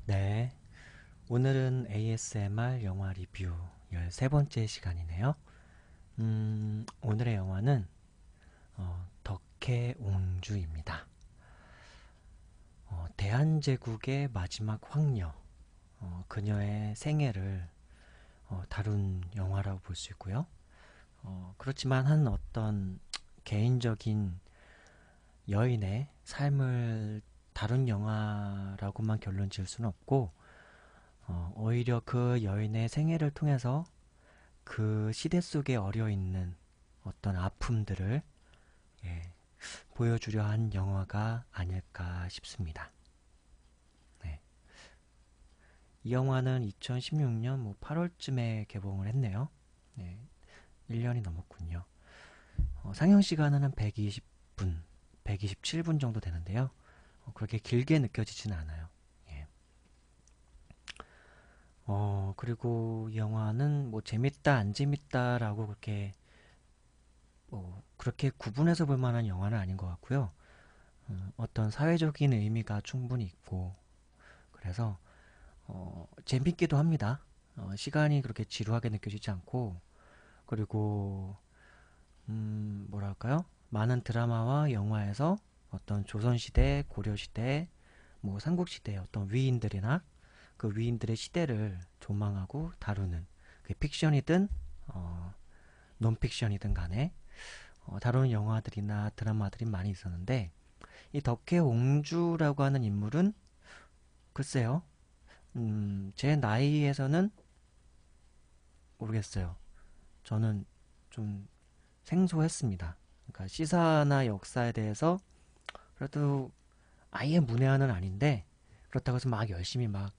네, 오늘은 ASMR 영화 리뷰 13번째 시간이네요. 오늘의 영화는 덕혜 옹주입니다. 대한제국의 마지막 황녀, 그녀의 생애를 다룬 영화라고 볼 수 있고요. 그렇지만 한 어떤 개인적인 여인의 삶을 다룬 영화라고만 결론 지을 수는 없고, 오히려 그 여인의 생애를 통해서 그 시대 속에 어려 있는 어떤 아픔들을 예, 보여주려 한 영화가 아닐까 싶습니다. 네. 이 영화는 2016년 8월쯤에 개봉을 했네요. 네, 1년이 넘었군요. 상영 시간은 한 120분, 127분 정도 되는데요. 그렇게 길게 느껴지진 않아요. 예. 그리고 이 영화는 뭐 재밌다, 안 재밌다라고 그렇게 구분해서 볼 만한 영화는 아닌 것 같고요. 어떤 사회적인 의미가 충분히 있고, 그래서 재밌기도 합니다. 시간이 그렇게 지루하게 느껴지지 않고, 그리고 뭐랄까요? 많은 드라마와 영화에서 어떤 조선시대, 고려시대, 뭐 삼국시대의 어떤 위인들이나 그 위인들의 시대를 조망하고 다루는, 그 픽션이든 어, 논픽션이든 간에 다루는 영화들이나 드라마들이 많이 있었는데, 이 덕혜옹주라고 하는 인물은 글쎄요, 제 나이에서는 모르겠어요. 저는 좀 생소했습니다. 그러니까 시사나 역사에 대해서 그래도 아예 문외한은 아닌데, 그렇다고 해서 막 열심히 막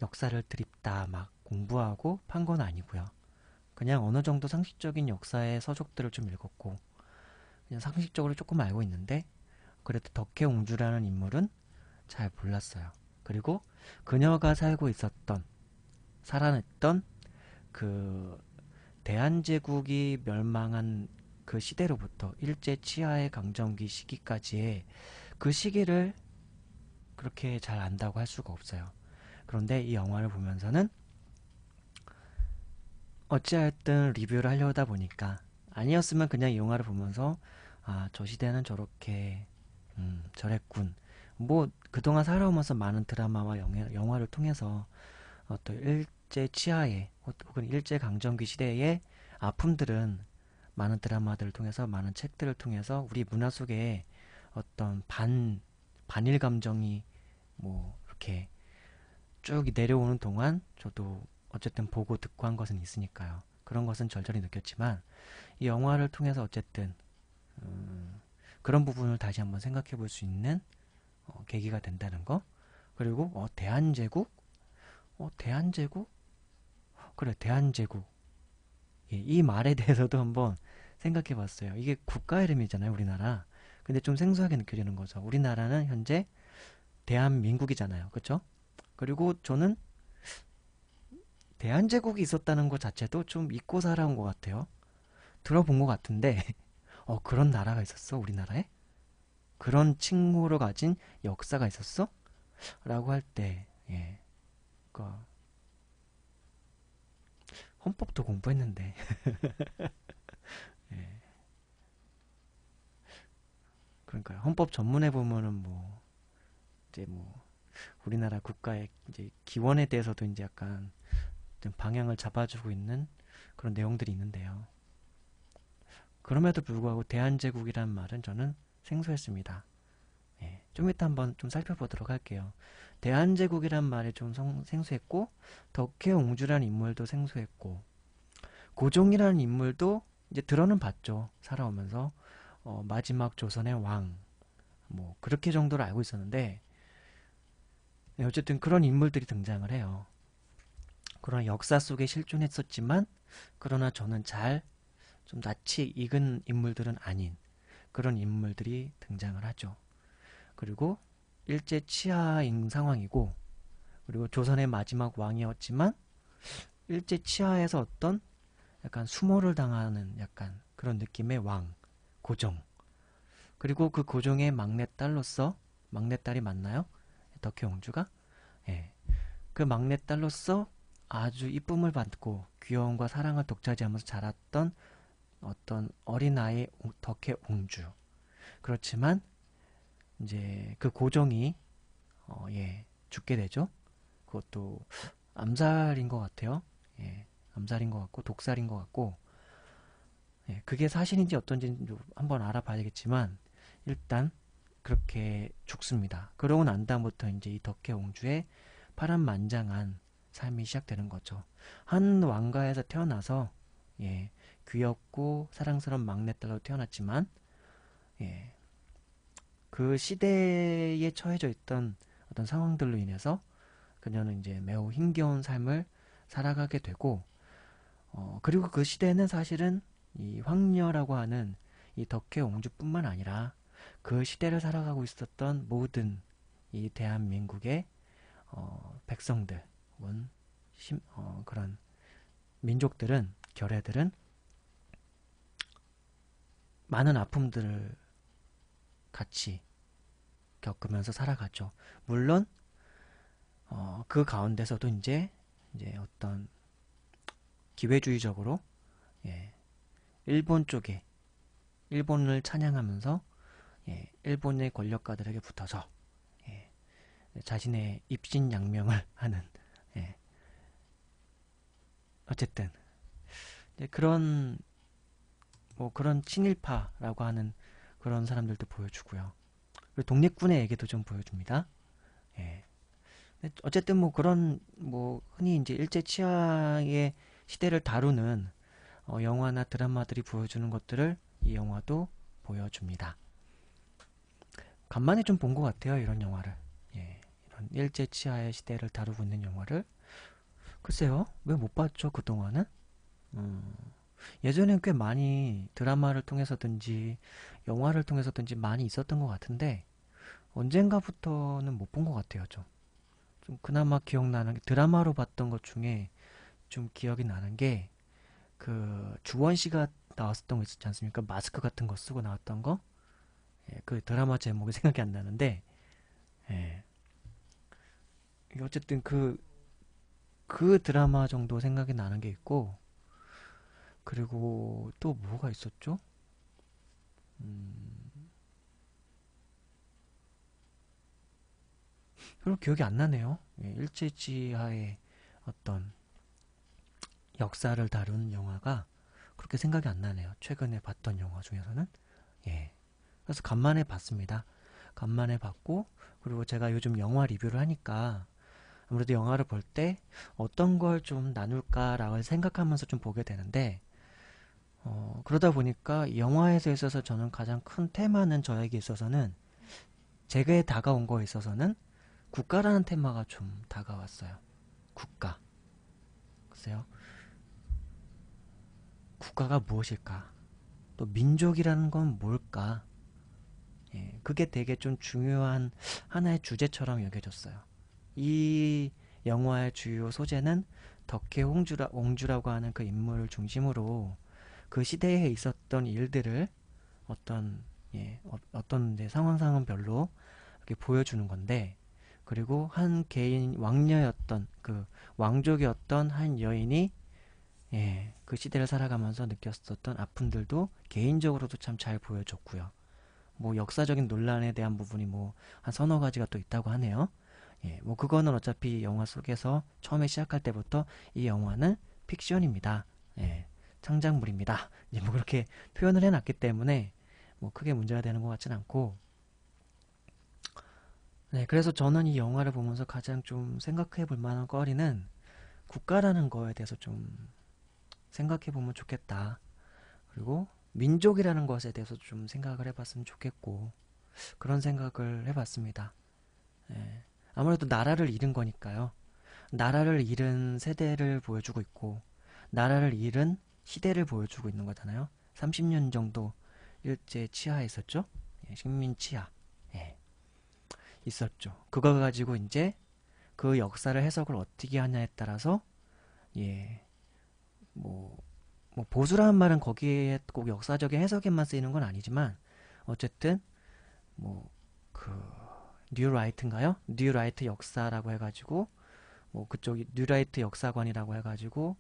역사를 드립다 막 공부하고 판 건 아니고요. 그냥 어느 정도 상식적인 역사의 서적들을 좀 읽었고, 그냥 상식적으로 조금 알고 있는데, 그래도 덕혜옹주라는 인물은 잘 몰랐어요. 그리고 그녀가 살고 있었던, 살아냈던 그 대한제국이 멸망한 그 시대로부터 일제 치하의 강점기 시기까지의 그 시기를 그렇게 잘 안다고 할 수가 없어요. 그런데 이 영화를 보면서는 어찌하였든 리뷰를 하려다 보니까, 아니었으면 그냥 이 영화를 보면서 아, 저 시대는 저렇게 저랬군. 뭐 그동안 살아오면서 많은 드라마와 영화를 통해서 또 일제 치하의 혹은 일제 강점기 시대의 아픔들은 많은 드라마들을 통해서, 많은 책들을 통해서 우리 문화 속에 어떤 반일 감정이 뭐 이렇게 쭉 내려오는 동안 저도 어쨌든 보고 듣고 한 것은 있으니까요. 그런 것은 절절히 느꼈지만 이 영화를 통해서 어쨌든 그런 부분을 다시 한번 생각해 볼 수 있는 계기가 된다는 거. 그리고 대한제국? 대한제국? 그래, 대한제국. 예, 이 말에 대해서도 한번 생각해 봤어요. 이게 국가 이름이잖아요, 우리나라. 근데 좀 생소하게 느껴지는 거죠. 우리나라는 현재 대한민국이잖아요. 그쵸? 그리고 저는 대한제국이 있었다는 것 자체도 좀 잊고 살아온 것 같아요. 들어본 것 같은데, 그런 나라가 있었어, 우리나라에? 그런 칭호를 가진 역사가 있었어? 라고 할 때, 예, 그 헌법도 공부했는데, 예, 그러니까 헌법 전문에 보면은 뭐, 이제 뭐, 우리나라 국가의 이제 기원에 대해서도 이제 약간 좀 방향을 잡아주고 있는 그런 내용들이 있는데요. 그럼에도 불구하고 대한제국이란 말은 저는 생소했습니다. 예, 좀 이따 한번 좀 살펴보도록 할게요. 대한제국이란 말이 좀 생소했고, 덕혜옹주라는 인물도 생소했고, 고종이라는 인물도 이제 들어는 봤죠. 살아오면서 마지막 조선의 왕, 뭐 그렇게 정도로 알고 있었는데, 네, 어쨌든 그런 인물들이 등장을 해요. 그런 역사 속에 실존했었지만, 그러나 저는 잘 좀 낯이 익은 인물들은 아닌 그런 인물들이 등장을 하죠. 그리고 일제 치하인 상황이고, 그리고 조선의 마지막 왕이었지만 일제 치하에서 어떤 약간 수모를 당하는 약간 그런 느낌의 왕, 고종. 그리고 그 고종의 막내딸로서, 막내딸이 맞나요? 덕혜옹주가? 예. 그 막내딸로서 아주 이쁨을 받고 귀여움과 사랑을 독차지하면서 자랐던 어떤 어린아이 덕혜 옹주. 그렇지만 이제 그 고종이 죽게 되죠. 그것도 암살인 것 같아요. 예, 암살인 것 같고 독살인 것 같고, 예, 그게 사실인지 어떤지 한번 알아봐야겠지만 일단 그렇게 죽습니다. 그러고 난 다음부터 이제 이 덕혜 옹주의 파란만장한 삶이 시작되는 거죠. 한 왕가에서 태어나서, 예, 귀엽고 사랑스러운 막내딸로 태어났지만, 예, 그 시대에 처해져 있던 어떤 상황들로 인해서 그녀는 이제 매우 힘겨운 삶을 살아가게 되고, 그리고 그 시대는 사실은 이 황녀라고 하는 이 덕혜 옹주뿐만 아니라 그 시대를 살아가고 있었던 모든 이 대한민국의 백성들 혹은 그런 민족들은, 결애들은 많은 아픔들을 같이 겪으면서 살아가죠. 물론 그 가운데서도 이제 어떤 기회주의적으로, 예, 일본 쪽에 일본을 찬양하면서, 예, 일본의 권력가들에게 붙어서, 예, 자신의 입신양명을 하는, 예, 어쨌든 그런 그런 친일파라고 하는 그런 사람들도 보여주고요. 그리고 독립군의 얘기도 좀 보여줍니다. 예. 어쨌든 그런 흔히 이제 일제 치하의 시대를 다루는 영화나 드라마들이 보여주는 것들을 이 영화도 보여줍니다. 간만에 좀 본 것 같아요, 이런 영화를. 예, 이런 일제 치하의 시대를 다루고 있는 영화를. 글쎄요, 왜 못 봤죠, 그동안은? 예전엔 꽤 많이 드라마를 통해서든지 영화를 통해서든지 많이 있었던 것 같은데 언젠가부터는 못 본 것 같아요, 좀 그나마 기억나는 게, 드라마로 봤던 것 중에 좀 기억이 나는 게 그 주원 씨가 나왔었던 거 있었지 않습니까? 마스크 같은 거 쓰고 나왔던 거. 예, 그 드라마 제목이 생각이 안 나는데, 예. 이게 어쨌든 그 드라마 정도 생각이 나는 게 있고, 그리고 또 뭐가 있었죠? 음, 별로 기억이 안 나네요. 예, 일제치하의 어떤 역사를 다룬 영화가 그렇게 생각이 안 나네요. 최근에 봤던 영화 중에서는. 예. 그래서 간만에 봤습니다. 간만에 봤고, 그리고 제가 요즘 영화 리뷰를 하니까 아무래도 영화를 볼 때 어떤 걸 좀 나눌까라고 생각하면서 좀 보게 되는데, 그러다 보니까 이 영화에서 있어서 저는 가장 큰 테마는, 저에게 있어서는, 제게 다가온 거에 있어서는 국가라는 테마가 좀 다가왔어요. 국가. 글쎄요. 국가가 무엇일까? 또 민족이라는 건 뭘까? 예, 그게 되게 좀 중요한 하나의 주제처럼 여겨졌어요. 이 영화의 주요 소재는 덕혜 옹주라고 하는 그 인물을 중심으로 그 시대에 있었던 일들을 어떤, 어떤 이제 상황별로 이렇게 보여주는 건데, 그리고 한 개인 왕녀였던, 그 왕족이었던 한 여인이, 예, 그 시대를 살아가면서 느꼈었던 아픔들도 개인적으로도 참 잘 보여줬고요. 역사적인 논란에 대한 부분이 한 서너 가지가 또 있다고 하네요. 예, 그거는 어차피 영화 속에서 처음에 시작할 때부터 이 영화는 픽션입니다. 예, 창작물입니다. 이제 그렇게 표현을 해놨기 때문에 크게 문제가 되는 것 같진 않고, 네, 그래서 저는 이 영화를 보면서 가장 좀 생각해 볼 만한 거리는 국가라는 거에 대해서 좀 생각해 보면 좋겠다. 그리고 민족이라는 것에 대해서 좀 생각을 해봤으면 좋겠고, 그런 생각을 해봤습니다. 예. 아무래도 나라를 잃은 거니까요. 나라를 잃은 세대를 보여주고 있고, 나라를 잃은 시대를 보여주고 있는 거잖아요. 30년 정도 일제 치하에 있었죠. 예, 식민 치하. 예, 있었죠. 그거 가지고 이제 그 역사를 해석을 어떻게 하냐에 따라서, 예, 뭐, 보수라는 말은 거기에 꼭 역사적인 해석에만 쓰이는 건 아니지만, 어쨌든 뭐 그 뉴라이트인가요? 뉴라이트 역사라고 해가지고 뭐 그쪽이 뉴라이트 역사관이라고 해가지고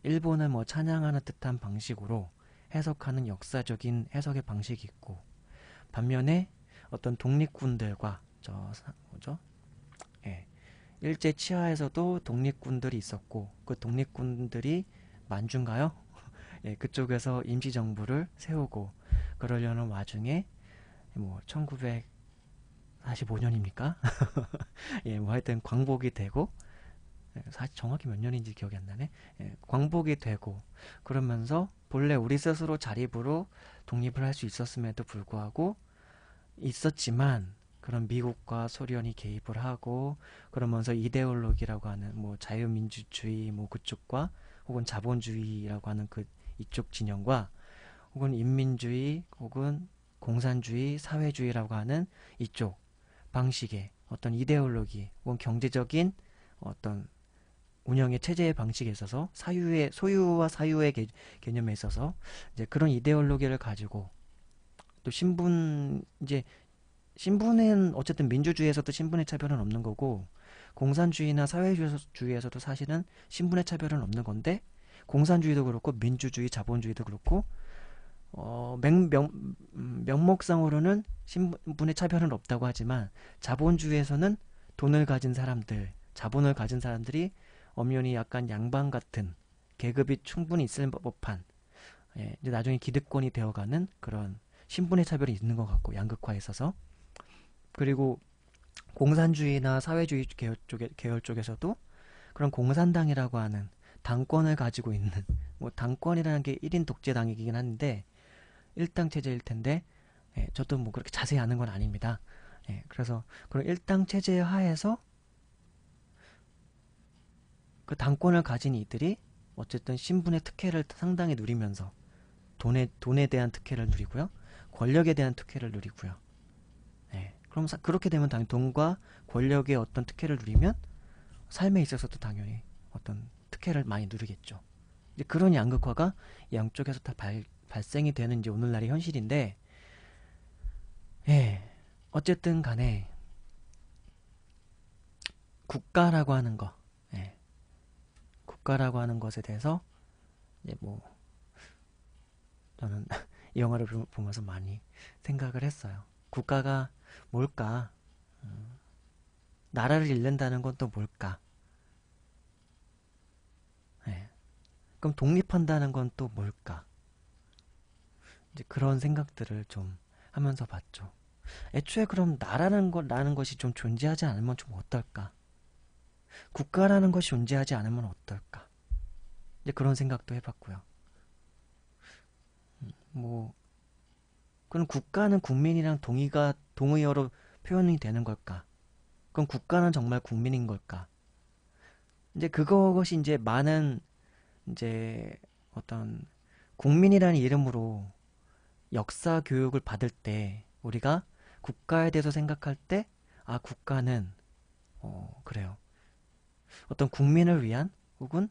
일본을 뭐 찬양하는 듯한 방식으로 해석하는 역사적인 해석의 방식이 있고, 반면에 어떤 독립군들과 뭐죠? 예, 일제 치하에서도 독립군들이 있었고, 그 독립군들이 만주인가요? 그쪽에서 임시정부를 세우고 그러려는 와중에 뭐 1945년입니까? 뭐 하여튼 광복이 되고, 사실 정확히 몇 년인지 기억이 안 나네. 광복이 되고 그러면서 본래 우리 스스로 자립으로 독립을 할 수 있었음에도 불구하고 있었지만, 그런 미국과 소련이 개입을 하고 그러면서 이데올로기라고 하는 뭐 자유민주주의 뭐 그쪽과, 혹은 자본주의라고 하는 그 이쪽 진영과, 혹은 인민주의 혹은 공산주의 사회주의라고 하는 이쪽 방식의 어떤 이데올로기 혹은 경제적인 어떤 운영의 체제의 방식에 있어서, 사유의 소유와 사유의 개념에 있어서 이제 그런 이데올로기를 가지고, 또 이제 신분은 어쨌든 민주주의에서도 신분의 차별은 없는 거고, 공산주의나 사회주의에서도 사실은 신분의 차별은 없는 건데, 공산주의도 그렇고 민주주의 자본주의도 그렇고 명목상으로는 신분의 차별은 없다고 하지만, 자본주의에서는 돈을 가진 사람들, 자본을 가진 사람들이 엄연히 약간 양반 같은 계급이 충분히 있을 법한, 이제 나중에 기득권이 되어가는 그런 신분의 차별이 있는 것 같고, 양극화에 있어서. 그리고 공산주의나 사회주의 계열 쪽에서도 그런 공산당이라고 하는 당권을 가지고 있는, 뭐 당권이라는 게 1인 독재당이긴 한데 일당 체제일 텐데, 저도 뭐 그렇게 자세히 아는 건 아닙니다. 그래서 그런 일당 체제 하에서 그 당권을 가진 이들이 어쨌든 신분의 특혜를 상당히 누리면서, 돈에 대한 특혜를 누리고요, 권력에 대한 특혜를 누리고요. 그럼 그렇게 되면 당연히 돈과 권력의 어떤 특혜를 누리면 삶에 있어서도 당연히 어떤 특혜를 많이 누리겠죠. 이제 그런 양극화가 양쪽에서 다 발생이 되는 이제 오늘날의 현실인데, 예, 어쨌든 간에 국가라고 하는 거, 국가라고 하는 것에 대해서 이제 뭐 저는 이 영화를 보면서 많이 생각을 했어요. 국가가 뭘까? 나라를 잃는다는 건 또 뭘까? 예, 그럼 독립한다는 건 또 뭘까? 이제 그런 생각들을 좀 하면서 봤죠. 애초에 그럼 나라는 것이 좀 존재하지 않으면 좀 어떨까? 국가라는 것이 존재하지 않으면 어떨까? 이제 그런 생각도 해봤고요. 뭐 그럼 국가는 국민이랑 동의어로 표현이 되는 걸까? 그럼 국가는 정말 국민인 걸까? 이제 그것이 이제 많은 이제 어떤 국민이라는 이름으로 역사 교육을 받을 때 우리가 국가에 대해서 생각할 때, 아, 국가는 그래요, 어떤 국민을 위한, 혹은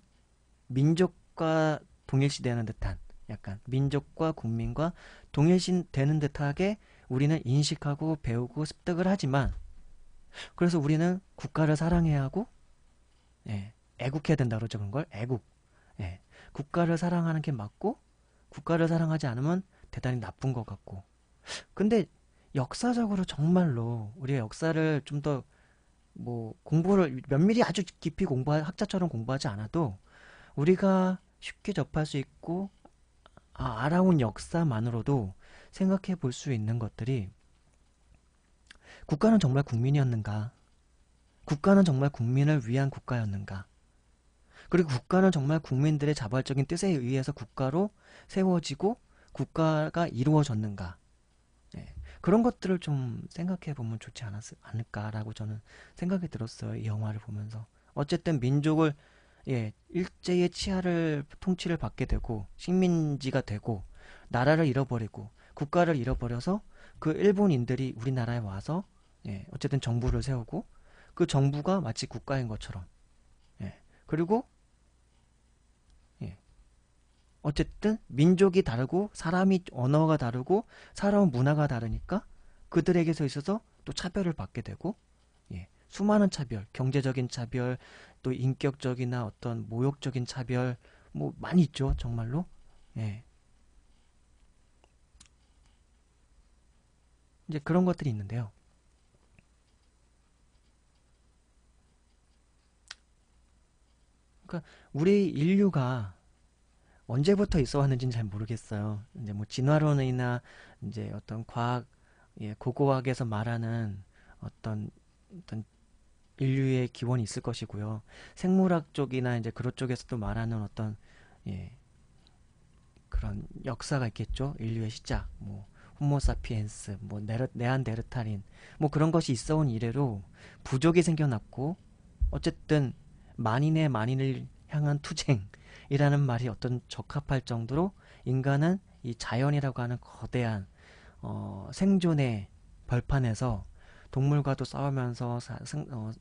민족과 동일시되는 듯한, 약간 민족과 국민과 동일시되는 듯하게 우리는 인식하고 배우고 습득을 하지만, 그래서 우리는 국가를 사랑해야 하고, 애국해야 된다 그러죠. 그런 걸 애국. 국가를 사랑하는 게 맞고, 국가를 사랑하지 않으면 대단히 나쁜 것 같고. 근데 역사적으로 정말로 우리가 역사를 좀 더 뭐 공부를 면밀히 아주 깊이 학자처럼 공부하지 않아도 우리가 쉽게 접할 수 있고, 알아온 역사만으로도 생각해 볼 수 있는 것들이, 국가는 정말 국민이었는가? 국가는 정말 국민을 위한 국가였는가? 그리고 국가는 정말 국민들의 자발적인 뜻에 의해서 국가로 세워지고 국가가 이루어졌는가? 그런 것들을 좀 생각해 보면 좋지 않을까라고 저는 생각이 들었어요. 이 영화를 보면서. 어쨌든 민족을, 일제의 통치를 받게 되고 식민지가 되고 나라를 잃어버리고 국가를 잃어버려서 그 일본인들이 우리나라에 와서, 어쨌든 정부를 세우고, 그 정부가 마치 국가인 것처럼, 그리고 어쨌든 민족이 다르고 사람이 언어가 다르고 살아온 문화가 다르니까 그들에게서 있어서 또 차별을 받게 되고, 수많은 차별, 경제적인 차별, 또 인격적이나 어떤 모욕적인 차별, 뭐 많이 있죠, 정말로. 예. 이제 그런 것들이 있는데요. 그러니까 우리 인류가 언제부터 있어 왔는지는 잘 모르겠어요. 이제 뭐 진화론이나 이제 어떤 과학, 예, 고고학에서 말하는 어떤 인류의 기원이 있을 것이고요. 생물학 쪽이나 이제 그런 쪽에서도 말하는 어떤, 예, 그런 역사가 있겠죠. 인류의 시작, 뭐 호모사피엔스, 뭐 네안데르탈인, 뭐 그런 것이 있어 온 이래로 부족이 생겨났고, 어쨌든 만인의 만인을 향한 투쟁이라는 말이 어떤 적합할 정도로 인간은 이 자연이라고 하는 거대한 생존의 벌판에서 동물과도 싸우면서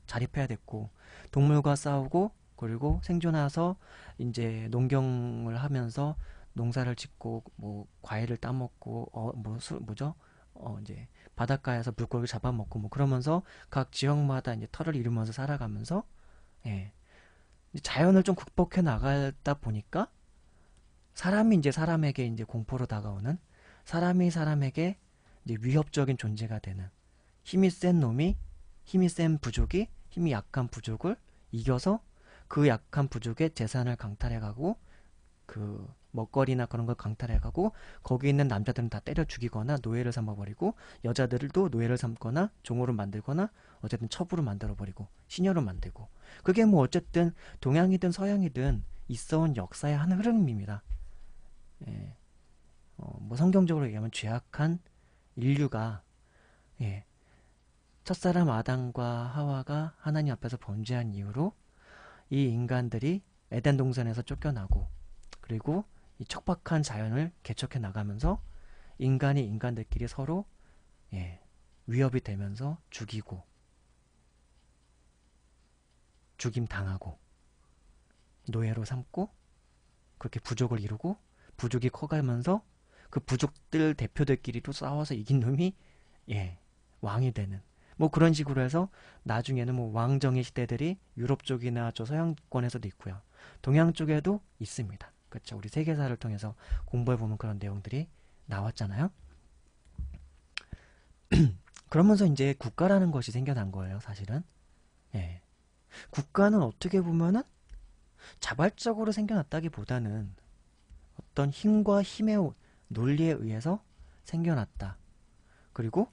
자립해야 됐고, 동물과 싸우고 그리고 생존해서 이제 농경을 하면서 농사를 짓고 뭐 과일을 따먹고 뭐죠? 이제 바닷가에서 물고기 잡아먹고 뭐 그러면서 각 지역마다 이제 터를 이루면서 살아가면서, 예, 자연을 좀 극복해 나가다 보니까 사람이 이제 사람에게 이제 공포로 다가오는, 사람이 사람에게 이제 위협적인 존재가 되는, 힘이 센 놈이, 힘이 센 부족이 힘이 약한 부족을 이겨서 그 약한 부족의 재산을 강탈해가고, 그 먹거리나 그런 걸 강탈해가고, 거기 있는 남자들은 다 때려 죽이거나 노예를 삼아버리고, 여자들도 노예를 삼거나 종으로 만들거나 어쨌든 첩으로 만들어버리고 시녀로 만들고, 그게 뭐 어쨌든 동양이든 서양이든 있어온 역사의 한 흐름입니다. 예, 뭐 성경적으로 얘기하면 죄악한 인류가, 예, 첫사람 아담과 하와가 하나님 앞에서 범죄한 이후로 이 인간들이 에덴 동산에서 쫓겨나고, 그리고 이 척박한 자연을 개척해 나가면서 인간이 인간들끼리 서로, 예, 위협이 되면서 죽이고 죽임 당하고 노예로 삼고 그렇게 부족을 이루고, 부족이 커가면서 그 부족들 대표들끼리도 싸워서 이긴 놈이, 예, 왕이 되는, 뭐 그런 식으로 해서 나중에는 뭐 왕정의 시대들이 유럽 쪽이나 저 서양권에서도 있고요. 동양 쪽에도 있습니다. 그렇죠. 우리 세계사를 통해서 공부해 보면 그런 내용들이 나왔잖아요. 그러면서 이제 국가라는 것이 생겨난 거예요, 사실은. 예. 국가는 어떻게 보면은 자발적으로 생겨났다기보다는 어떤 힘과 힘의 논리에 의해서 생겨났다. 그리고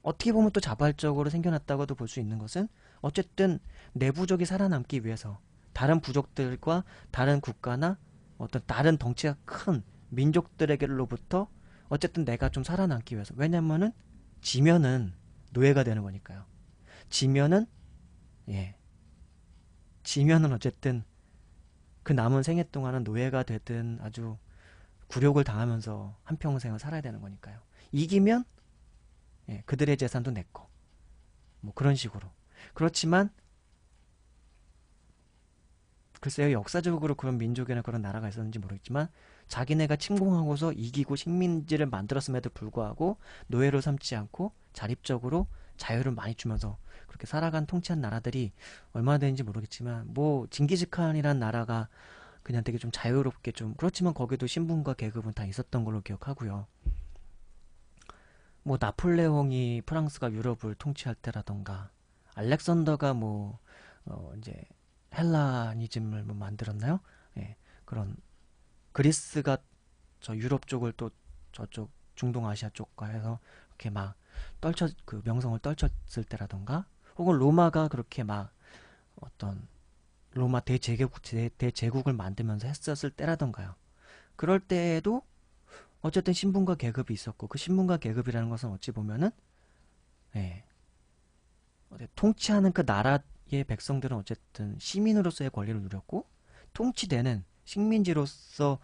어떻게 보면 또 자발적으로 생겨났다고도 볼 수 있는 것은, 어쨌든 내 부족이 살아남기 위해서 다른 부족들과 다른 국가나 어떤 다른 덩치가 큰 민족들에게로부터 어쨌든 내가 좀 살아남기 위해서, 왜냐면은 지면은 노예가 되는 거니까요. 지면은, 예, 지면은 어쨌든 그 남은 생애 동안은 노예가 되든 아주 굴욕을 당하면서 한평생을 살아야 되는 거니까요. 이기면, 예, 그들의 재산도 내 거. 뭐 그런 식으로. 그렇지만 글쎄요, 역사적으로 그런 민족이나 그런 나라가 있었는지 모르겠지만 자기네가 침공하고서 이기고 식민지를 만들었음에도 불구하고 노예로 삼지 않고 자립적으로 자유를 많이 주면서 그렇게 살아간 통치한 나라들이 얼마나 되는지 모르겠지만, 뭐 징기스칸이란 나라가 그냥 되게 좀 자유롭게 좀, 그렇지만 거기도 신분과 계급은 다 있었던 걸로 기억하고요. 뭐 나폴레옹이 프랑스가 유럽을 통치할 때라던가, 알렉산더가 뭐 이제 헬라니즘을 뭐 만들었나요? 예, 그런, 그리스가 저 유럽 쪽을 또 저쪽 중동 아시아 쪽과 해서 이렇게 막 떨쳐 그 명성을 떨쳤을 때라던가, 혹은 로마가 그렇게 막 어떤 로마 대제국을 만들면서 했었을 때라던가요. 그럴 때에도 어쨌든 신분과 계급이 있었고, 그 신분과 계급이라는 것은 어찌 보면은, 예, 통치하는 그 나라의 백성들은 어쨌든 시민으로서의 권리를 누렸고, 통치되는 식민지로서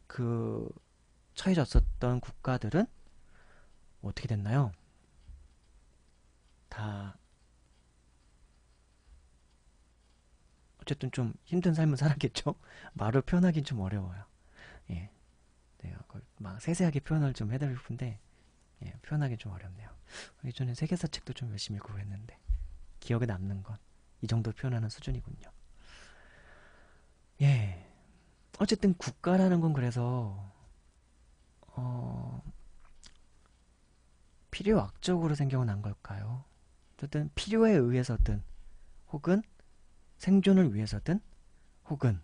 그 처해졌었던 국가들은 어떻게 됐나요? 다 어쨌든 좀 힘든 삶을 살았겠죠? 말로 표현하긴 좀 어려워요. 예, 내가 그걸 막 세세하게 표현을 좀 해드리고 싶은데, 예, 표현하기 좀 어렵네요. 예전에 세계사 책도 좀 열심히 읽고 그랬는데. 기억에 남는 것. 이 정도 표현하는 수준이군요. 예. 어쨌든 국가라는 건 그래서 어, 필요악적으로 생겨난 걸까요? 어쨌든 필요에 의해서든 혹은 생존을 위해서든 혹은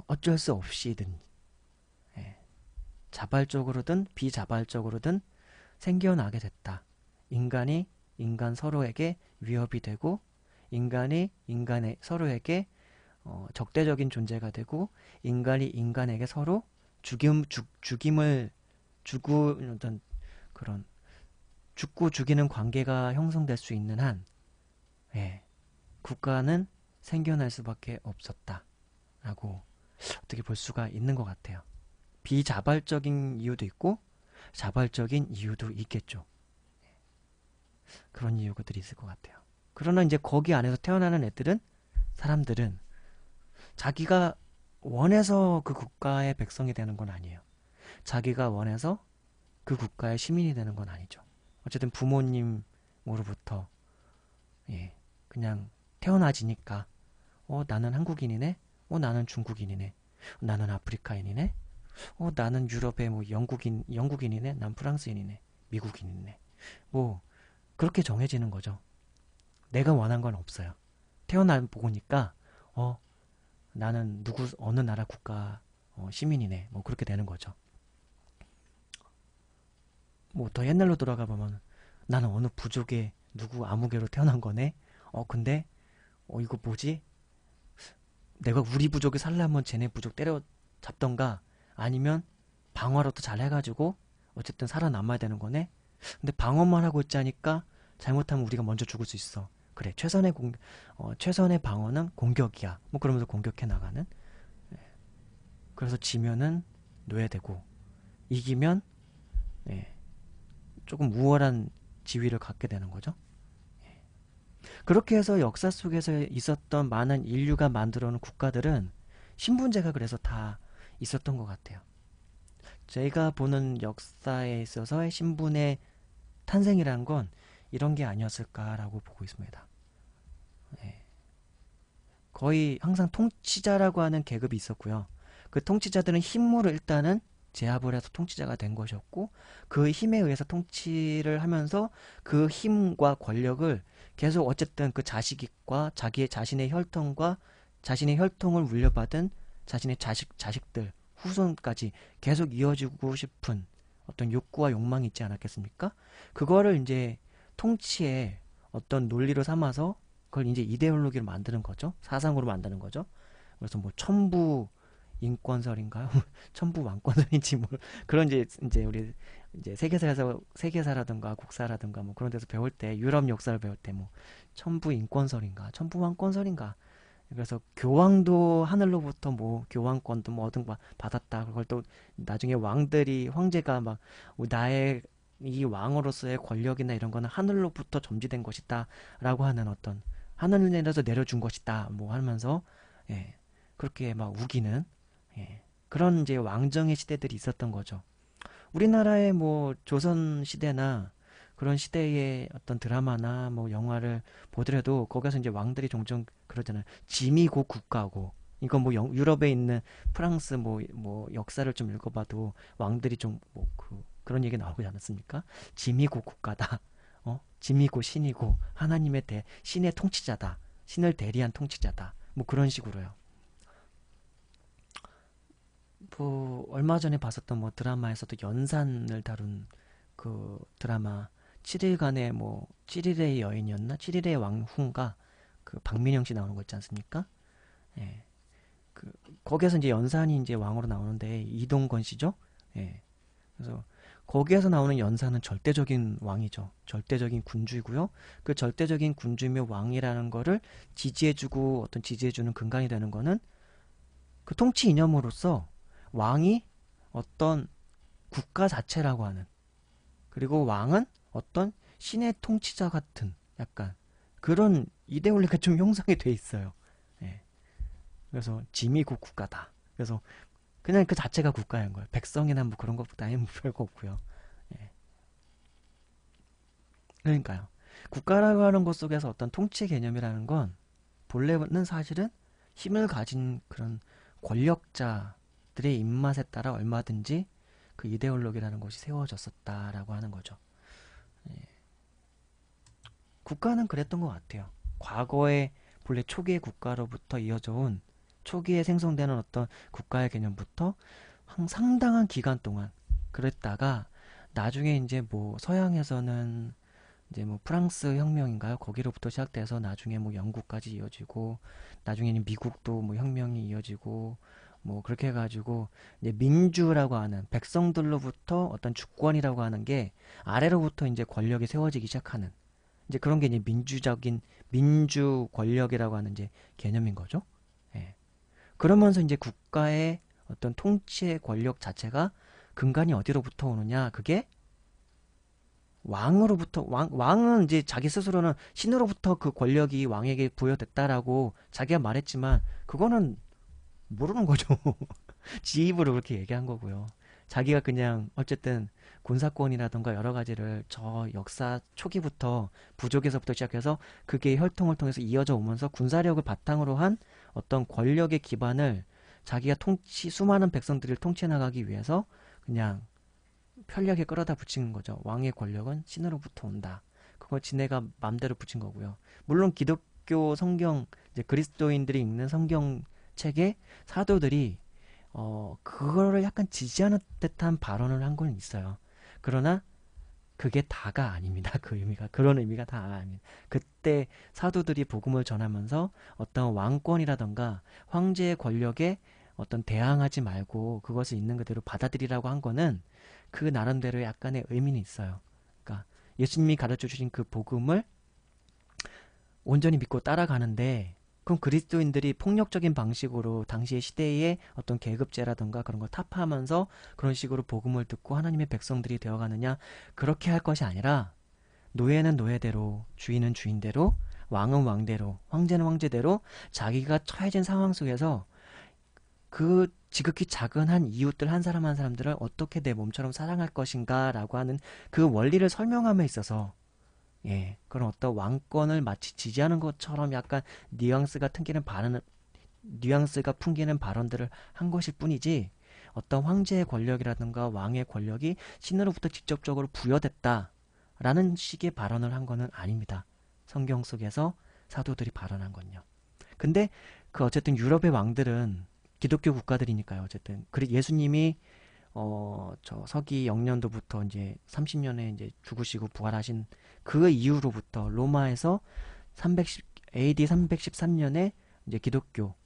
어쩔 수 없이든 예, 자발적으로든 비자발적으로든 생겨나게 됐다. 인간이 인간 서로에게 위협이 되고 인간이 인간의 서로에게 적대적인 존재가 되고 인간이 인간에게 서로 죽임을 주고 어떤 그런 죽고 죽이는 관계가 형성될 수 있는 한 예, 국가는 생겨날 수밖에 없었다라고 어떻게 볼 수가 있는 것 같아요. 비자발적인 이유도 있고 자발적인 이유도 있겠죠. 그런 이유들이 있을 것 같아요. 그러나 이제 거기 안에서 태어나는 애들은 사람들은 자기가 원해서 그 국가의 백성이 되는 건 아니에요. 자기가 원해서 그 국가의 시민이 되는 건 아니죠. 어쨌든 부모님으로부터 예, 그냥 태어나지니까 나는 한국인이네. 나는 중국인이네. 나는 아프리카인이네. 나는 유럽의 뭐 영국인이네. 난 프랑스인이네. 미국인이네. 뭐 그렇게 정해지는 거죠. 내가 원한 건 없어요. 태어나 보니까 어 나는 어느 나라 국가 시민이네. 뭐 그렇게 되는 거죠. 뭐 더 옛날로 돌아가 보면 나는 어느 부족의 누구 아무개로 태어난 거네. 근데 이거 뭐지? 내가 우리 부족에 살려면 쟤네 부족 때려 잡던가 아니면 방어라도 잘 해가지고 어쨌든 살아남아야 되는 거네. 근데 방어만 하고 있자니까 잘못하면 우리가 먼저 죽을 수 있어. 그래, 최선의 방어는 공격이야. 뭐 그러면서 공격해 나가는. 그래서 지면은 노예되고 이기면 예, 조금 우월한 지위를 갖게 되는 거죠. 그렇게 해서 역사 속에서 있었던 많은 인류가 만들어 놓은 국가들은 신분제가 그래서 다 있었던 것 같아요. 제가 보는 역사에 있어서의 신분의 탄생이란 건 이런 게 아니었을까라고 보고 있습니다. 예. 거의 항상 통치자라고 하는 계급이 있었고요. 그 통치자들은 힘으로 일단은 제압을 해서 통치자가 된 것이었고 그 힘에 의해서 통치를 하면서 그 힘과 권력을 계속 어쨌든 그 자식과 자신의 혈통과 자신의 혈통을 물려받은 자신의 자식들 후손까지 계속 이어지고 싶은 어떤 욕구와 욕망이 있지 않았겠습니까? 그거를 이제 통치의 어떤 논리로 삼아서 그걸 이제 이데올로기로 만드는 거죠. 사상으로 만드는 거죠. 그래서 뭐 첨부 인권설인가요? 첨부 왕권설인지 뭐 그런 이제 우리 이제 세계사라든가 국사라든가 뭐 그런 데서 배울 때 유럽 역사를 배울 때 뭐 첨부 인권설인가 첨부 왕권설인가 그래서 교황도 하늘로부터 뭐 교황권도 뭐 얻은 거 받았다. 그걸 또 나중에 황제가 막 나의 이 왕으로서의 권력이나 이런 거는 하늘로부터 점지된 것이다 라고 하는 어떤 하늘 내려서 내려준 것이다 뭐 하면서 예, 그렇게 막 우기는 예, 그런 이제 왕정의 시대들이 있었던 거죠. 우리나라의 뭐 조선 시대나 그런 시대의 어떤 드라마나 뭐 영화를 보더라도 거기서 이제 왕들이 종종 그러잖아요. 짐이고 국가고. 이거 뭐 유럽에 있는 프랑스 뭐 역사를 좀 읽어봐도 왕들이 좀 뭐 그런 얘기 나오지 않았습니까? 짐이고 국가다. 짐이고 신이고 하나님의 신의 통치자다. 신을 대리한 통치자다. 뭐 그런 식으로요. 뭐 얼마 전에 봤었던 뭐 드라마에서도 연산을 다룬 그 드라마 7일간의 뭐 7일의 여인이었나? 7일의 왕후인가? 그 박민영 씨 나오는 거 있지 않습니까? 예. 그 거기에서 이제 연산이 이제 왕으로 나오는데 이동건 씨죠? 예. 그래서 거기에서 나오는 연산은 절대적인 왕이죠. 절대적인 군주이고요. 그 절대적인 군주며 왕이라는 거를 지지해주는 근간이 되는 거는 그 통치 이념으로서 왕이 어떤 국가 자체라고 하는 그리고 왕은 어떤 신의 통치자 같은 약간 그런 이데올리가 좀 형성이 돼 있어요. 예. 그래서 짐이 곧 국가다. 그래서 그냥 그 자체가 국가인 거예요. 백성이나 뭐 그런 것보다 아예 뭐 별거 없고요. 예. 그러니까요. 국가라고 하는 것 속에서 어떤 통치 개념이라는 건 본래는 사실은 힘을 가진 그런 권력자들의 입맛에 따라 얼마든지 그 이데올로기라는 것이 세워졌었다라고 하는 거죠. 국가는 그랬던 것 같아요. 과거에 본래 초기의 국가로부터 이어져 온 초기에 생성되는 어떤 국가의 개념부터 상당한 기간 동안 그랬다가 나중에 이제 뭐 서양에서는 이제 뭐 프랑스 혁명인가요? 거기로부터 시작돼서 나중에 뭐 영국까지 이어지고 나중에는 미국도 뭐 혁명이 이어지고 뭐 그렇게 해가지고 이제 민주라고 하는 백성들로부터 어떤 주권이라고 하는 게 아래로부터 이제 권력이 세워지기 시작하는 이제 그런 게 이제 민주적인 민주 권력이라고 하는 이제 개념인 거죠. 예. 그러면서 이제 국가의 어떤 통치의 권력 자체가 근간이 어디로부터 오느냐? 그게 왕으로부터 왕은 이제 자기 스스로는 신으로부터 그 권력이 왕에게 부여됐다라고 자기가 말했지만 그거는 모르는 거죠. 지 입으로 그렇게 얘기한 거고요. 자기가 그냥 어쨌든 군사권이라던가 여러 가지를 저 역사 초기부터 부족에서부터 시작해서 그게 혈통을 통해서 이어져 오면서 군사력을 바탕으로 한 어떤 권력의 기반을 자기가 수많은 백성들을 통치해 나가기 위해서 그냥 편리하게 끌어다 붙인 거죠. 왕의 권력은 신으로부터 온다. 그거 지네가 맘대로 붙인 거고요. 물론 기독교 성경, 이제 그리스도인들이 읽는 성경 책에 사도들이 그거를 약간 지지하는 듯한 발언을 한 건 있어요. 그러나 그게 다가 아닙니다. 그 의미가 그런 의미가 다 아닙니다. 그때 사도들이 복음을 전하면서 어떤 왕권이라던가 황제의 권력에 어떤 대항하지 말고 그것을 있는 그대로 받아들이라고 한 거는 그 나름대로 약간의 의미는 있어요. 그러니까 예수님이 가르쳐 주신 그 복음을 온전히 믿고 따라가는데 그럼 그리스도인들이 폭력적인 방식으로 당시의 시대의 어떤 계급제라던가 그런 걸 타파하면서 그런 식으로 복음을 듣고 하나님의 백성들이 되어가느냐 그렇게 할 것이 아니라 노예는 노예대로 주인은 주인대로 왕은 왕대로 황제는 황제대로 자기가 처해진 상황 속에서 그 지극히 작은 한 이웃들 한 사람 한 사람들을 어떻게 내 몸처럼 사랑할 것인가 라고 하는 그 원리를 설명함에 있어서 예, 그런 어떤 왕권을 마치 지지하는 것처럼 약간 뉘앙스가 풍기는 발언들을 한 것일 뿐이지 어떤 황제의 권력이라든가 왕의 권력이 신으로부터 직접적으로 부여됐다라는 식의 발언을 한 거는 아닙니다. 성경 속에서 사도들이 발언한 건요. 근데 그 어쨌든 유럽의 왕들은 기독교 국가들이니까요. 어쨌든 예수님이 저 서기 0년도부터 이제 30년에 이제 죽으시고 부활하신 그 이후로부터 로마에서 310 AD 313년에 이제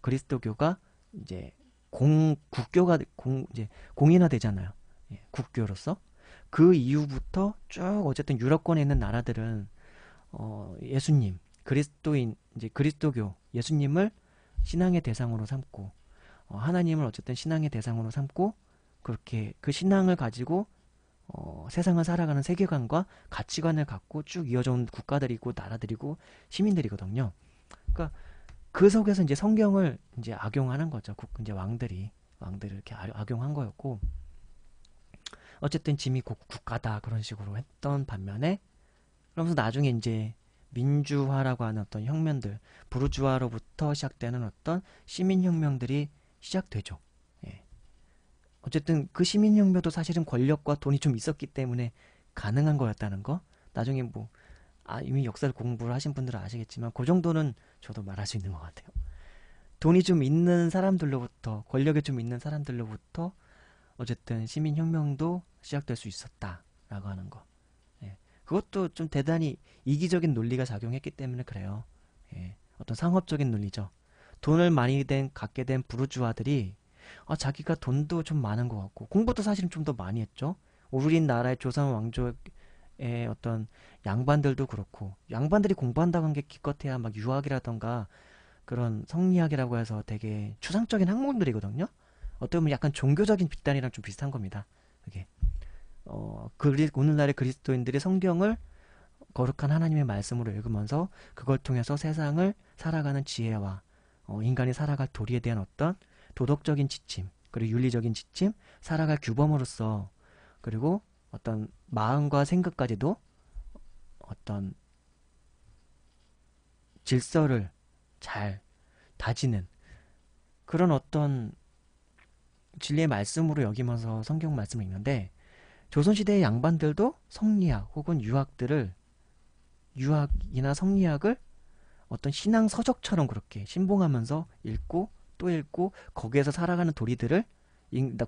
그리스도교가 이제 국교가 이제 공인화되잖아요. 예, 국교로서 그 이후부터 쭉 어쨌든 유럽권에 있는 나라들은 예수님, 그리스도인 이제 그리스도교 예수님을 신앙의 대상으로 삼고 하나님을 어쨌든 신앙의 대상으로 삼고 그렇게 그 신앙을 가지고 세상을 살아가는 세계관과 가치관을 갖고 쭉 이어져 온 국가들이고 나라들이고 시민들이거든요. 그러니까 그 속에서 이제 성경을 이제 악용하는 거죠. 이제 왕들이 이렇게 악용한 거였고 어쨌든 짐이 국가다 그런 식으로 했던 반면에 그러면서 나중에 이제 민주화라고 하는 어떤 혁명들 부르주아로부터 시작되는 어떤 시민혁명들이 시작되죠. 예. 어쨌든 그 시민혁명도 사실은 권력과 돈이 좀 있었기 때문에 가능한 거였다는 거. 나중에 뭐 이미 역사를 공부를 하신 분들은 아시겠지만 그 정도는 저도 말할 수 있는 것 같아요. 돈이 좀 있는 사람들로부터 권력이 좀 있는 사람들로부터 어쨌든 시민혁명도 시작될 수 있었다라고 하는 거. 예. 그것도 좀 대단히 이기적인 논리가 작용했기 때문에 그래요. 예. 어떤 상업적인 논리죠. 돈을 많이 갖게 된 부르주아들이 자기가 돈도 좀 많은 것 같고 공부도 사실은 좀 더 많이 했죠. 우리나라의 조선 왕조의 어떤 양반들도 그렇고 양반들이 공부한다고 한 게 기껏해야 막 유학이라던가 그런 성리학이라고 해서 되게 추상적인 학문들이거든요. 어떻게 보면 약간 종교적인 집단이랑 좀 비슷한 겁니다. 그게 오늘날의 그리스도인들이 성경을 거룩한 하나님의 말씀으로 읽으면서 그걸 통해서 세상을 살아가는 지혜와 인간이 살아갈 도리에 대한 어떤 도덕적인 지침 그리고 윤리적인 지침 살아갈 규범으로서 그리고 어떤 마음과 생각까지도 어떤 질서를 잘 다지는 그런 어떤 진리의 말씀으로 여기면서 성경 말씀을 읽는데, 조선시대의 양반들도 성리학 혹은 유학이나 성리학을 어떤 신앙 서적처럼 그렇게 신봉하면서 읽고 또 읽고, 거기에서 살아가는 도리들을,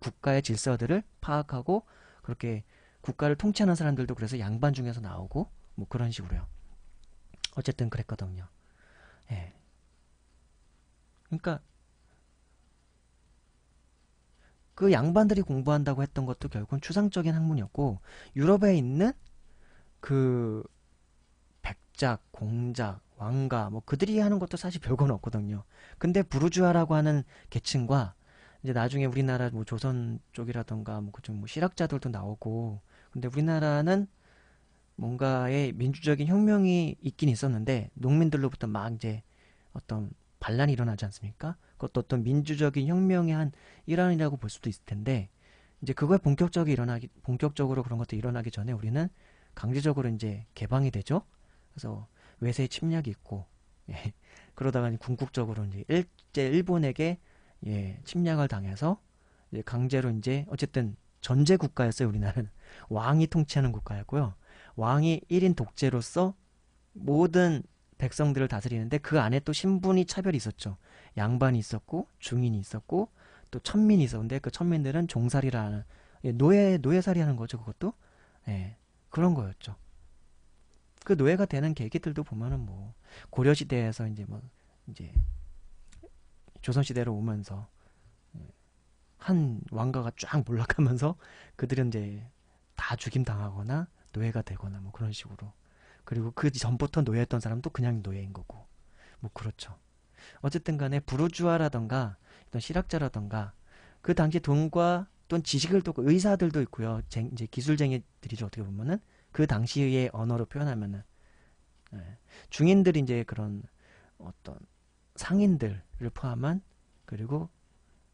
국가의 질서들을 파악하고, 그렇게 국가를 통치하는 사람들도 그래서 양반 중에서 나오고 뭐 그런 식으로요. 어쨌든 그랬거든요. 예. 그러니까 그 양반들이 공부한다고 했던 것도 결국은 추상적인 학문이었고, 유럽에 있는 그 백작, 공작, 왕가 뭐 그들이 하는 것도 사실 별건 없거든요. 근데 부르주아라고 하는 계층과 이제 나중에 우리나라 뭐 조선 쪽이라던가 뭐 그쪽 뭐 실학자들도 나오고, 근데 우리나라는 뭔가의 민주적인 혁명이 있긴 있었는데 농민들로부터 막 이제 어떤 반란이 일어나지 않습니까? 그것도 어떤 민주적인 혁명의 한 일환이라고 볼 수도 있을 텐데, 이제 그거에 본격적으로 그런 것도 일어나기 전에 우리는 강제적으로 이제 개방이 되죠. 그래서 외세 침략이 있고, 예. 그러다가 이제 궁극적으로 이제 일본에게, 예, 침략을 당해서 이제 강제로 이제 어쨌든 전제 국가였어요. 우리나라는 왕이 통치하는 국가였고요. 왕이 1인 독재로서 모든 백성들을 다스리는데, 그 안에 또 신분이 차별이 있었죠. 양반이 있었고 중인이 있었고 또 천민이 있었는데, 그 천민들은 종살이라는, 예, 노예살이 하는 거죠. 그것도, 예, 그런 거였죠. 그 노예가 되는 계기들도 보면은 뭐 고려 시대에서 이제 뭐 이제 조선 시대로 오면서 한 왕가가 쫙 몰락하면서 그들은 이제 다 죽임 당하거나 노예가 되거나 뭐 그런 식으로, 그리고 그 전부터 노예였던 사람도 그냥 노예인 거고 뭐 그렇죠. 어쨌든 간에 부르주아라던가 어떤 실학자라던가 그 당시 돈과 또는 지식을 또 의사들도 있고요. 이제 기술쟁이들이죠. 어떻게 보면은 그 당시의 언어로 표현하면은, 예, 중인들이 이제 그런 어떤 상인들을 포함한, 그리고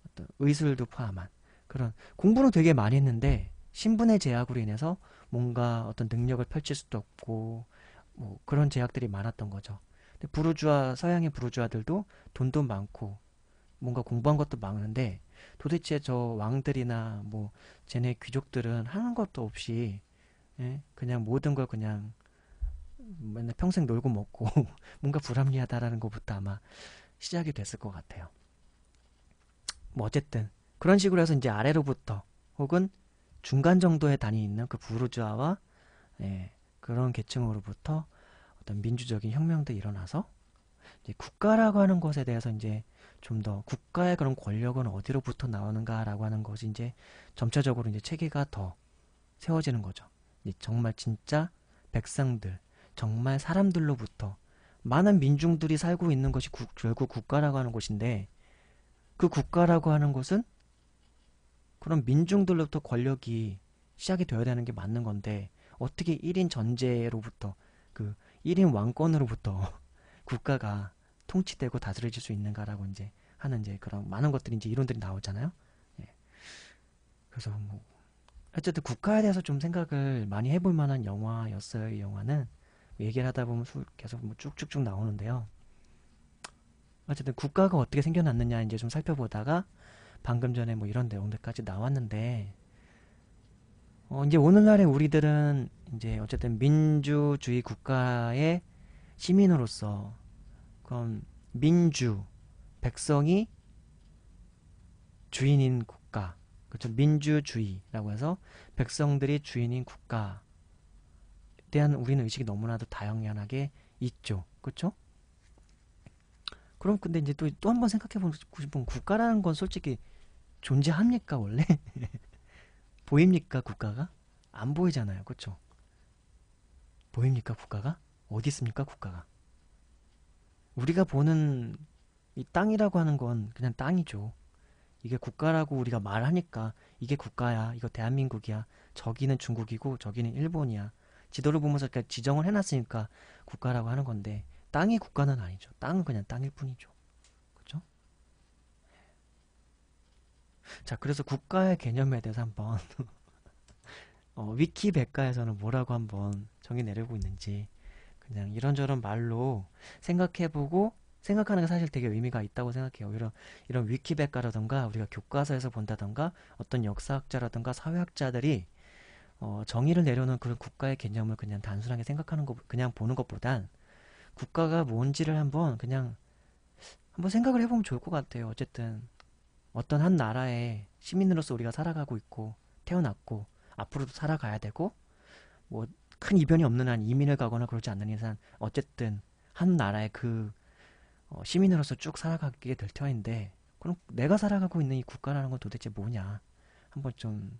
어떤 의술도 포함한 그런 공부는 되게 많이 했는데, 신분의 제약으로 인해서 뭔가 어떤 능력을 펼칠 수도 없고 뭐 그런 제약들이 많았던 거죠. 근데 서양의 부르주아들도 돈도 많고 뭔가 공부한 것도 많은데, 도대체 저 왕들이나 뭐 쟤네 귀족들은 하는 것도 없이, 예? 그냥 모든 걸 그냥 맨날 평생 놀고 먹고 뭔가 불합리하다라는 것부터 아마 시작이 됐을 것 같아요. 뭐 어쨌든 그런 식으로 해서 이제 아래로부터 혹은 중간 정도의 단위 있는 그 부르주아와, 예, 그런 계층으로부터 어떤 민주적인 혁명도 일어나서, 이제 국가라고 하는 것에 대해서 이제 좀 더 국가의 그런 권력은 어디로부터 나오는가라고 하는 것이 이제 점차적으로 이제 체계가 더 세워지는 거죠. 이제 정말 진짜 백성들, 정말 사람들로부터, 많은 민중들이 살고 있는 것이 결국 국가라고 하는 곳인데, 그 국가라고 하는 것은 그런 민중들로부터 권력이 시작이 되어야 되는 게 맞는 건데, 어떻게 1인 전제로부터, 그 1인 왕권으로부터 국가가 통치되고 다스려질 수 있는가라고 이제 하는 이제 그런 많은 것들이 이제 이론들이 나오잖아요. 예. 그래서 뭐 어쨌든 국가에 대해서 좀 생각을 많이 해볼 만한 영화였어요. 이 영화는 얘기를 하다 보면 계속 뭐 쭉쭉쭉 나오는데요. 어쨌든 국가가 어떻게 생겨났느냐 이제 좀 살펴보다가 방금 전에 뭐 이런 내용들까지 나왔는데, 이제 오늘날의 우리들은 이제 어쨌든 민주주의 국가의 시민으로서, 그럼 민주, 백성이 주인인 국가, 그렇죠? 민주주의라고 해서 백성들이 주인인 국가에 대한 우리는 의식이 너무나도 다양하게 있죠. 그렇죠? 그럼 근데 이제 또 한 번 생각해 보고 싶은, 국가라는 건 솔직히 존재합니까 원래? 보입니까 국가가? 안 보이잖아요. 그렇죠? 보입니까 국가가? 어디 있습니까 국가가? 우리가 보는 이 땅이라고 하는 건 그냥 땅이죠. 이게 국가라고 우리가 말하니까 이게 국가야, 이거 대한민국이야, 저기는 중국이고 저기는 일본이야, 지도를 보면서 이렇게 지정을 해놨으니까 국가라고 하는 건데, 땅이 국가는 아니죠. 땅은 그냥 땅일 뿐이죠. 그렇죠? 자, 그래서 국가의 개념에 대해서 한번 위키백과에서는 뭐라고 한번 정의 내리고 있는지, 그냥 이런저런 말로 생각해보고 생각하는 게 사실 되게 의미가 있다고 생각해요. 이런 위키백과라던가 우리가 교과서에서 본다던가 어떤 역사학자라던가 사회학자들이 정의를 내려놓은 그런 국가의 개념을 그냥 단순하게 생각하는 것, 그냥 보는 것보단 국가가 뭔지를 한번 생각을 해보면 좋을 것 같아요. 어쨌든 어떤 한 나라의 시민으로서 우리가 살아가고 있고 태어났고 앞으로도 살아가야 되고 뭐 큰 이변이 없는 한 이민을 가거나 그러지 않는 이상 어쨌든 한 나라의 시민으로서 쭉 살아가게 될 터인데 그럼 내가 살아가고 있는 이 국가라는 건 도대체 뭐냐 한번 좀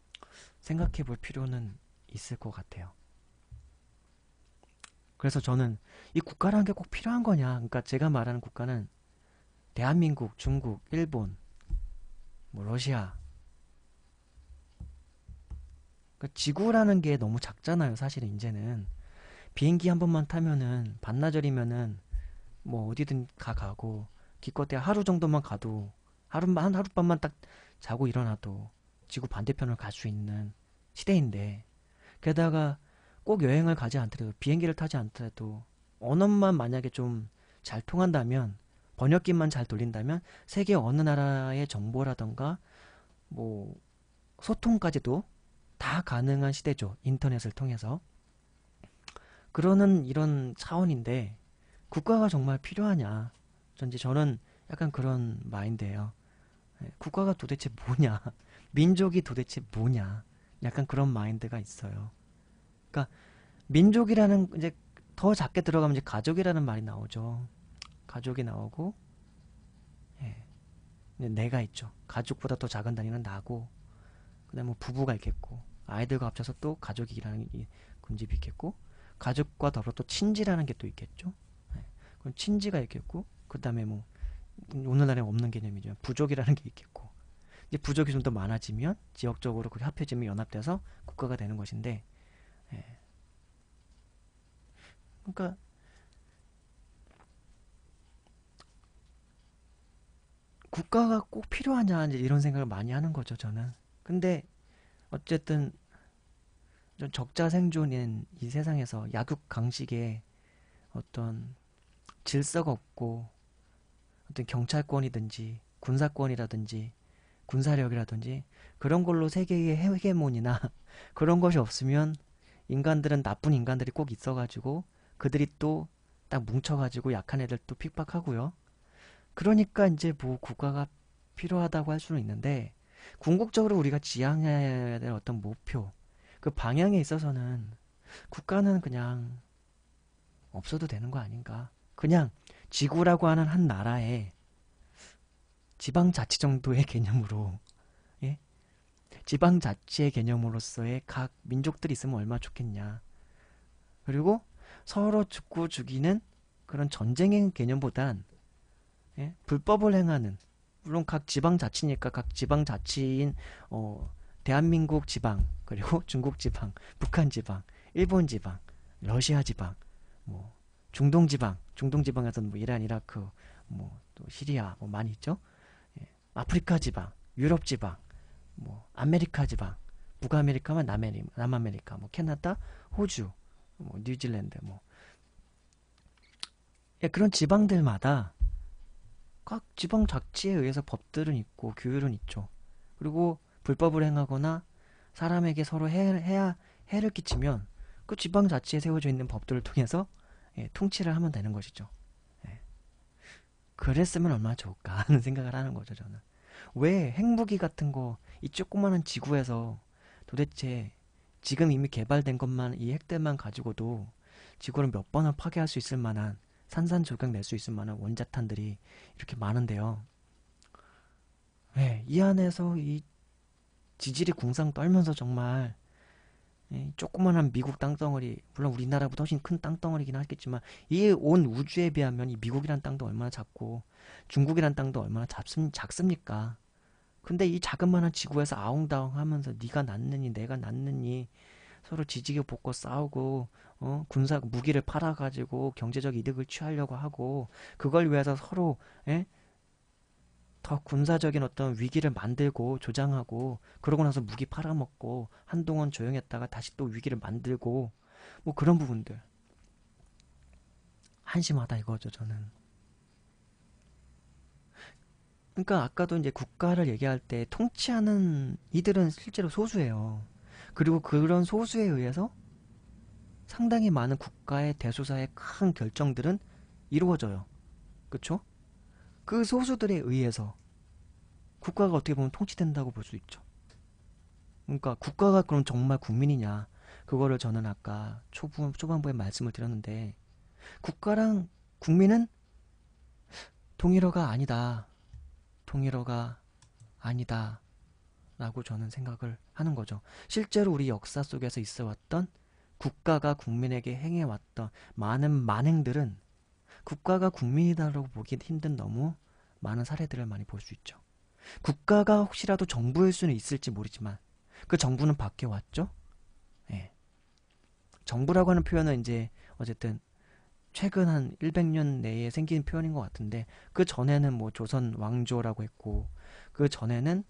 생각해 볼 필요는 있을 것 같아요. 그래서 저는 이 국가라는 게 꼭 필요한 거냐, 그러니까 제가 말하는 국가는 대한민국, 중국, 일본, 뭐 러시아, 그러니까 지구라는 게 너무 작잖아요. 사실은 이제는 비행기 한 번만 타면은 반나절이면은 뭐 어디든 가고 기껏해야 하루 정도만 가도 하룻밤만 딱 자고 일어나도 지구 반대편을 갈 수 있는 시대인데 게다가 꼭 여행을 가지 않더라도 비행기를 타지 않더라도 언어만 만약에 좀 잘 통한다면 번역기만 잘 돌린다면 세계 어느 나라의 정보라던가 뭐 소통까지도 다 가능한 시대죠. 인터넷을 통해서. 그러는 이런 차원인데 국가가 정말 필요하냐? 저는 약간 그런 마인드예요. 예, 국가가 도대체 뭐냐? 민족이 도대체 뭐냐? 약간 그런 마인드가 있어요. 그러니까 민족이라는 이제 더 작게 들어가면 이제 가족이라는 말이 나오죠. 가족이 나오고 예, 이제 내가 있죠. 가족보다 더 작은 단위는 나고 그다음에 뭐 부부가 있겠고 아이들과 합쳐서 또 가족이라는 이 군집이 있겠고 가족과 더불어 또 친지라는 게 또 있겠죠. 예, 그럼 친지가 있겠고 그다음에 뭐 오늘날에 없는 개념이지만 부족이라는 게 있겠고 이제 부족이 좀 더 많아지면 지역적으로 그게 합해지면 연합돼서 국가가 되는 것인데 예, 그러니까 국가가 꼭 필요하냐 이제 이런 생각을 많이 하는 거죠 저는. 근데 어쨌든 좀 적자생존인 이 세상에서 약육강식에 어떤 질서가 없고 어떤 경찰권이든지 군사권이라든지 군사력이라든지 그런 걸로 세계의 헤게몬이나 그런 것이 없으면 인간들은 나쁜 인간들이 꼭 있어가지고 그들이 또 딱 뭉쳐가지고 약한 애들 또 픽박하고요. 그러니까 이제 뭐 국가가 필요하다고 할 수는 있는데 궁극적으로 우리가 지향해야 될 어떤 목표 그 방향에 있어서는 국가는 그냥 없어도 되는 거 아닌가. 그냥 지구라고 하는 한 나라의 지방자치 정도의 개념으로 예? 지방자치의 개념으로서의 각 민족들이 있으면 얼마나 좋겠냐. 그리고 서로 죽고 죽이는 그런 전쟁의 개념보단 예? 불법을 행하는 물론 각 지방자치니까 각 지방자치인 대한민국 지방 그리고 중국 지방, 북한 지방, 일본 지방, 러시아 지방, 뭐 중동 지방, 중동 지방에서는 뭐 이란, 이라크, 뭐 또 시리아 뭐 많이 있죠. 예. 아프리카 지방, 유럽 지방, 뭐 아메리카 지방, 북아메리카만 남아메리카, 뭐 캐나다, 호주, 뭐 뉴질랜드, 뭐 예, 그런 지방들마다 각 지방 자치에 의해서 법들은 있고 규율은 있죠. 그리고 불법을 행하거나 사람에게 서로 해를 끼치면 그 지방 자치에 세워져 있는 법들을 통해서 예, 통치를 하면 되는 것이죠. 예. 그랬으면 얼마나 좋을까 하는 생각을 하는 거죠, 저는. 왜 핵무기 같은 거 이 조그마한 지구에서 도대체 지금 이미 개발된 것만 이 핵들만 가지고도 지구를 몇 번을 파괴할 수 있을 만한 산산조각 낼 수 있을 만한 원자탄들이 이렇게 많은데요. 네, 이 안에서 이 지질이 궁상 떨면서 정말 예, 조그만한 미국 땅덩어리 물론 우리나라보다 훨씬 큰 땅덩어리긴 하겠지만 이 온 우주에 비하면 이 미국이란 땅도 얼마나 작고 중국이란 땅도 얼마나 작습니까? 근데 이 자그마한 지구에서 아웅다웅 하면서 네가 낫느니 내가 낫느니 서로 지지게 볶고 싸우고 군사 무기를 팔아가지고 경제적 이득을 취하려고 하고 그걸 위해서 서로 예? 더 군사적인 어떤 위기를 만들고 조장하고 그러고 나서 무기 팔아먹고 한동안 조용했다가 다시 또 위기를 만들고 뭐 그런 부분들 한심하다 이거죠, 저는. 그러니까 아까도 이제 국가를 얘기할 때 통치하는 이들은 실제로 소수예요. 그리고 그런 소수에 의해서 상당히 많은 국가의 대소사의 큰 결정들은 이루어져요. 그쵸? 그 소수들에 의해서 국가가 어떻게 보면 통치된다고 볼 수 있죠. 그러니까 국가가 그럼 정말 국민이냐? 그거를 저는 아까 초반부에 말씀을 드렸는데, 국가랑 국민은 동일어가 아니다. 동일어가 아니다. 라고 저는 생각을 하는 거죠. 실제로 우리 역사 속에서 있어 왔던 국가가 국민에게 행해왔던 많은 만행들은 국가가 국민이다라고 보기 힘든 너무 많은 사례들을 많이 볼 수 있죠. 국가가 혹시라도 정부일 수는 있을지 모르지만 그 정부는 바뀌어왔죠. 예. 정부라고 하는 표현은 이제 어쨌든 최근 한 100년 내에 생긴 표현인 것 같은데, 그 전에는 뭐 조선 왕조라고 했고, 그 전에는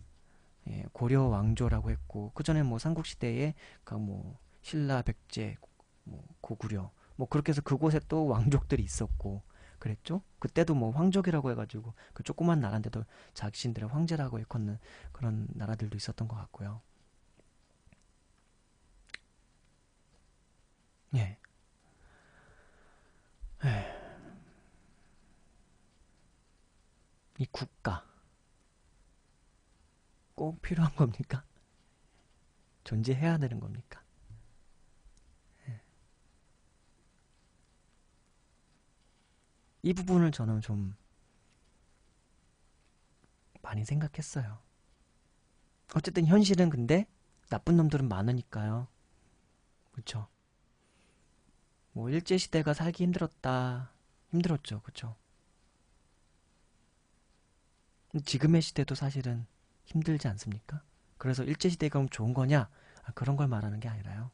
고려 왕조라고 했고, 그 전에 뭐 삼국시대에 뭐 신라, 백제, 뭐 고구려, 뭐 그렇게 해서 그곳에 또 왕족들이 있었고 그랬죠. 그때도 뭐 황족이라고 해가지고 그 조그만 나라인데도 자신들의 황제라고 일컫는 그런 나라들도 있었던 것 같고요. 예. 이 국가 꼭 필요한 겁니까? 존재해야 되는 겁니까? 이 부분을 저는 좀 많이 생각했어요. 어쨌든 현실은 근데 나쁜 놈들은 많으니까요. 그쵸? 뭐 일제시대가 살기 힘들었다. 힘들었죠. 그쵸? 지금의 시대도 사실은 힘들지 않습니까? 그래서 일제시대가 그럼 좋은 거냐? 그런 걸 말하는 게 아니라요.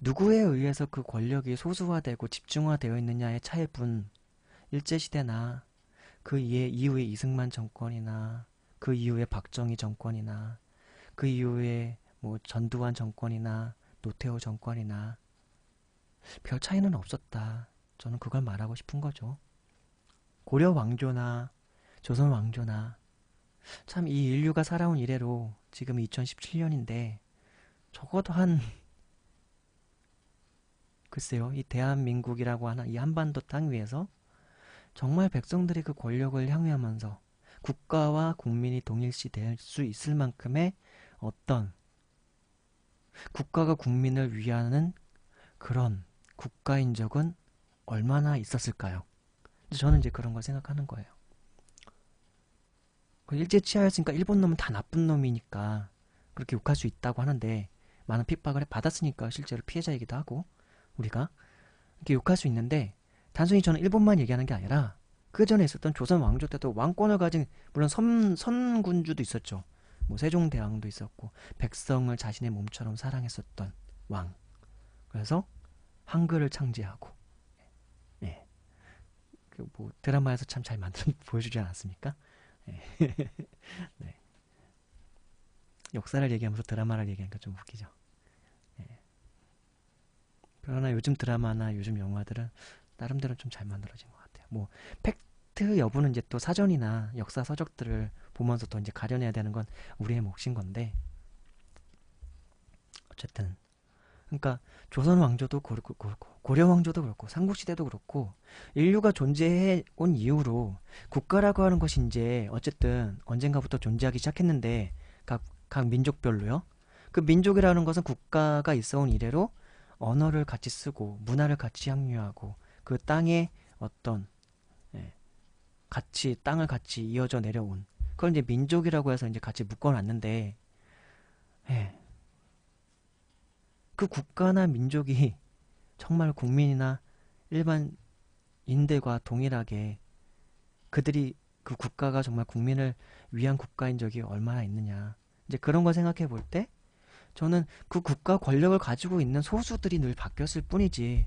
누구에 의해서 그 권력이 소수화되고 집중화되어 있느냐의 차일 뿐, 일제시대나 그 이후의 이승만 정권이나 그 이후의 박정희 정권이나 그 이후에 뭐 전두환 정권이나 노태우 정권이나 별 차이는 없었다. 저는 그걸 말하고 싶은 거죠. 고려 왕조나 조선 왕조나 참 이 인류가 살아온 이래로 지금 2017년인데 적어도 한 글쎄요, 이 대한민국이라고 하는 이 한반도 땅 위에서 정말 백성들이 그 권력을 향유하면서 국가와 국민이 동일시 될 수 있을 만큼의 어떤 국가가 국민을 위하는 그런 국가인 적은 얼마나 있었을까요? 저는 이제 그런 걸 생각하는 거예요. 일제 치하였으니까 일본 놈은 다 나쁜 놈이니까 그렇게 욕할 수 있다고 하는데, 많은 핍박을 받았으니까 실제로 피해자이기도 하고 우리가 이렇게 욕할 수 있는데, 단순히 저는 일본만 얘기하는 게 아니라 그 전에 있었던 조선 왕조 때도 왕권을 가진, 물론 선군주도 있었죠. 뭐 세종대왕도 있었고, 백성을 자신의 몸처럼 사랑했었던 왕. 그래서 한글을 창제하고, 예. 그뭐 드라마에서 참 잘 만들어 보여주지 않았습니까? 예. 네. 역사를 얘기하면서 드라마를 얘기하니까 좀 웃기죠. 예. 그러나 요즘 드라마나 요즘 영화들은 나름대로 좀 잘 만들어진 것 같아요. 뭐 팩트 여부는 이제 또 사전이나 역사 서적들을 보면서 또 이제 가려내야 되는 건 우리의 몫인 건데, 어쨌든 그러니까 조선 왕조도 그렇고 고려 왕조도 그렇고 삼국시대도 그렇고 인류가 존재해 온 이후로 국가라고 하는 것이 이제 어쨌든 언젠가부터 존재하기 시작했는데, 각 민족별로요. 그 민족이라는 것은 국가가 있어 온 이래로 언어를 같이 쓰고 문화를 같이 향유하고 그 땅에 어떤, 예, 같이 땅을 같이 이어져 내려온 그걸 이제 민족이라고 해서 이제 같이 묶어놨는데, 예, 그 국가나 민족이 정말 국민이나 일반인들과 동일하게 그들이 그 국가가 정말 국민을 위한 국가인 적이 얼마나 있느냐, 이제 그런 걸 생각해 볼 때 저는 그 국가 권력을 가지고 있는 소수들이 늘 바뀌었을 뿐이지,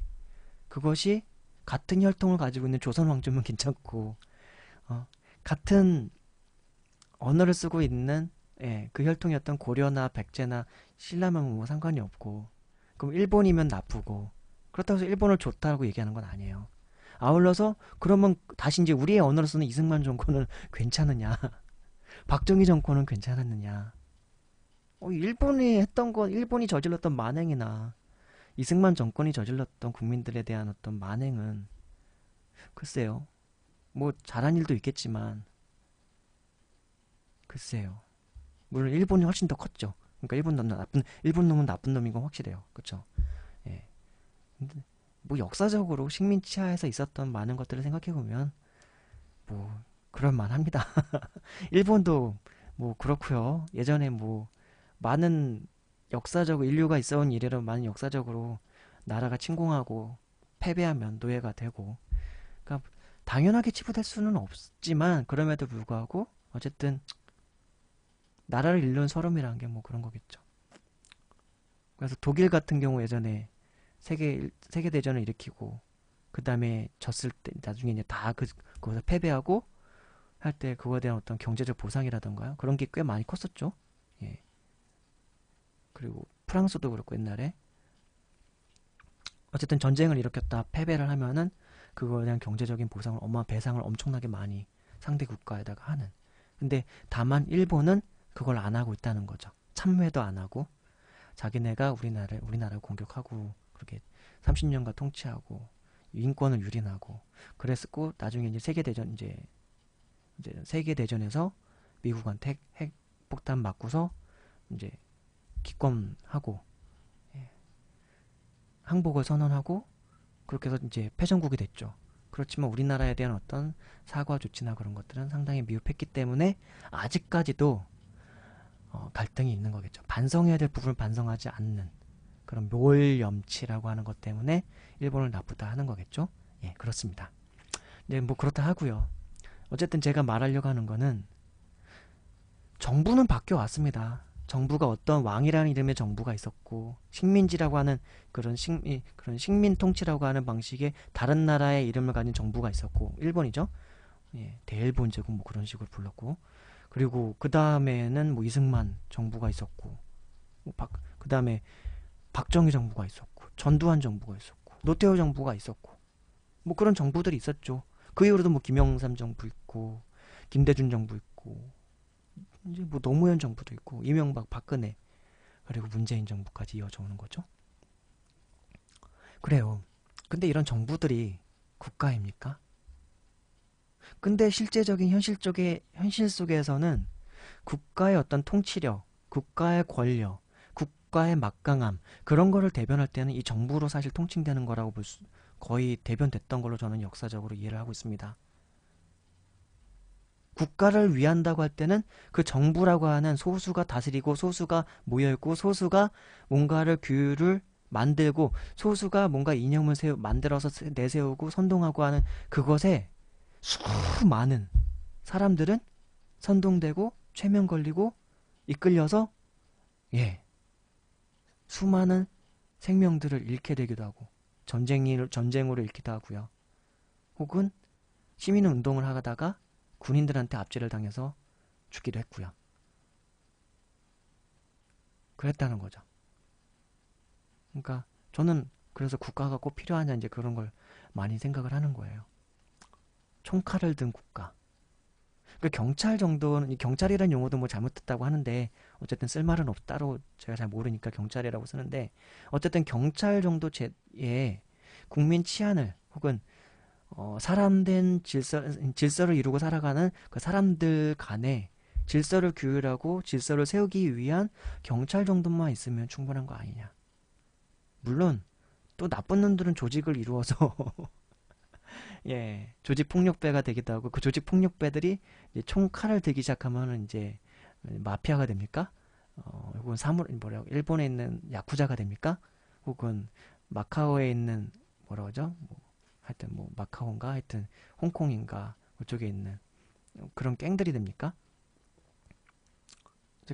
그것이 같은 혈통을 가지고 있는 조선 왕조면 괜찮고, 같은 언어를 쓰고 있는, 예, 그 혈통이었던 고려나 백제나 신라면 뭐 상관이 없고, 그럼 일본이면 나쁘고 그렇다고 해서 일본을 좋다고 얘기하는 건 아니에요. 아울러서 그러면 다시 이제 우리의 언어로 쓰는 이승만 정권은 괜찮으냐? 박정희 정권은 괜찮았느냐? 일본이 했던 건 일본이 저질렀던 만행이나 이승만 정권이 저질렀던 국민들에 대한 어떤 만행은 글쎄요. 뭐 잘한 일도 있겠지만 글쎄요. 물론 일본이 훨씬 더 컸죠. 그러니까 일본 놈은 나쁜 놈인 건 확실해요. 그렇죠? 예. 근데 뭐 역사적으로 식민 치하에서 있었던 많은 것들을 생각해 보면 뭐 그럴 만합니다. 일본도 뭐 그렇고요. 예전에 뭐 많은 역사적으로 인류가 있어온 이래로 많은 역사적으로 나라가 침공하고 패배하면 노예가 되고 그러니까 당연하게 치부될 수는 없지만 그럼에도 불구하고 어쨌든 나라를 잃는 서름이라는 게 뭐 그런 거겠죠. 그래서 독일 같은 경우 예전에 세계 대전을 일으키고 그 다음에 졌을 때 나중에 이제 다 거기서 패배하고 할 때 그거에 대한 어떤 경제적 보상이라던가요 그런 게 꽤 많이 컸었죠. 예. 그리고 프랑스도 그렇고 옛날에 어쨌든 전쟁을 일으켰다 패배를 하면은 그거에 대한 경제적인 보상을 배상을 엄청나게 많이 상대 국가에다가 하는. 근데 다만 일본은 그걸 안 하고 있다는 거죠. 참회도 안 하고 자기네가 우리나라를 공격하고 그렇게 30년간 통치하고 인권을 유린하고 그랬고 나중에 이제 이제 세계 대전에서 미국한테 핵폭탄 맞고서 이제 기권하고 예, 항복을 선언하고 그렇게 해서 이제 패전국이 됐죠. 그렇지만 우리나라에 대한 어떤 사과 조치나 그런 것들은 상당히 미흡했기 때문에 아직까지도 갈등이 있는 거겠죠. 반성해야 될 부분을 반성하지 않는 그런 묘일염치라고 하는 것 때문에 일본을 나쁘다 하는 거겠죠. 예, 그렇습니다. 네, 뭐 그렇다 하고요. 어쨌든 제가 말하려고 하는 거는 정부는 바뀌어 왔습니다. 정부가 어떤 왕이라는 이름의 정부가 있었고 식민지라고 하는 그런 식민 통치라고 하는 방식의 다른 나라의 이름을 가진 정부가 있었고 일본이죠. 예, 대일본 제국 뭐 그런 식으로 불렀고 그리고 그 다음에는 뭐 이승만 정부가 있었고 그 다음에 박정희 정부가 있었고 전두환 정부가 있었고 노태우 정부가 있었고 뭐 그런 정부들이 있었죠. 그 이후로도 뭐 김영삼 정부 있고 김대중 정부 있고 이제 뭐 노무현 정부도 있고 이명박 박근혜 그리고 문재인 정부까지 이어져 오는 거죠. 그래요. 근데 이런 정부들이 국가입니까? 근데 실제적인 현실 속에서는 국가의 어떤 통치력, 국가의 권력, 국가의 막강함 그런 거를 대변할 때는 이 정부로 사실 통칭되는 거라고 거의 대변됐던 걸로 저는 역사적으로 이해를 하고 있습니다. 국가를 위한다고 할 때는 그 정부라고 하는 소수가 다스리고 소수가 모여있고 소수가 뭔가를 규율을 만들고 소수가 뭔가 이념을 만들어서 내세우고 선동하고 하는 그것에 수많은 사람들은 선동되고 최면 걸리고 이끌려서 예 수많은 생명들을 잃게 되기도 하고 전쟁으로 잃기도 하고요. 혹은 시민운동을 하다가 군인들한테 압제를 당해서 죽기도 했고요. 그랬다는 거죠. 그러니까 저는 그래서 국가가 꼭 필요하냐 이제 그런 걸 많이 생각을 하는 거예요. 총칼을 든 국가. 그러니까 경찰 정도는 경찰이라는 용어도 뭐 잘못됐다고 하는데 어쨌든 쓸말은 따로 제가 잘 모르니까 경찰이라고 쓰는데 어쨌든 경찰 정도의 국민 치안을 혹은 사람된 질서를 이루고 살아가는 그 사람들 간에 질서를 규율하고 질서를 세우기 위한 경찰 정도만 있으면 충분한 거 아니냐. 물론 또 나쁜 놈들은 조직을 이루어서 예, 조직 폭력배가 되기도 하고 그 조직 폭력배들이 이제 총칼을 들기 시작하면은 이제 마피아가 됩니까? 혹은 일본에 있는 야쿠자가 됩니까? 혹은 마카오에 있는 뭐라 그러죠? 하여튼 뭐 마카오인가 하여튼 홍콩인가 그쪽에 있는 그런 갱들이 됩니까?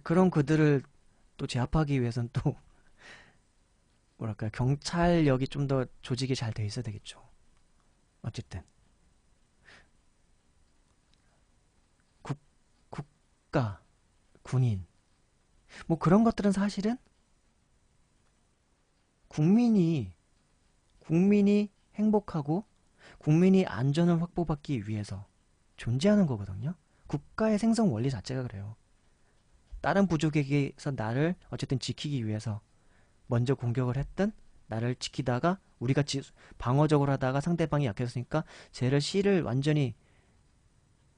그런 그들을 또 제압하기 위해서는 또 뭐랄까 경찰력이 좀 더 조직이 잘 돼 있어야 되겠죠. 어쨌든 국, 국가, 군인 뭐 그런 것들은 사실은 국민이 국민이 행복하고 국민이 안전을 확보받기 위해서 존재하는 거거든요. 국가의 생성 원리 자체가 그래요. 다른 부족에게서 나를 어쨌든 지키기 위해서 먼저 공격을 했든 나를 지키다가 우리가 방어적으로 하다가 상대방이 약해졌으니까 쟤를 씨를 완전히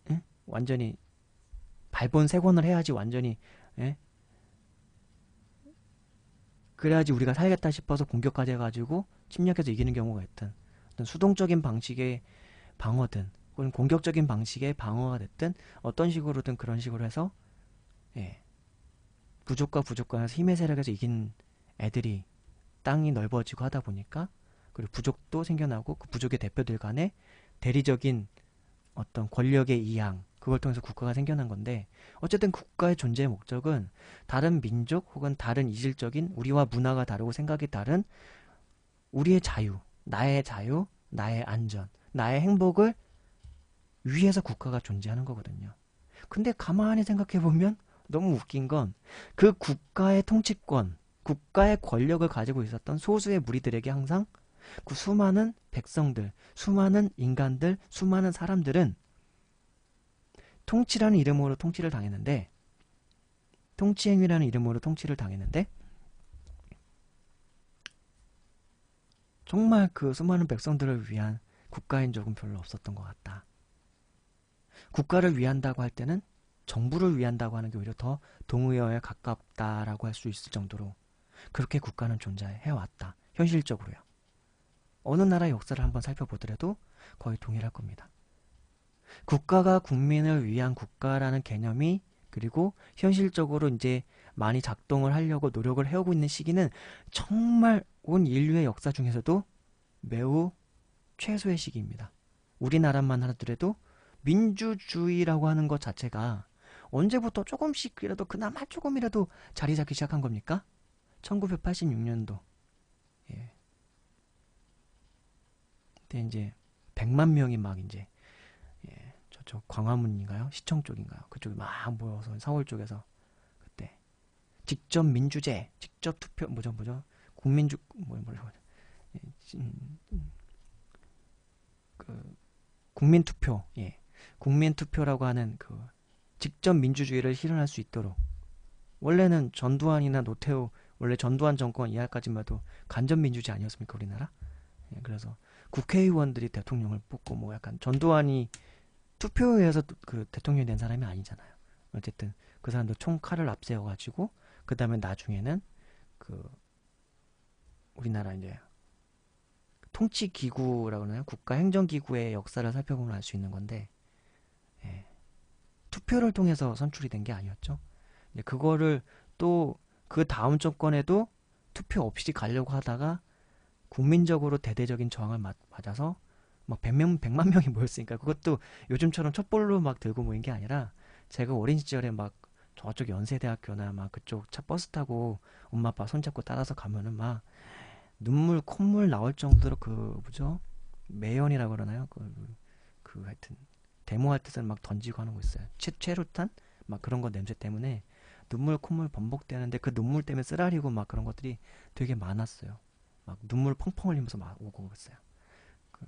응? 완전히 발본색원을 해야지 완전히 예? 그래야지 우리가 살겠다 싶어서 공격까지 해가지고 침략해서 이기는 경우가 있든 어떤 수동적인 방식의 방어든 혹은 공격적인 방식의 방어가 됐든 어떤 식으로든 그런 식으로 해서 예, 부족과 부족 간에서 힘의 세력에서 이긴 애들이 땅이 넓어지고 하다 보니까 그리고 부족도 생겨나고 그 부족의 대표들 간에 대리적인 어떤 권력의 이양 그걸 통해서 국가가 생겨난 건데 어쨌든 국가의 존재의 목적은 다른 민족 혹은 다른 이질적인 우리와 문화가 다르고 생각이 다른 우리의 자유, 나의 안전, 나의 행복을 위해서 국가가 존재하는 거거든요. 근데 가만히 생각해보면 너무 웃긴 건 그 국가의 통치권, 국가의 권력을 가지고 있었던 소수의 무리들에게 항상 그 수많은 백성들, 수많은 인간들, 수많은 사람들은 통치라는 이름으로 통치를 당했는데 통치행위라는 이름으로 통치를 당했는데 정말 그 수많은 백성들을 위한 국가인 적은 별로 없었던 것 같다. 국가를 위한다고 할 때는 정부를 위한다고 하는 게 오히려 더 동의어에 가깝다라고 할 수 있을 정도로 그렇게 국가는 존재해왔다. 현실적으로요. 어느 나라의 역사를 한번 살펴보더라도 거의 동일할 겁니다. 국가가 국민을 위한 국가라는 개념이 그리고 현실적으로 이제 많이 작동을 하려고 노력을 해오고 있는 시기는 정말 온 인류의 역사 중에서도 매우 최소의 시기입니다. 우리나라만 하더라도 민주주의라고 하는 것 자체가 언제부터 조금씩이라도 그나마 조금이라도 자리 잡기 시작한 겁니까? 1986년도. 예. 그때 이제 100만 명이 막 이제 예, 저쪽 광화문인가요? 시청 쪽인가요? 그쪽에 막 모여서 서울 쪽에서 그때 직접 민주제, 직접 투표 뭐죠? 국민주 뭐라고 예, 그 국민 투표, 예, 국민 투표라고 하는 그 직접 민주주의를 실현할 수 있도록 원래는 전두환이나 노태우 원래 전두환 정권 이하까지만 해도 간접 민주주의 아니었습니까 우리나라? 예, 그래서 국회의원들이 대통령을 뽑고 뭐 약간 전두환이 투표에 의해서 그 대통령이 된 사람이 아니잖아요. 어쨌든 그 사람도 총칼을 앞세워가지고 그 다음에 나중에는 그 우리나라 이제 통치기구라고 하나요? 국가행정기구의 역사를 살펴보면 알 수 있는 건데 예, 투표를 통해서 선출이 된 게 아니었죠. 그거를 또 그 다음 정권에도 투표 없이 가려고 하다가 국민적으로 대대적인 저항을 맞아서 막 100만 명이 모였으니까 그것도 요즘처럼 촛불로 막 들고 모인 게 아니라 제가 어린 시절에 막 저쪽 연세대학교나 막 그쪽 차 버스 타고 엄마 아빠 손잡고 따라서 가면은 막 눈물 콧물 나올 정도로 그 뭐죠? 매연이라고 그러나요? 그 하여튼 데모할 때는 막 던지고 하는 거 있어요. 최루탄? 막 그런 거 냄새 때문에 눈물 콧물 번복되는데 그 눈물 때문에 쓰라리고 막 그런 것들이 되게 많았어요. 막 눈물 펑펑 흘리면서 막 오고 그랬어요. 그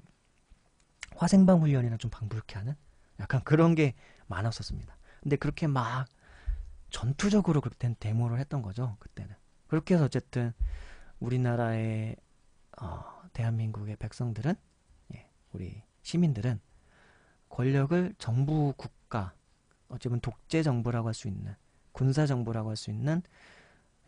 화생방 훈련이나 좀 방불케 하는 약간 그런 게 많았었습니다. 근데 그렇게 막 전투적으로 그렇게 된 데모를 했던 거죠. 그때는. 그렇게 해서 어쨌든 우리나라의 대한민국의 백성들은 예, 우리 시민들은 권력을 정부 국가 어쩌면 독재 정부라고 할 수 있는 군사 정부라고 할 수 있는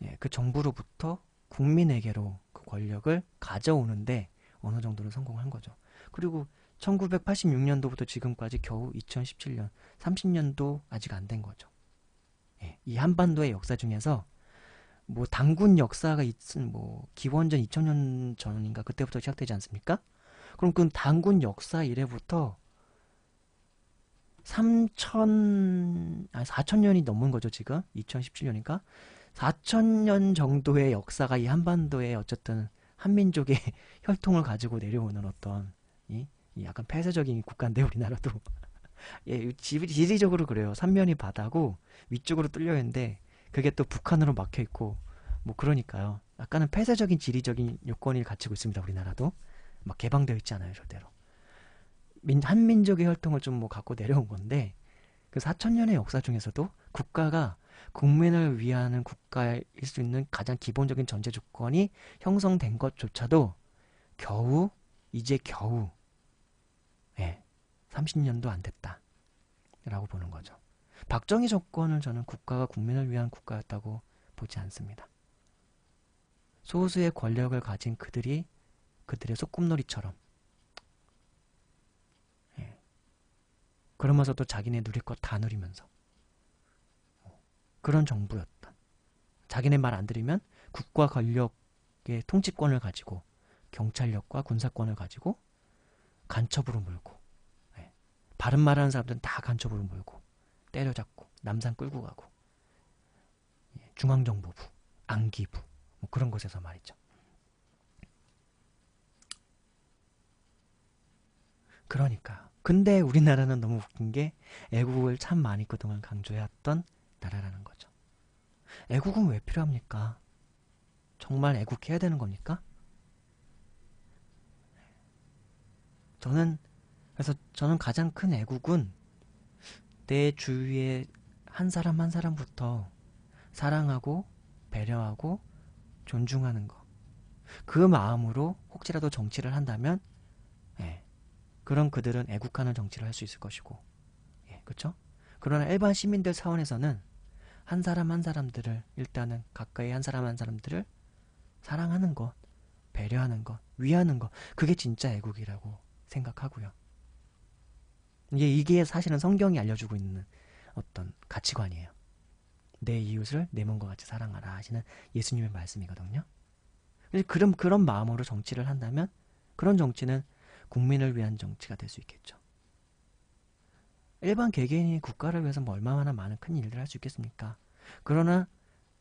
예, 그 정부로부터 국민에게로 그 권력을 가져오는데 어느 정도는 성공한 거죠. 그리고 1986년도부터 지금까지 겨우 2017년 30년도 아직 안 된 거죠. 예, 이 한반도의 역사 중에서 뭐 당군 역사가 있은 뭐 기원전 2000년 전인가 그때부터 시작되지 않습니까? 그럼 그 당군 역사 이래부터 4천년이 넘은 거죠, 지금. 2017년이니까. 4천년 정도의 역사가 이 한반도에 어쨌든 한민족의 혈통을 가지고 내려오는 어떤 이 약간 폐쇄적인 국가인데 우리나라도 예, 지리적으로 그래요. 삼면이 바다고 위쪽으로 뚫려 있는데 그게 또 북한으로 막혀 있고 뭐 그러니까요. 약간은 폐쇄적인 지리적인 요건을 갖추고 있습니다. 우리나라도. 막 개방되어 있지 않아요, 절대로. 한민족의 혈통을 좀 뭐 갖고 내려온 건데, 그 4천년의 역사 중에서도 국가가 국민을 위하는 국가일 수 있는 가장 기본적인 전제 조건이 형성된 것조차도 겨우, 이제 겨우, 예, 30년도 안 됐다. 라고 보는 거죠. 박정희 정권은 저는 국가가 국민을 위한 국가였다고 보지 않습니다. 소수의 권력을 가진 그들이 그들의 소꿉놀이처럼, 예, 그러면서도 자기네 누릴 것 다 누리면서 그런 정부였다. 자기네 말 안 들으면 국가 권력의 통치권을 가지고 경찰력과 군사권을 가지고 간첩으로 몰고, 예, 바른 말하는 사람들은 다 간첩으로 몰고 때려잡고 남산 끌고 가고, 예, 중앙정보부, 안기부 뭐 그런 곳에서 말이죠. 그러니까 근데 우리나라는 너무 웃긴 게 애국을 참 많이 그동안 강조해왔던 나라라는 거죠. 애국은 왜 필요합니까? 정말 애국해야 되는 겁니까? 저는 그래서 저는 가장 큰 애국은 내 주위에 한 사람 한 사람부터 사랑하고 배려하고 존중하는 거. 그 마음으로 혹시라도 정치를 한다면, 예, 그런 그들은 애국하는 정치를 할 수 있을 것이고, 예, 그렇죠? 그러나 일반 시민들 차원에서는 한 사람 한 사람들을, 일단은 가까이 한 사람 한 사람들을 사랑하는 것, 배려하는 것, 위하는 것, 그게 진짜 애국이라고 생각하고요. 이게 사실은 성경이 알려주고 있는 어떤 가치관이에요. 내 이웃을 내 몸과 같이 사랑하라 하시는 예수님의 말씀이거든요. 그런 마음으로 정치를 한다면 그런 정치는 국민을 위한 정치가 될 수 있겠죠. 일반 개개인이 국가를 위해서 뭐 얼마나 많은 큰 일들을 할 수 있겠습니까? 그러나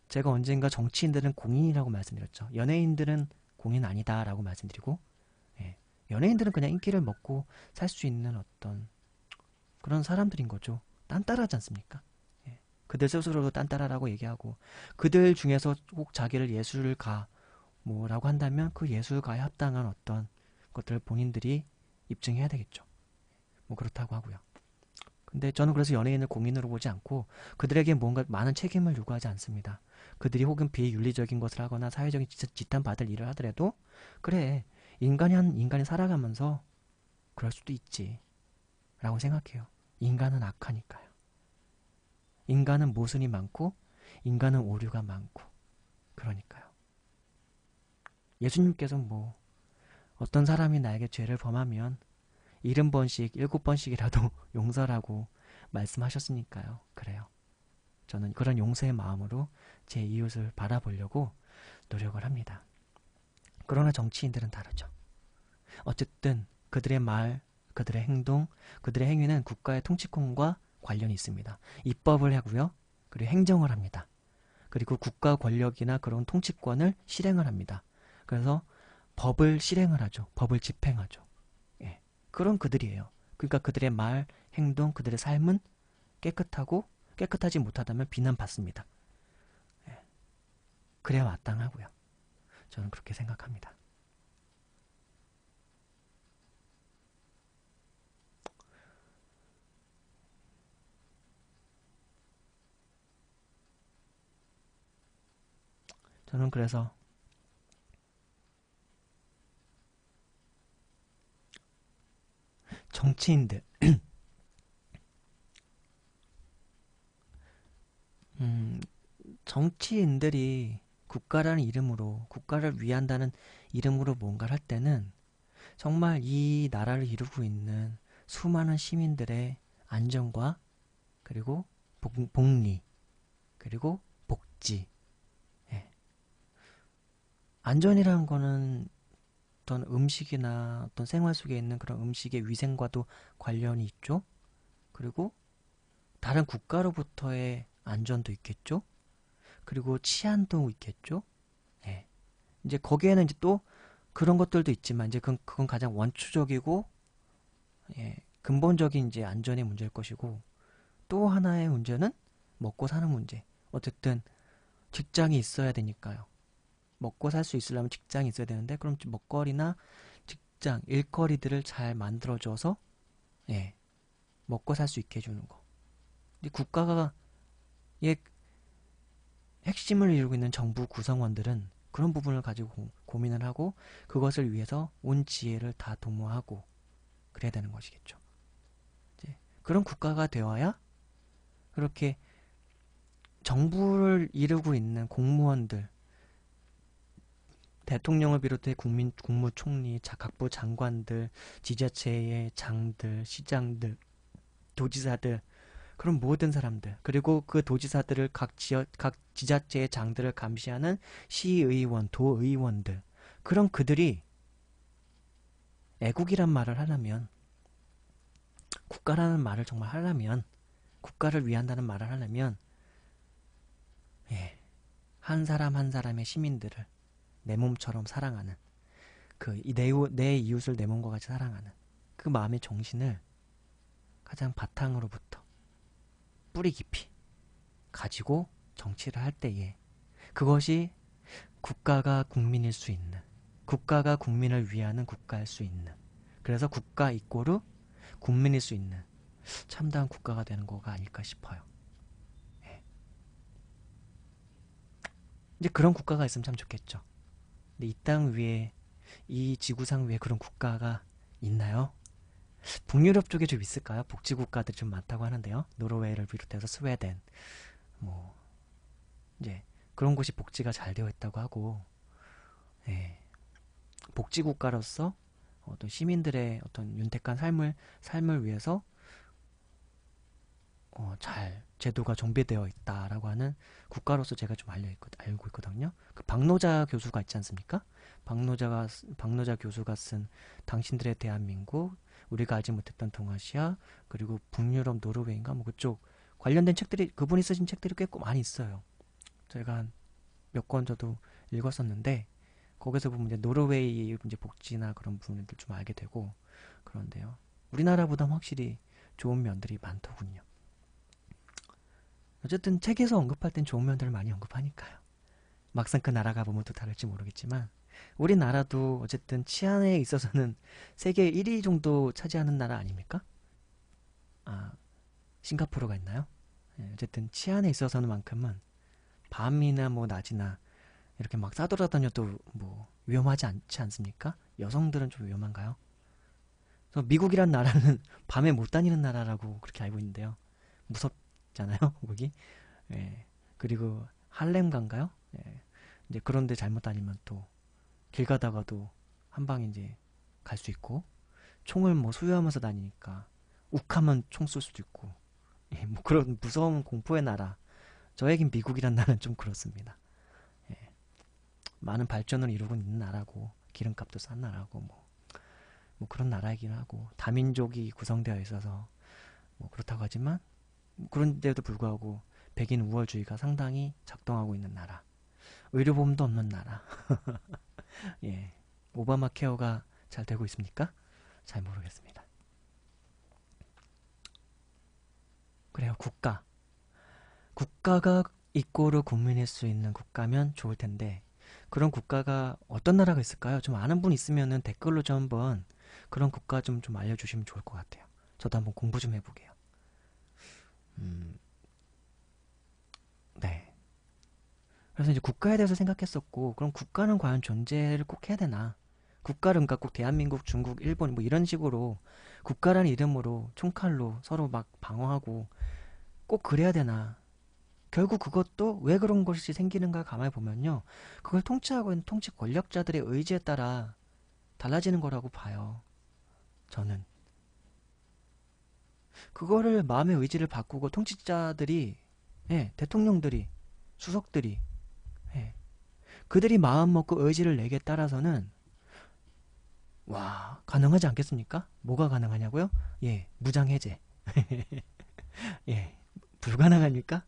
제가 언젠가 정치인들은 공인이라고 말씀드렸죠. 연예인들은 공인 아니다라고 말씀드리고, 예, 연예인들은 그냥 인기를 먹고 살 수 있는 어떤 그런 사람들인 거죠. 딴따라하지 않습니까? 예, 그들 스스로도 딴따라라고 얘기하고, 그들 중에서 꼭 자기를 예술가 뭐라고 한다면 그 예술가에 합당한 어떤 것들을 본인들이 입증해야 되겠죠. 뭐 그렇다고 하고요. 근데 저는 그래서 연예인을 공인으로 보지 않고 그들에게 뭔가 많은 책임을 요구하지 않습니다. 그들이 혹은 비윤리적인 것을 하거나 사회적인 지탄받을 일을 하더라도, 그래, 인간이 살아가면서 그럴 수도 있지 라고 생각해요. 인간은 악하니까요. 인간은 모순이 많고 인간은 오류가 많고, 그러니까요. 예수님께서 뭐 어떤 사람이 나에게 죄를 범하면 70번씩 7번씩이라도 용서라고 말씀하셨으니까요. 그래요. 저는 그런 용서의 마음으로 제 이웃을 바라보려고 노력을 합니다. 그러나 정치인들은 다르죠. 어쨌든 그들의 말, 그들의 행동, 그들의 행위는 국가의 통치권과 관련이 있습니다. 입법을 하고요. 그리고 행정을 합니다. 그리고 국가 권력이나 그런 통치권을 실행을 합니다. 그래서 법을 실행을 하죠. 법을 집행하죠. 예, 그런 그들이에요. 그러니까 그들의 말, 행동, 그들의 삶은 깨끗하고 깨끗하지 못하다면 비난받습니다. 예, 그래야 마땅하고요. 저는 그렇게 생각합니다. 저는 그래서 정치인들, 음, 정치인들이 국가라는 이름으로, 국가를 위한다는 이름으로 뭔가를 할 때는 정말 이 나라를 이루고 있는 수많은 시민들의 안전과 그리고 복리, 그리고 복지, 예. 안전이라는 거는 어떤 음식이나 어떤 생활 속에 있는 그런 음식의 위생과도 관련이 있죠. 그리고 다른 국가로부터의 안전도 있겠죠. 그리고 치안도 있겠죠. 예. 이제 거기에는 이제 또 그런 것들도 있지만 이제 그건 가장 원초적이고, 예, 근본적인 이제 안전의 문제일 것이고, 또 하나의 문제는 먹고 사는 문제. 어쨌든 직장이 있어야 되니까요. 먹고 살 수 있으려면 직장이 있어야 되는데, 그럼 먹거리나 직장, 일거리들을 잘 만들어줘서 예, 먹고 살 수 있게 해주는 거. 근데 국가가 의 핵심을 이루고 있는 정부 구성원들은 그런 부분을 가지고 고민을 하고 그것을 위해서 온 지혜를 다 도모하고 그래야 되는 것이겠죠. 이제 그런 국가가 되어야 그렇게 정부를 이루고 있는 공무원들, 대통령을 비롯해 국무총리, 각부 장관들, 지자체의 장들, 시장들, 도지사들, 그런 모든 사람들, 그리고 그 도지사들을 각 지자체의 장들을 감시하는 시의원, 도의원들, 그런 그들이 애국이란 말을 하려면, 국가라는 말을 정말 하려면, 국가를 위한다는 말을 하려면, 예, 한 사람 한 사람의 시민들을 내 몸처럼 사랑하는, 내 이웃을 내 몸과 같이 사랑하는 그 마음의 정신을 가장 바탕으로부터 뿌리 깊이 가지고 정치를 할 때에 그것이 국가가 국민일 수 있는, 국가가 국민을 위하는 국가일 수 있는, 그래서 국가 이꼬르 국민일 수 있는 참다운 국가가 되는 거가 아닐까 싶어요. 예. 이제 그런 국가가 있으면 참 좋겠죠. 근데 이 땅 위에, 이 지구상 위에 그런 국가가 있나요? 북유럽 쪽에 좀 있을까요? 복지국가들이 좀 많다고 하는데요. 노르웨이를 비롯해서 스웨덴, 뭐 이제 그런 곳이 복지가 잘 되어 있다고 하고, 예, 복지국가로서 어떤 시민들의 어떤 윤택한 삶을 위해서 잘 제도가 정비되어 있다라고 하는 국가로서 제가 좀 알고 있거든요. 그 박노자 교수가 있지 않습니까? 박노자 교수가 쓴 당신들의 대한민국, 우리가 알지 못했던 동아시아, 그리고 북유럽 노르웨이인가 뭐 그쪽 관련된 책들이, 그분이 쓰신 책들이 꽤 많이 있어요. 제가 한 몇 권 저도 읽었었는데 거기서 보면 이제 노르웨이 이제 복지나 그런 부분들 좀 알게 되고 그런데요. 우리나라보다 확실히 좋은 면들이 많더군요. 어쨌든 책에서 언급할 땐 좋은 면들을 많이 언급하니까요. 막상 그 나라가 보면 또 다를지 모르겠지만 우리나라도 어쨌든 치안에 있어서는 세계 1위 정도 차지하는 나라 아닙니까? 아, 싱가포르가 있나요? 예, 어쨌든 치안에 있어서는 만큼은 밤이나 뭐 낮이나 이렇게 막 싸돌아다녀도 뭐 위험하지 않지 않습니까? 여성들은 좀 위험한가요? 그래서 미국이란 나라는 밤에 못 다니는 나라라고 그렇게 알고 있는데요. 무섭잖아요, 거기. 예. 그리고 할렘가인가요? 예. 이제 그런데 잘못 다니면 또 길 가다가도 한 방에 이제 갈 수 있고 총을 뭐 소유하면서 다니니까 욱하면 총 쏠 수도 있고 예, 뭐 그런 무서운 공포의 나라. 저에겐 미국이란 나라는 좀 그렇습니다. 예. 많은 발전을 이루고 있는 나라고 기름값도 싼 나라고 뭐 그런 나라이긴 하고 다민족이 구성되어 있어서 뭐 그렇다고 하지만 그런데도 불구하고 백인 우월주의가 상당히 작동하고 있는 나라, 의료보험도 없는 나라. 예, 오바마 케어가 잘 되고 있습니까? 잘 모르겠습니다. 그래요, 국가가 이꼬르 국민일 수 있는 국가면 좋을 텐데 그런 국가가 어떤 나라가 있을까요? 좀 아는 분 있으면은 댓글로 좀 한번 그런 국가 좀 알려주시면 좋을 것 같아요. 저도 한번 공부 좀 해보게요. 음, 네. 그래서 이제 국가에 대해서 생각했었고, 그럼 국가는 과연 존재를 꼭 해야 되나? 국가를 그러니까 꼭 대한민국, 중국, 일본 뭐 이런 식으로 국가라는 이름으로 총칼로 서로 막 방어하고 꼭 그래야 되나? 결국 그것도 왜 그런 것이 생기는가 가만히 보면요. 그걸 통치하고 있는 통치 권력자들의 의지에 따라 달라지는 거라고 봐요. 저는. 그거를 마음의 의지를 바꾸고 통치자들이, 예, 대통령들이, 수석들이, 예, 그들이 마음 먹고 의지를 내게 따라서는 와, 가능하지 않겠습니까? 뭐가 가능하냐고요? 예, 무장해제. 예, 불가능합니까?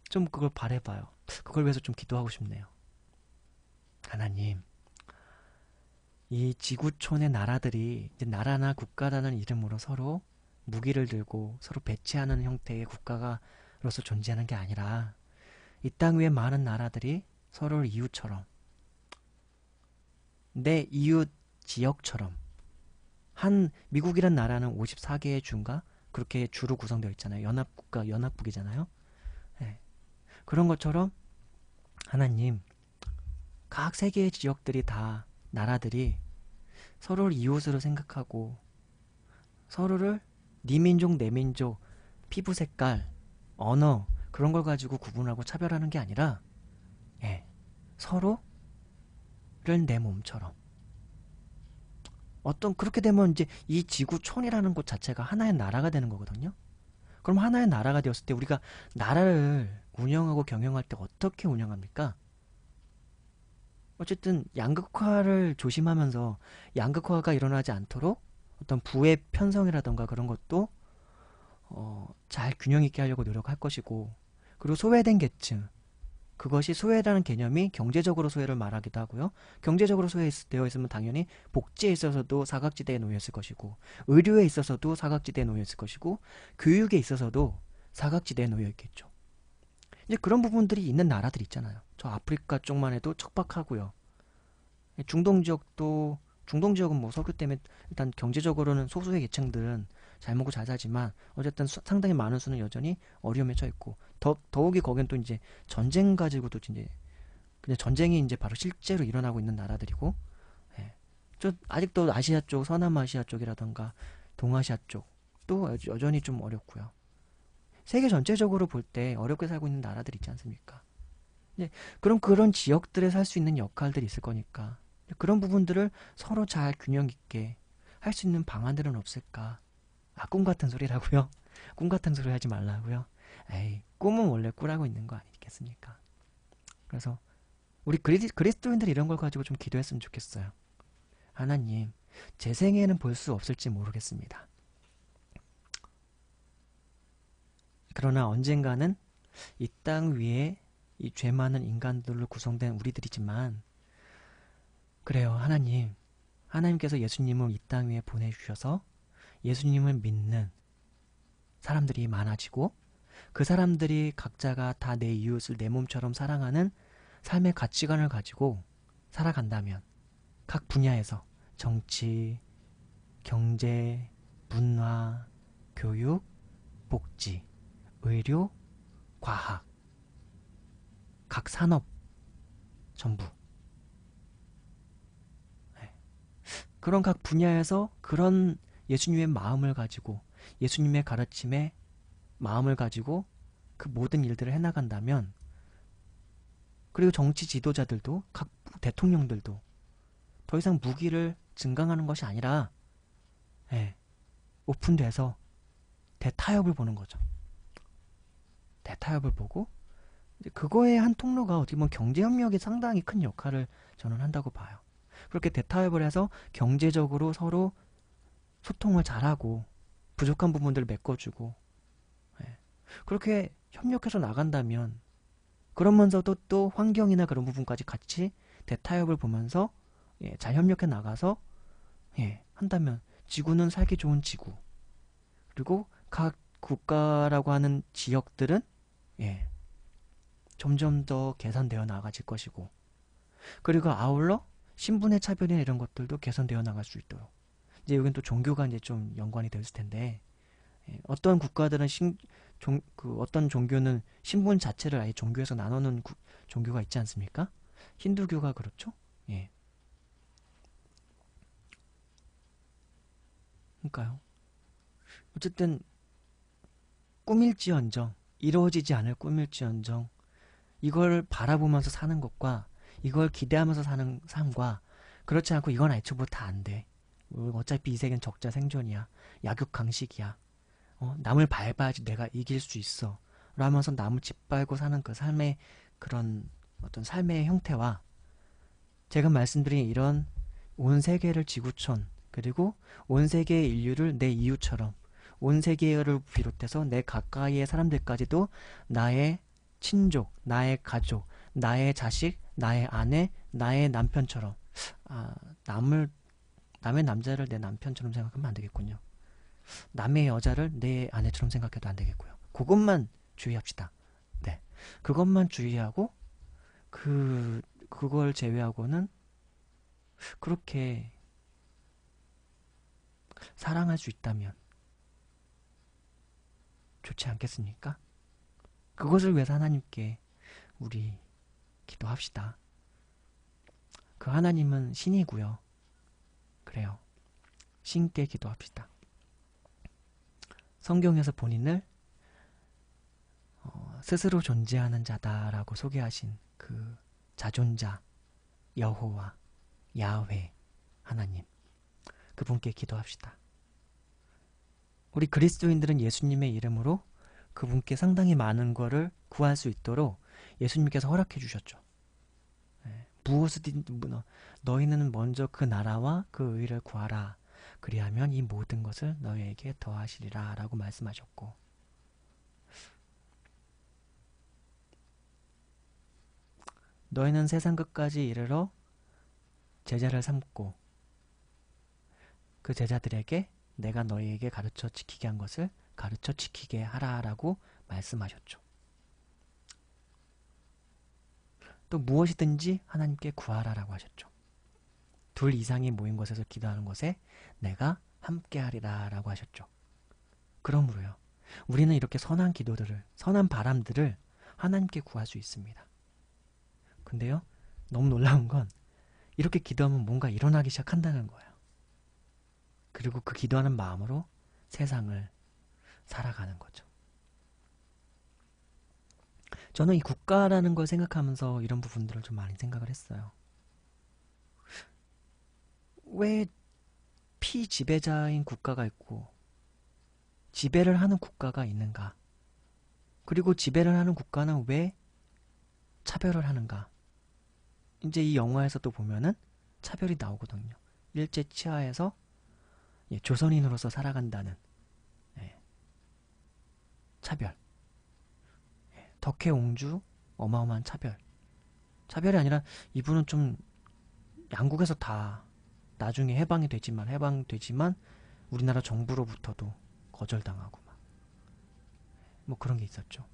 좀 그걸 바래봐요. 그걸 위해서 좀 기도하고 싶네요. 하나님, 이 지구촌의 나라들이 이제 나라나 국가라는 이름으로 서로 무기를 들고 서로 배치하는 형태의 국가로서 존재하는 게 아니라 이 땅 위에 많은 나라들이 서로를 이웃처럼 내 이웃 지역처럼 한 미국이란 나라는 54개의 주인가 그렇게 주로 구성되어 있잖아요. 연합국가 연합국이잖아요. 예. 그런 것처럼 하나님 각 세계의 지역들이 다 나라들이 서로를 이웃으로 생각하고 서로를 네 민족 내 민족 피부 색깔 언어 그런 걸 가지고 구분하고 차별하는 게 아니라 예, 서로를 내 몸처럼 어떤 그렇게 되면 이제 이 지구촌이라는 곳 자체가 하나의 나라가 되는 거거든요. 그럼 하나의 나라가 되었을 때 우리가 나라를 운영하고 경영할 때 어떻게 운영합니까? 어쨌든 양극화를 조심하면서 양극화가 일어나지 않도록 어떤 부의 편성이라던가 그런 것도 잘 균형 있게 하려고 노력할 것이고 그리고 소외된 계층 그것이 소외라는 개념이 경제적으로 소외를 말하기도 하고요. 경제적으로 소외되어 있으면 당연히 복지에 있어서도 사각지대에 놓여 있을 것이고 의료에 있어서도 사각지대에 놓여 있을 것이고 교육에 있어서도 사각지대에 놓여 있겠죠. 이제 그런 부분들이 있는 나라들 있잖아요. 저 아프리카 쪽만 해도 척박하고요. 중동 지역은 뭐 석유 때문에 일단 경제적으로는 소수의 계층들은 잘 먹고 잘 살지만 어쨌든 상당히 많은 수는 여전히 어려움에 처해 있고 더욱이 거긴 또 이제 전쟁 가지고도 이제 그냥 전쟁이 이제 바로 실제로 일어나고 있는 나라들이고 예. 저 아직도 아시아 쪽 서남아시아 쪽이라던가 동아시아 쪽도 여전히 좀 어렵고요. 세계 전체적으로 볼 때 어렵게 살고 있는 나라들 있지 않습니까? 예. 그럼 그런 지역들에 살 수 있는 역할들이 있을 거니까 그런 부분들을 서로 잘 균형 있게 할 수 있는 방안들은 없을까? 아, 꿈 같은 소리라고요? 꿈 같은 소리 하지 말라고요? 에이, 꿈은 원래 꾸라고 있는 거 아니겠습니까? 그래서 우리 그리스도인들이 이런 걸 가지고 좀 기도했으면 좋겠어요. 하나님, 제 생에는 볼 수 없을지 모르겠습니다. 그러나 언젠가는 이 땅 위에 이 죄 많은 인간들로 구성된 우리들이지만 그래요, 하나님. 하나님께서 예수님을 이 땅 위에 보내주셔서 예수님을 믿는 사람들이 많아지고 그 사람들이 각자가 다 내 이웃을 내 몸처럼 사랑하는 삶의 가치관을 가지고 살아간다면 각 분야에서 정치, 경제, 문화, 교육, 복지, 의료, 과학, 각 산업 전부 네. 그런 각 분야에서 그런 예수님의 마음을 가지고 예수님의 가르침에 마음을 가지고 그 모든 일들을 해나간다면 그리고 정치 지도자들도 각 대통령들도 더 이상 무기를 증강하는 것이 아니라 예, 오픈돼서 대타협을 보는 거죠. 대타협을 보고 이제 그거의 한 통로가 어떻게 보면 경제협력이 상당히 큰 역할을 저는 한다고 봐요. 그렇게 대타협을 해서 경제적으로 서로 소통을 잘하고 부족한 부분들을 메꿔주고 예, 그렇게 협력해서 나간다면 그러면서도 또 환경이나 그런 부분까지 같이 대타협을 보면서 예, 잘 협력해 나가서 예, 한다면 지구는 살기 좋은 지구 그리고 각 국가라고 하는 지역들은 예, 점점 더 개선되어 나가질 것이고 그리고 아울러 신분의 차별이나 이런 것들도 개선되어 나갈 수 있도록 이제 여긴 또 종교가 이제 좀 연관이 될 텐데 예, 어떤 국가들은 어떤 종교는 신분 자체를 아예 종교에서 나누는 종교가 있지 않습니까? 힌두교가 그렇죠? 예. 그러니까요. 어쨌든 꿈일지언정 이루어지지 않을 꿈일지언정 이걸 바라보면서 사는 것과 이걸 기대하면서 사는 삶과 그렇지 않고 이건 애초부터 안 돼. 어차피 이 세계는 적자 생존이야. 약육강식이야. 남을 밟아야지 내가 이길 수 있어. 라면서 남을 짓밟고 사는 그 삶의 그런 어떤 삶의 형태와 제가 말씀드린 이런 온 세계를 지구촌 그리고 온 세계의 인류를 내 이웃처럼 온 세계를 비롯해서 내 가까이의 사람들까지도 나의 친족, 나의 가족, 나의 자식, 나의 아내, 나의 남편처럼 아, 남의 남자를 내 남편처럼 생각하면 안 되겠군요. 남의 여자를 내 아내처럼 생각해도 안 되겠고요. 그것만 주의합시다. 네. 그것만 주의하고 그걸 제외하고는 그렇게 사랑할 수 있다면 좋지 않겠습니까? 그것을 위해서 하나님께 우리 기도합시다. 그 하나님은 신이고요. 그래요. 신께 기도합시다. 성경에서 본인을 스스로 존재하는 자다라고 소개하신 그 자존자 여호와 야훼 하나님, 그분께 기도합시다. 우리 그리스도인들은 예수님의 이름으로 그분께 상당히 많은 거를 구할 수 있도록 예수님께서 허락해 주셨죠. 무엇이든 너희는 먼저 그 나라와 그 의를 구하라. 그리하면 이 모든 것을 너희에게 더하시리라 라고 말씀하셨고, 너희는 세상 끝까지 이르러 제자를 삼고 그 제자들에게 내가 너희에게 가르쳐 지키게 한 것을 가르쳐 지키게 하라라고 말씀하셨죠. 또 무엇이든지 하나님께 구하라라고 하셨죠. 둘 이상이 모인 곳에서 기도하는 것에 내가 함께하리라 라고 하셨죠. 그러므로요, 우리는 이렇게 선한 기도들을, 선한 바람들을 하나님께 구할 수 있습니다. 근데요, 너무 놀라운 건 이렇게 기도하면 뭔가 일어나기 시작한다는 거예요. 그리고 그 기도하는 마음으로 세상을 살아가는 거죠. 저는 이 국가라는 걸 생각하면서 이런 부분들을 좀 많이 생각을 했어요. 왜 피지배자인 국가가 있고 지배를 하는 국가가 있는가? 그리고 지배를 하는 국가는 왜 차별을 하는가? 이제 이 영화에서도 보면은 차별이 나오거든요. 일제 치하에서 조선인으로서 살아간다는 차별. 덕혜옹주 어마어마한 차별. 차별이 아니라 이분은 좀 양국에서 다 나중에 해방되지만 우리나라 정부로부터도 거절당하고 뭐 그런 게 있었죠.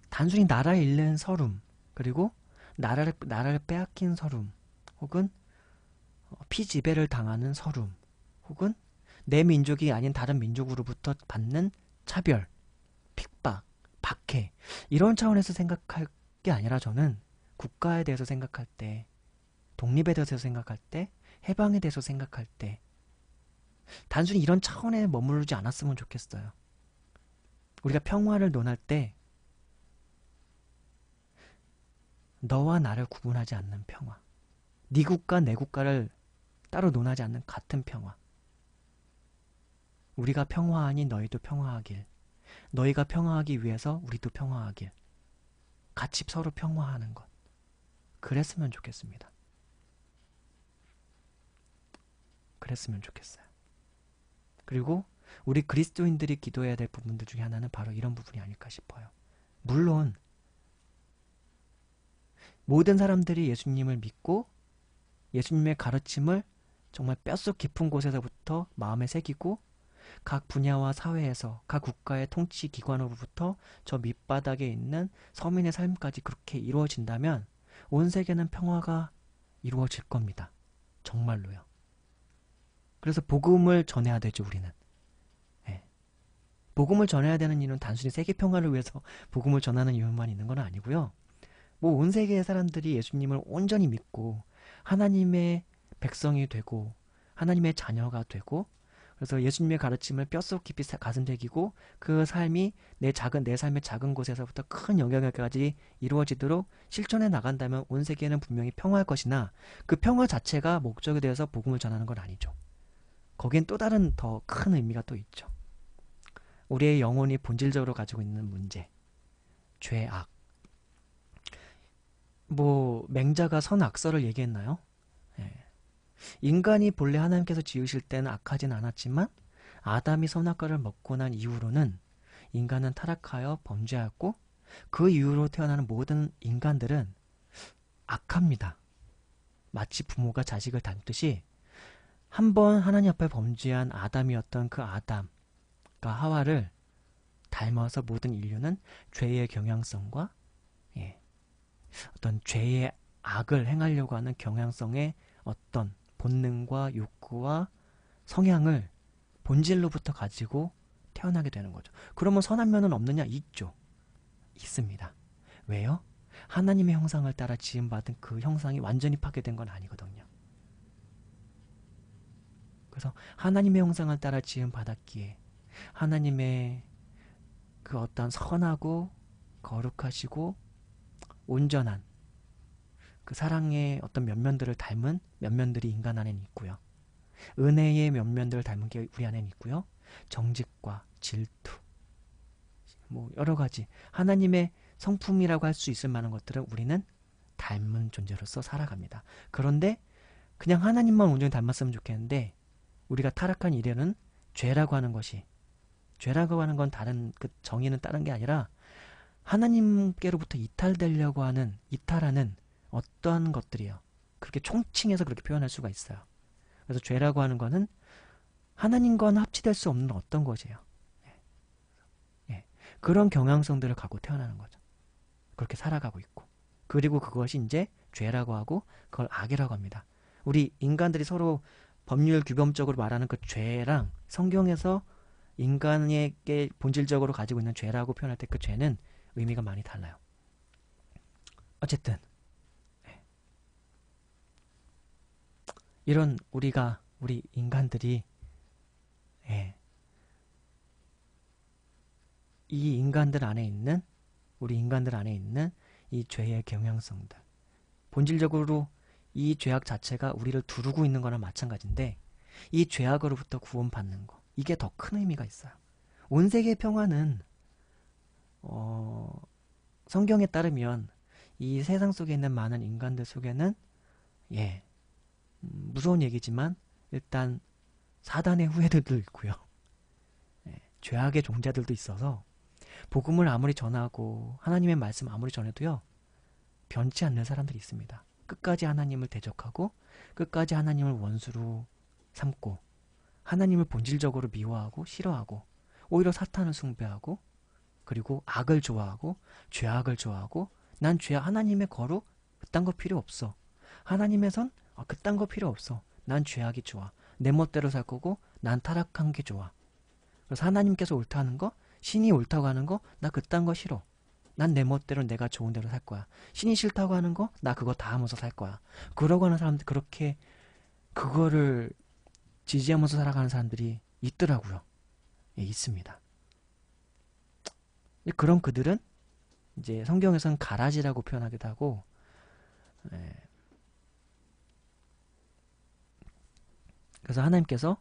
단순히 나라를 잃는 서름, 그리고 나라를 빼앗긴 서름, 혹은 피지배를 당하는 서름, 혹은 내 민족이 아닌 다른 민족으로부터 받는 차별, 핍박, 박해, 이런 차원에서 생각할 게 아니라 저는 국가에 대해서 생각할 때, 독립에 대해서 생각할 때, 해방에 대해서 생각할 때 단순히 이런 차원에 머무르지 않았으면 좋겠어요. 우리가 평화를 논할 때 너와 나를 구분하지 않는 평화, 네 국가 내 국가를 따로 논하지 않는 같은 평화, 우리가 평화하니 너희도 평화하길, 너희가 평화하기 위해서 우리도 평화하길, 같이 서로 평화하는 것, 그랬으면 좋겠습니다. 그랬으면 좋겠어요. 그리고 우리 그리스도인들이 기도해야 될 부분들 중에 하나는 바로 이런 부분이 아닐까 싶어요. 물론 모든 사람들이 예수님을 믿고 예수님의 가르침을 정말 뼛속 깊은 곳에서부터 마음에 새기고 각 분야와 사회에서 각 국가의 통치 기관으로부터 저 밑바닥에 있는 서민의 삶까지 그렇게 이루어진다면 온 세계는 평화가 이루어질 겁니다. 정말로요. 그래서 복음을 전해야 되죠, 우리는. 복음을 전해야 되는 이유는 단순히 세계 평화를 위해서 복음을 전하는 이유만 있는 건 아니고요. 뭐 온 세계의 사람들이 예수님을 온전히 믿고 하나님의 백성이 되고 하나님의 자녀가 되고, 그래서 예수님의 가르침을 뼛속 깊이 가슴 새기고 그 삶이 내 삶의 작은 곳에서부터 큰 영역까지 이루어지도록 실천해 나간다면 온 세계는 분명히 평화할 것이나 그 평화 자체가 목적에 대해서 복음을 전하는 건 아니죠. 거기엔 또 다른 더 큰 의미가 또 있죠. 우리의 영혼이 본질적으로 가지고 있는 문제, 죄, 악. 뭐 맹자가 선악설을 얘기했나요? 인간이 본래 하나님께서 지으실 때는 악하진 않았지만 아담이 선악과를 먹고 난 이후로는 인간은 타락하여 범죄하였고 그 이후로 태어나는 모든 인간들은 악합니다. 마치 부모가 자식을 닮듯이 한번 하나님 앞에 범죄한 아담이었던 그 아담과 하와를 닮아서 모든 인류는 죄의 경향성과 어떤 죄의 악을 행하려고 하는 경향성의 어떤 본능과 욕구와 성향을 본질로부터 가지고 태어나게 되는 거죠. 그러면 선한 면은 없느냐? 있죠. 있습니다. 왜요? 하나님의 형상을 따라 지음받은 그 형상이 완전히 파괴된 건 아니거든요. 그래서 하나님의 형상을 따라 지음받았기에 하나님의 그 어떤 선하고 거룩하시고 온전한 그 사랑의 어떤 면면들을 닮은 면면들이 인간 안에는 있고요. 은혜의 면면들을 닮은 게 우리 안에는 있고요. 정직과 질투, 뭐 여러 가지 하나님의 성품이라고 할 수 있을 만한 것들을 우리는 닮은 존재로서 살아갑니다. 그런데 그냥 하나님만 온전히 닮았으면 좋겠는데 우리가 타락한 이래는 죄라고 하는 것이, 죄라고 하는 건 다른 그 정의는 다른 게 아니라 하나님께로부터 이탈되려고 하는, 이탈하는 어떠한 것들이에요. 그렇게 총칭해서 그렇게 표현할 수가 있어요. 그래서 죄라고 하는 거는 하나님과는 합치될 수 없는 어떤 것이에요. 예. 그런 경향성들을 갖고 태어나는 거죠. 그렇게 살아가고 있고. 그리고 그것이 이제 죄라고 하고 그걸 악이라고 합니다. 우리 인간들이 서로 법률 규범적으로 말하는 그 죄랑 성경에서 인간에게 본질적으로 가지고 있는 죄라고 표현할 때 그 죄는 의미가 많이 달라요. 어쨌든 이런 우리 인간들이 이 인간들 안에 있는, 우리 인간들 안에 있는 이 죄의 경향성들, 본질적으로 이 죄악 자체가 우리를 두르고 있는 거나 마찬가지인데 이 죄악으로부터 구원받는 거, 이게 더 큰 의미가 있어요. 온 세계 평화는 성경에 따르면 이 세상 속에 있는 많은 인간들 속에는 무서운 얘기지만 일단 사단의 후예들도 있고요. 죄악의 종자들도 있어서 복음을 아무리 전하고 하나님의 말씀 아무리 전해도요, 변치 않는 사람들이 있습니다. 끝까지 하나님을 대적하고 끝까지 하나님을 원수로 삼고 하나님을 본질적으로 미워하고 싫어하고 오히려 사탄을 숭배하고 그리고 악을 좋아하고 죄악을 좋아하고 난 하나님의 거룩 그딴 거 필요 없어. 하나님의 선 그딴 거 필요 없어. 난 죄악이 좋아. 내 멋대로 살 거고 난 타락한 게 좋아. 그래서 하나님께서 옳다는 거, 신이 옳다고 하는 거, 나 그딴 거 싫어. 난 내 멋대로 내가 좋은 대로 살 거야. 신이 싫다고 하는 거, 나 그거 다 하면서 살 거야. 그러고 하는 사람들, 그렇게 그거를 지지하면서 살아가는 사람들이 있더라고요. 있습니다. 그런 그들은 이제 성경에서는 가라지라고 표현하기도 하고, 그래서 하나님께서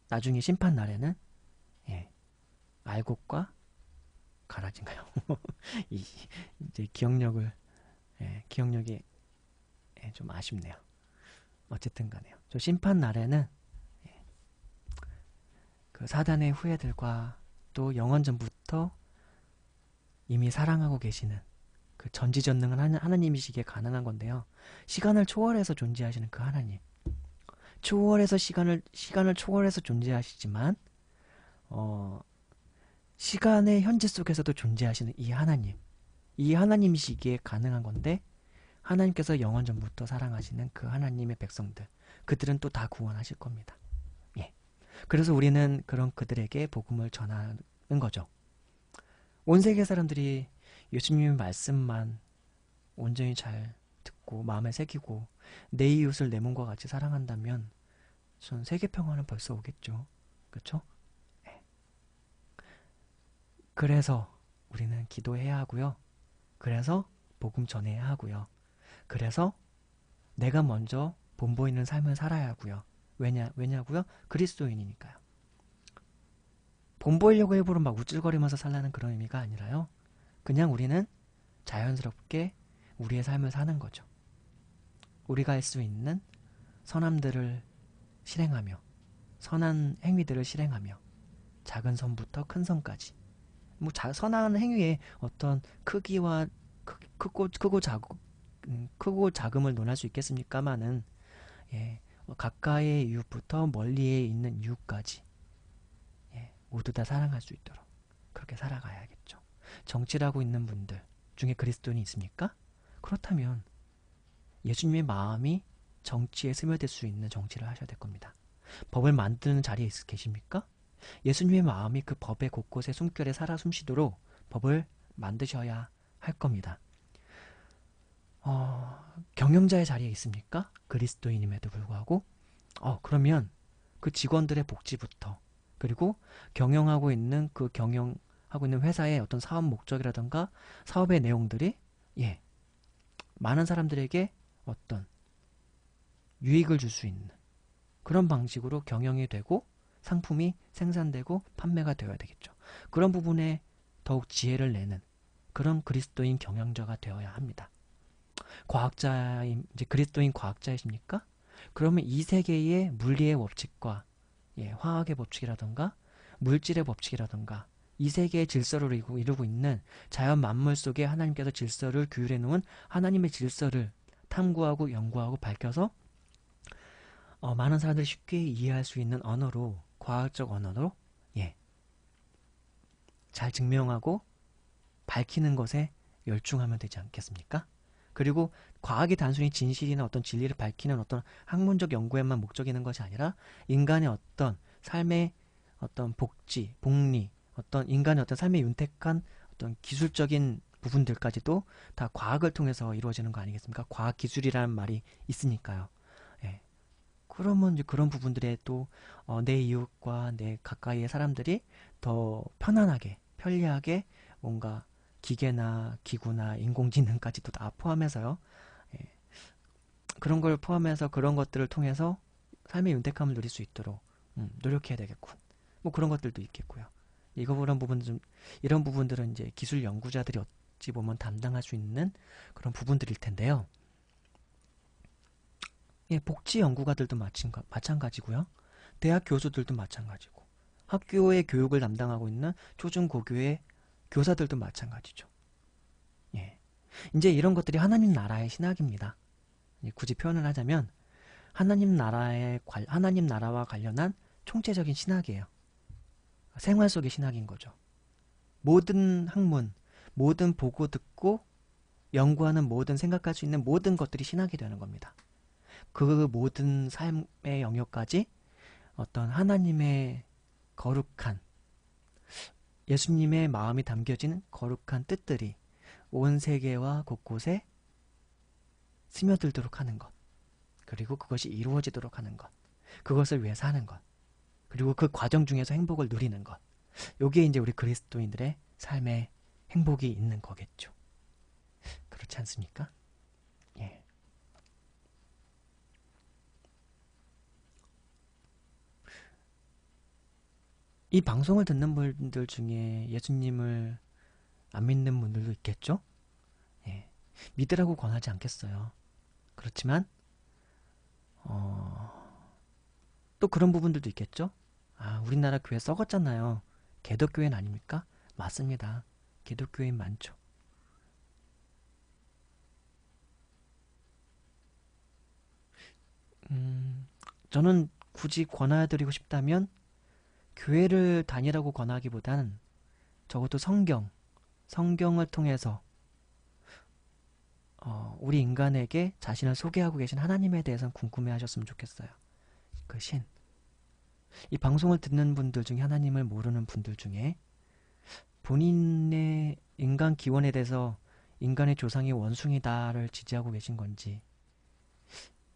나중에 심판 날에는 알곡과 가라지인가요? 이제 기억력이 좀 아쉽네요. 어쨌든 간에요. 저 심판 날에는 그 사단의 후예들과 또 영원전부터 이미 사랑하고 계시는 그 전지전능한 하나님이시기에 가능한 건데요. 시간을 초월해서 존재하시는 그 하나님. 시간을 초월해서 존재하시지만 시간의 현재 속에서도 존재하시는 이 하나님. 이 하나님이시기에 가능한 건데 하나님께서 영원전부터 사랑하시는 그 하나님의 백성들. 그들은 또 다 구원하실 겁니다. 그래서 우리는 그런 그들에게 복음을 전하는 거죠. 온 세계 사람들이 예수님의 말씀만 온전히 잘 듣고 마음에 새기고 내 이웃을 내 몸과 같이 사랑한다면 전 세계 평화는 벌써 오겠죠. 그렇죠? 그래서 우리는 기도해야 하고요. 그래서 복음 전해야 하고요. 그래서 내가 먼저 본보이는 삶을 살아야 하고요. 왜냐고요? 그리스도인이니까요. 본보이려고 일부러 막 우쭐거리면서 살라는 그런 의미가 아니라요. 그냥 우리는 자연스럽게 우리의 삶을 사는 거죠. 우리가 할 수 있는 선함들을 실행하며 선한 행위들을 실행하며 작은 선부터 큰 선까지 선한 행위의 어떤 크기와 크고 작음을 논할 수 있겠습니까마는 가까이의 이웃부터 멀리에 있는 이웃까지 모두 다 사랑할 수 있도록 그렇게 살아가야겠죠. 정치를 하고 있는 분들 중에 그리스도인이 있습니까? 그렇다면 예수님의 마음이 정치에 스며들 수 있는 정치를 하셔야 될 겁니다. 법을 만드는 자리에 계십니까? 예수님의 마음이 그 법의 곳곳에 숨결에 살아 숨쉬도록 법을 만드셔야 할 겁니다. 경영자의 자리에 있습니까? 그리스도인임에도 불구하고 그러면 그 직원들의 복지부터, 그리고 경영하고 있는 회사의 어떤 사업 목적이라든가 사업의 내용들이 많은 사람들에게 어떤 유익을 줄 수 있는 그런 방식으로 경영이 되고 상품이 생산되고 판매가 되어야 되겠죠. 그런 부분에 더욱 지혜를 내는 그런 그리스도인 경영자가 되어야 합니다. 이제 그리스도인 과학자이십니까? 그러면 이 세계의 물리의 법칙과 화학의 법칙이라든가 물질의 법칙이라든가 이 세계의 질서를 이루고 있는 자연 만물 속에 하나님께서 질서를 규율해 놓은 하나님의 질서를 탐구하고 연구하고 밝혀서 많은 사람들이 쉽게 이해할 수 있는 언어로, 과학적 언어로 잘 증명하고 밝히는 것에 열중하면 되지 않겠습니까? 그리고 과학이 단순히 진실이나 어떤 진리를 밝히는 어떤 학문적 연구에만 목적이 있는 것이 아니라 인간의 어떤 삶의 어떤 복리, 어떤 인간의 어떤 삶에 윤택한 어떤 기술적인 부분들까지도 다 과학을 통해서 이루어지는 거 아니겠습니까? 과학 기술이라는 말이 있으니까요. 그러면 이제 그런 부분들에 또 내 이웃과 내 가까이의 사람들이 더 편안하게, 편리하게 뭔가 기계나 기구나 인공지능까지도 다 포함해서요. 그런 걸 포함해서 그런 것들을 통해서 삶의 윤택함을 누릴 수 있도록 노력해야 되겠군. 뭐 그런 것들도 있겠고요. 이런 부분들은 이제 기술 연구자들이 어찌 보면 담당할 수 있는 그런 부분들일 텐데요. 복지 연구가들도 마찬가지고요. 대학 교수들도 마찬가지고, 학교의 교육을 담당하고 있는 초중고교의 교사들도 마찬가지죠. 이제 이런 것들이 하나님 나라의 신학입니다. 굳이 표현을 하자면 하나님 나라와 관련한 총체적인 신학이에요. 생활 속의 신학인 거죠. 모든 학문, 모든 보고 듣고 연구하는 생각할 수 있는 모든 것들이 신학이 되는 겁니다. 그 모든 삶의 영역까지 어떤 하나님의 거룩한, 예수님의 마음이 담겨진 거룩한 뜻들이 온 세계와 곳곳에 스며들도록 하는 것, 그리고 그것이 이루어지도록 하는 것, 그것을 위해 사는 것, 그리고 그 과정 중에서 행복을 누리는 것, 요게 이제 우리 그리스도인들의 삶에 행복이 있는 거겠죠. 그렇지 않습니까? 이 방송을 듣는 분들 중에 예수님을 안 믿는 분들도 있겠죠? 믿으라고 권하지 않겠어요. 그렇지만 또 그런 부분들도 있겠죠? 우리나라 교회 썩었잖아요. 개독교회는 아닙니까? 맞습니다. 개독교회는 많죠. 저는 굳이 권해드리고 싶다면 교회를 다니라고 권하기보다는 적어도 성경을 통해서 우리 인간에게 자신을 소개하고 계신 하나님에 대해서는 궁금해 하셨으면 좋겠어요. 그 신. 이 방송을 듣는 분들 중에 하나님을 모르는 분들 중에 본인의 인간 기원에 대해서 인간의 조상이 원숭이다를 지지하고 계신 건지,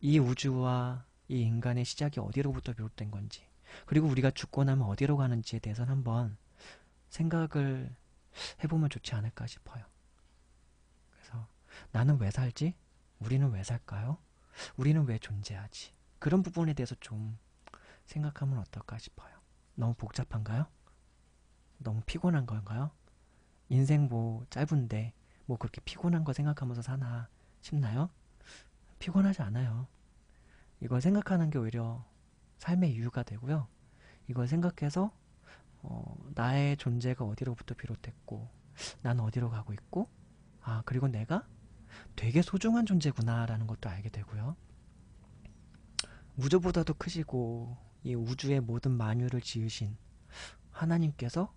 이 우주와 이 인간의 시작이 어디로부터 비롯된 건지, 그리고 우리가 죽고 나면 어디로 가는지에 대해서는 한번 생각을 해보면 좋지 않을까 싶어요. 그래서 나는 왜 살지? 우리는 왜 살까요? 우리는 왜 존재하지? 그런 부분에 대해서 좀 생각하면 어떨까 싶어요. 너무 복잡한가요? 너무 피곤한 건가요? 인생 뭐 짧은데 뭐 그렇게 피곤한 거 생각하면서 사나 싶나요? 피곤하지 않아요. 이걸 생각하는 게 오히려 삶의 이유가 되고요. 이걸 생각해서 나의 존재가 어디로부터 비롯됐고 난 어디로 가고 있고 그리고 내가 되게 소중한 존재구나 라는 것도 알게 되고요. 우주보다도 크시고 이 우주의 모든 만유를 지으신 하나님께서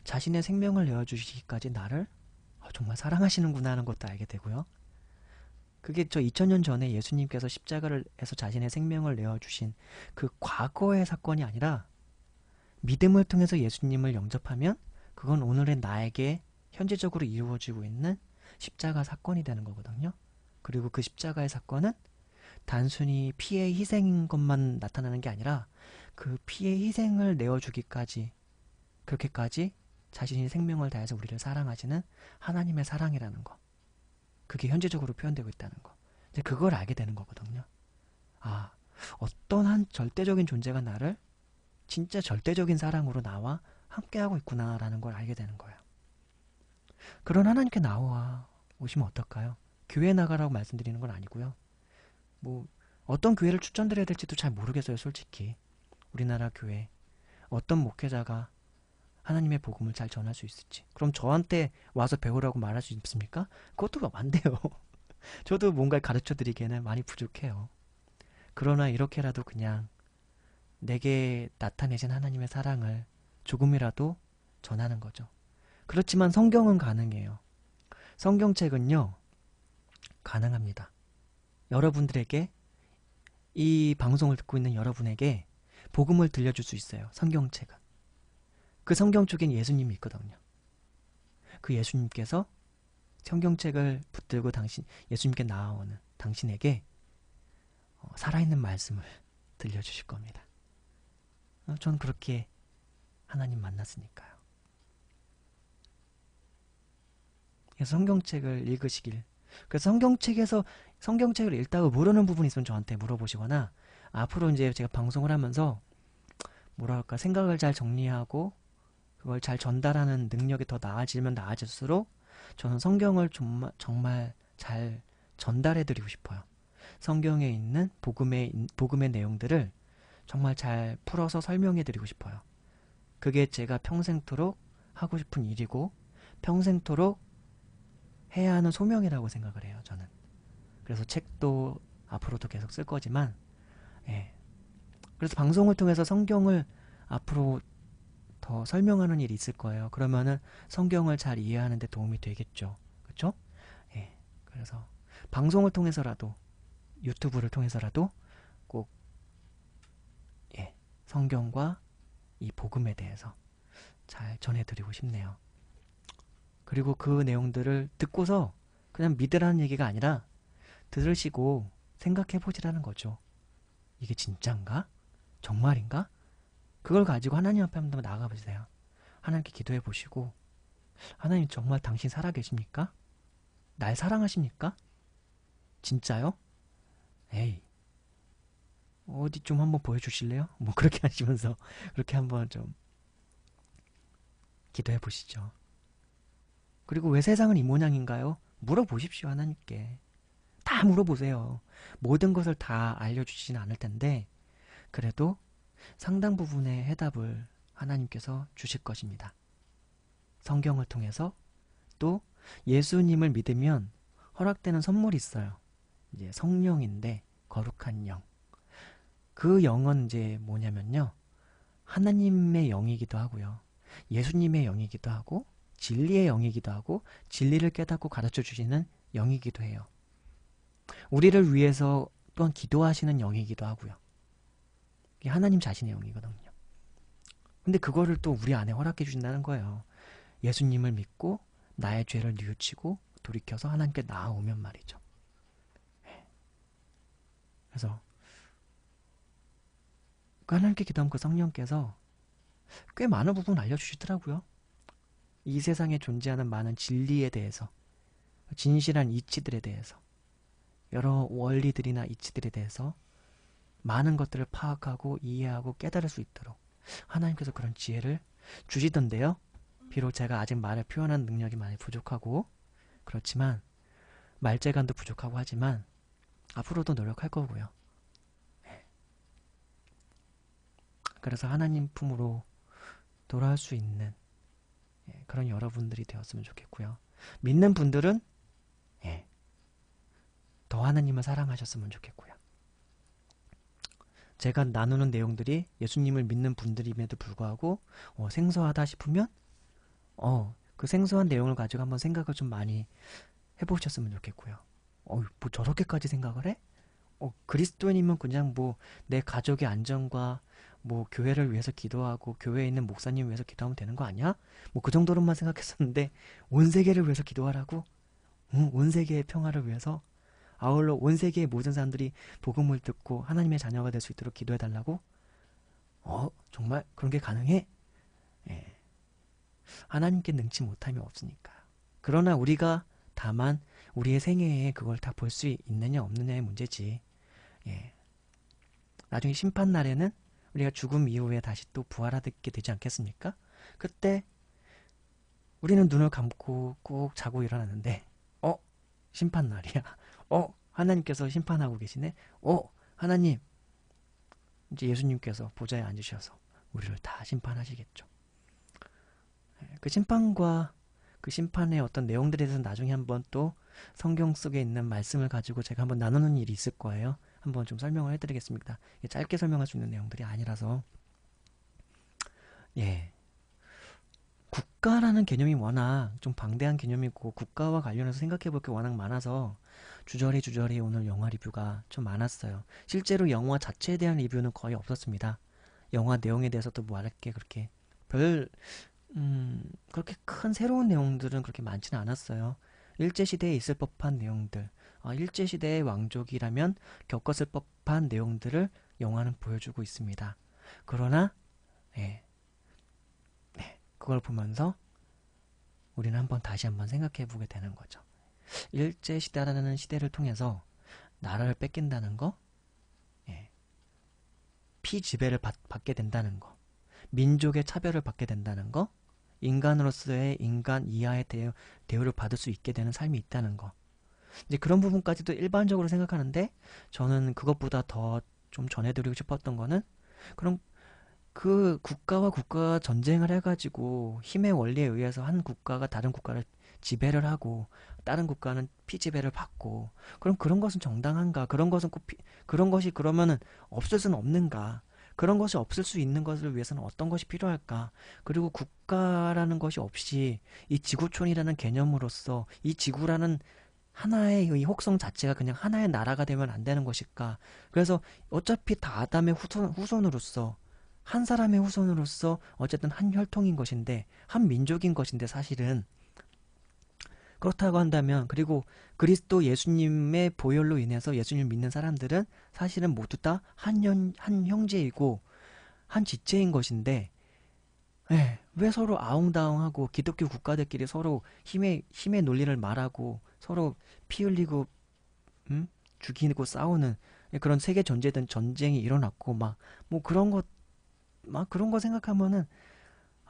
자신의 생명을 내어주시기까지 나를 정말 사랑하시는구나 하는 것도 알게 되고요. 그게 저 2000년 전에 예수님께서 십자가를 에서 자신의 생명을 내어주신 그 과거의 사건이 아니라 믿음을 통해서 예수님을 영접하면 그건 오늘의 나에게 현재적으로 이루어지고 있는 십자가 사건이 되는 거거든요. 그리고 그 십자가의 사건은 단순히 피의 희생인 것만 나타나는 게 아니라 그 피의 희생을 내어주기까지, 그렇게까지 자신이 생명을 다해서 우리를 사랑하시는 하나님의 사랑이라는 거. 그게 현재적으로 표현되고 있다는 거. 이제 그걸 알게 되는 거거든요. 아, 어떤 한 절대적인 존재가 나를 진짜 절대적인 사랑으로 나와 함께하고 있구나라는 걸 알게 되는 거예요. 그런 하나님께 나와 오시면 어떨까요? 교회 나가라고 말씀드리는 건 아니고요. 뭐 어떤 교회를 추천드려야 될지도 잘 모르겠어요, 솔직히. 우리나라 교회 어떤 목회자가 하나님의 복음을 잘 전할 수 있을지. 그럼 저한테 와서 배우라고 말할 수 있습니까? 그것도 안 돼요. 저도 뭔가를 가르쳐 드리기에는 많이 부족해요. 그러나 이렇게라도 그냥 내게 나타내신 하나님의 사랑을 조금이라도 전하는 거죠. 그렇지만 성경은 가능해요. 성경책은요, 가능합니다. 여러분들에게, 이 방송을 듣고 있는 여러분에게 복음을 들려줄 수 있어요. 성경책은. 그 성경 쪽엔 예수님이 있거든요. 그 예수님께서 성경책을 붙들고 예수님께 나아오는 당신에게 살아있는 말씀을 들려주실 겁니다. 전 그렇게 하나님 만났으니까요. 그래서 성경책을 읽으시길. 그래서 성경책을 읽다가 모르는 부분이 있으면 저한테 물어보시거나, 앞으로 이제 제가 방송을 하면서 뭐랄까 생각을 잘 정리하고 그걸 잘 전달하는 능력이 더 나아지면 나아질수록 저는 성경을 정말 잘 전달해 드리고 싶어요. 성경에 있는 복음의 내용들을 정말 잘 풀어서 설명해 드리고 싶어요. 그게 제가 평생토록 하고 싶은 일이고 평생토록 해야 하는 소명이라고 생각을 해요, 저는. 그래서 책도 앞으로도 계속 쓸 거지만, 예. 그래서 방송을 통해서 성경을 앞으로 더 설명하는 일이 있을 거예요. 그러면은 성경을 잘 이해하는 데 도움이 되겠죠. 그렇죠? 예. 그래서 방송을 통해서라도, 유튜브를 통해서라도 꼭, 예, 성경과 이 복음에 대해서 잘 전해드리고 싶네요. 그리고 그 내용들을 듣고서 그냥 믿으라는 얘기가 아니라 들으시고 생각해 보시라는 거죠. 이게 진짠가? 정말인가? 그걸 가지고 하나님 앞에 한번 나가보세요. 하나님께 기도해 보시고, 하나님 정말 당신 살아계십니까? 날 사랑하십니까? 진짜요? 에이, 어디 좀 한번 보여주실래요? 뭐 그렇게 하시면서 그렇게 한번 좀 기도해 보시죠. 그리고 왜 세상은 이 모양인가요? 물어보십시오, 하나님께. 다 물어보세요. 모든 것을 다 알려주시진 않을 텐데 그래도 상당 부분의 해답을 하나님께서 주실 것입니다. 성경을 통해서. 또 예수님을 믿으면 허락되는 선물이 있어요. 이제 성령인데, 거룩한 영. 그 영은 이제 뭐냐면요, 하나님의 영이기도 하고요, 예수님의 영이기도 하고, 진리의 영이기도 하고, 진리를 깨닫고 가르쳐 주시는 영이기도 해요. 우리를 위해서 또한 기도하시는 영이기도 하고요. 이게 하나님 자신의 영이거든요. 근데 그거를 또 우리 안에 허락해 주신다는 거예요. 예수님을 믿고 나의 죄를 뉘우치고 돌이켜서 하나님께 나아오면 말이죠. 그래서 하나님께 기도하면 그 성령께서 꽤 많은 부분 알려주시더라고요. 이 세상에 존재하는 많은 진리에 대해서, 진실한 이치들에 대해서, 여러 원리들이나 이치들에 대해서 많은 것들을 파악하고 이해하고 깨달을 수 있도록 하나님께서 그런 지혜를 주시던데요. 비록 제가 아직 말을 표현하는 능력이 많이 부족하고 그렇지만, 말재간도 부족하고 하지만 앞으로도 노력할 거고요. 그래서 하나님 품으로 돌아올 수 있는 그런 여러분들이 되었으면 좋겠고요. 믿는 분들은 더 하나님을 사랑하셨으면 좋겠고요. 제가 나누는 내용들이 예수님을 믿는 분들임에도 불구하고 생소하다 싶으면 그 생소한 내용을 가지고 한번 생각을 좀 많이 해보셨으면 좋겠고요. 뭐 저렇게까지 생각을 해? 그리스도인이면 그냥 뭐 내 가족의 안전과 뭐 교회를 위해서 기도하고 교회에 있는 목사님 위해서 기도하면 되는 거 아니야? 뭐 그 정도로만 생각했었는데 온 세계를 위해서 기도하라고? 응, 온 세계의 평화를 위해서? 아울러 온 세계의 모든 사람들이 복음을 듣고 하나님의 자녀가 될 수 있도록 기도해 달라고? 정말 그런 게 가능해? 예. 하나님께 능치 못함이 없으니까. 그러나 우리가 다만 우리의 생애에 그걸 다 볼 수 있느냐 없느냐의 문제지. 예. 나중에 심판 날에는 우리가 죽음 이후에 다시 또 부활하게 되지 않겠습니까? 그때 우리는 눈을 감고 꾹 자고 일어나는데, 심판 날이야. 하나님께서 심판하고 계시네. 하나님, 이제 예수님께서 보좌에 앉으셔서 우리를 다 심판하시겠죠. 그 심판과 그 심판의 어떤 내용들에 대해서 나중에 한번 또 성경 속에 있는 말씀을 가지고 제가 한번 나누는 일이 있을 거예요. 한번 좀 설명을 해드리겠습니다. 짧게 설명할 수 있는 내용들이 아니라서. 예. 국가라는 개념이 워낙 좀 방대한 개념이고 국가와 관련해서 생각해 볼 게 워낙 많아서 주저리 오늘 영화 리뷰가 좀 많았어요. 실제로 영화 자체에 대한 리뷰는 거의 없었습니다. 영화 내용에 대해서도 말할 게 그렇게 별 그렇게 큰 새로운 내용들은 그렇게 많지는 않았어요. 일제시대에 있을 법한 내용들, 일제시대의 왕족이라면 겪었을 법한 내용들을 영화는 보여주고 있습니다. 그러나, 예, 그걸 보면서 우리는 다시 한번 생각해 보게 되는 거죠. 일제시대라는 시대를 통해서 나라를 뺏긴다는 거, 예, 피지배를 받게 된다는 거, 민족의 차별을 받게 된다는 거, 인간으로서의 인간 이하의 대우를 받을 수 있게 되는 삶이 있다는 거. 이제 그런 부분까지도 일반적으로 생각하는데 저는 그것보다 더 좀 전해드리고 싶었던 거는 그런 그 국가와 국가가 전쟁을 해가지고 힘의 원리에 의해서 한 국가가 다른 국가를 지배를 하고 다른 국가는 피지배를 받고 그럼 그런 것은 정당한가? 그런 것은 그런 것이 그러면은 없을 수는 없는가? 그런 것이 없을 수 있는 것을 위해서는 어떤 것이 필요할까? 그리고 국가라는 것이 없이 이 지구촌이라는 개념으로서 이 지구라는 하나의 이 혹성 자체가 그냥 하나의 나라가 되면 안 되는 것일까? 그래서 어차피 다 아담의 후손으로서 한 사람의 후손으로서 어쨌든 한 혈통인 것인데 한 민족인 것인데 사실은 그렇다고 한다면 그리고 그리스도 예수님의 보혈로 인해서 예수님을 믿는 사람들은 사실은 모두 다 한 형제이고 한 지체인 것인데 왜 서로 아웅다웅하고 기독교 국가들끼리 서로 힘의 논리를 말하고 서로 피 흘리고 죽이고 싸우는 그런 세계 전쟁이 일어났고 막 뭐 그런 것 막 그런 거 생각하면은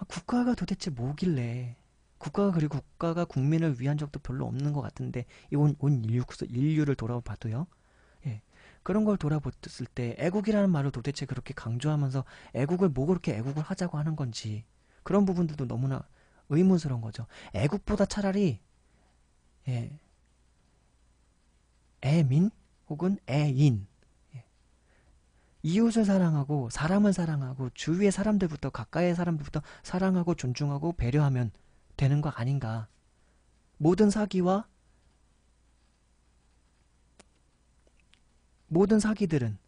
국가가 도대체 뭐길래 그리고 국가가 국민을 위한 적도 별로 없는 것 같은데 온 인류를 돌아봐도요. 예. 그런 걸 돌아봤을 때 애국이라는 말을 도대체 그렇게 강조하면서 애국을 뭐 그렇게 애국을 하자고 하는 건지 그런 부분들도 너무나 의문스러운 거죠. 애국보다 차라리 예, 애민 혹은 애인 이웃을 사랑하고 사람을 사랑하고 주위의 사람들부터 가까이의 사람들부터 사랑하고 존중하고 배려하면 되는 거 아닌가. 모든 사기와 모든 사기들은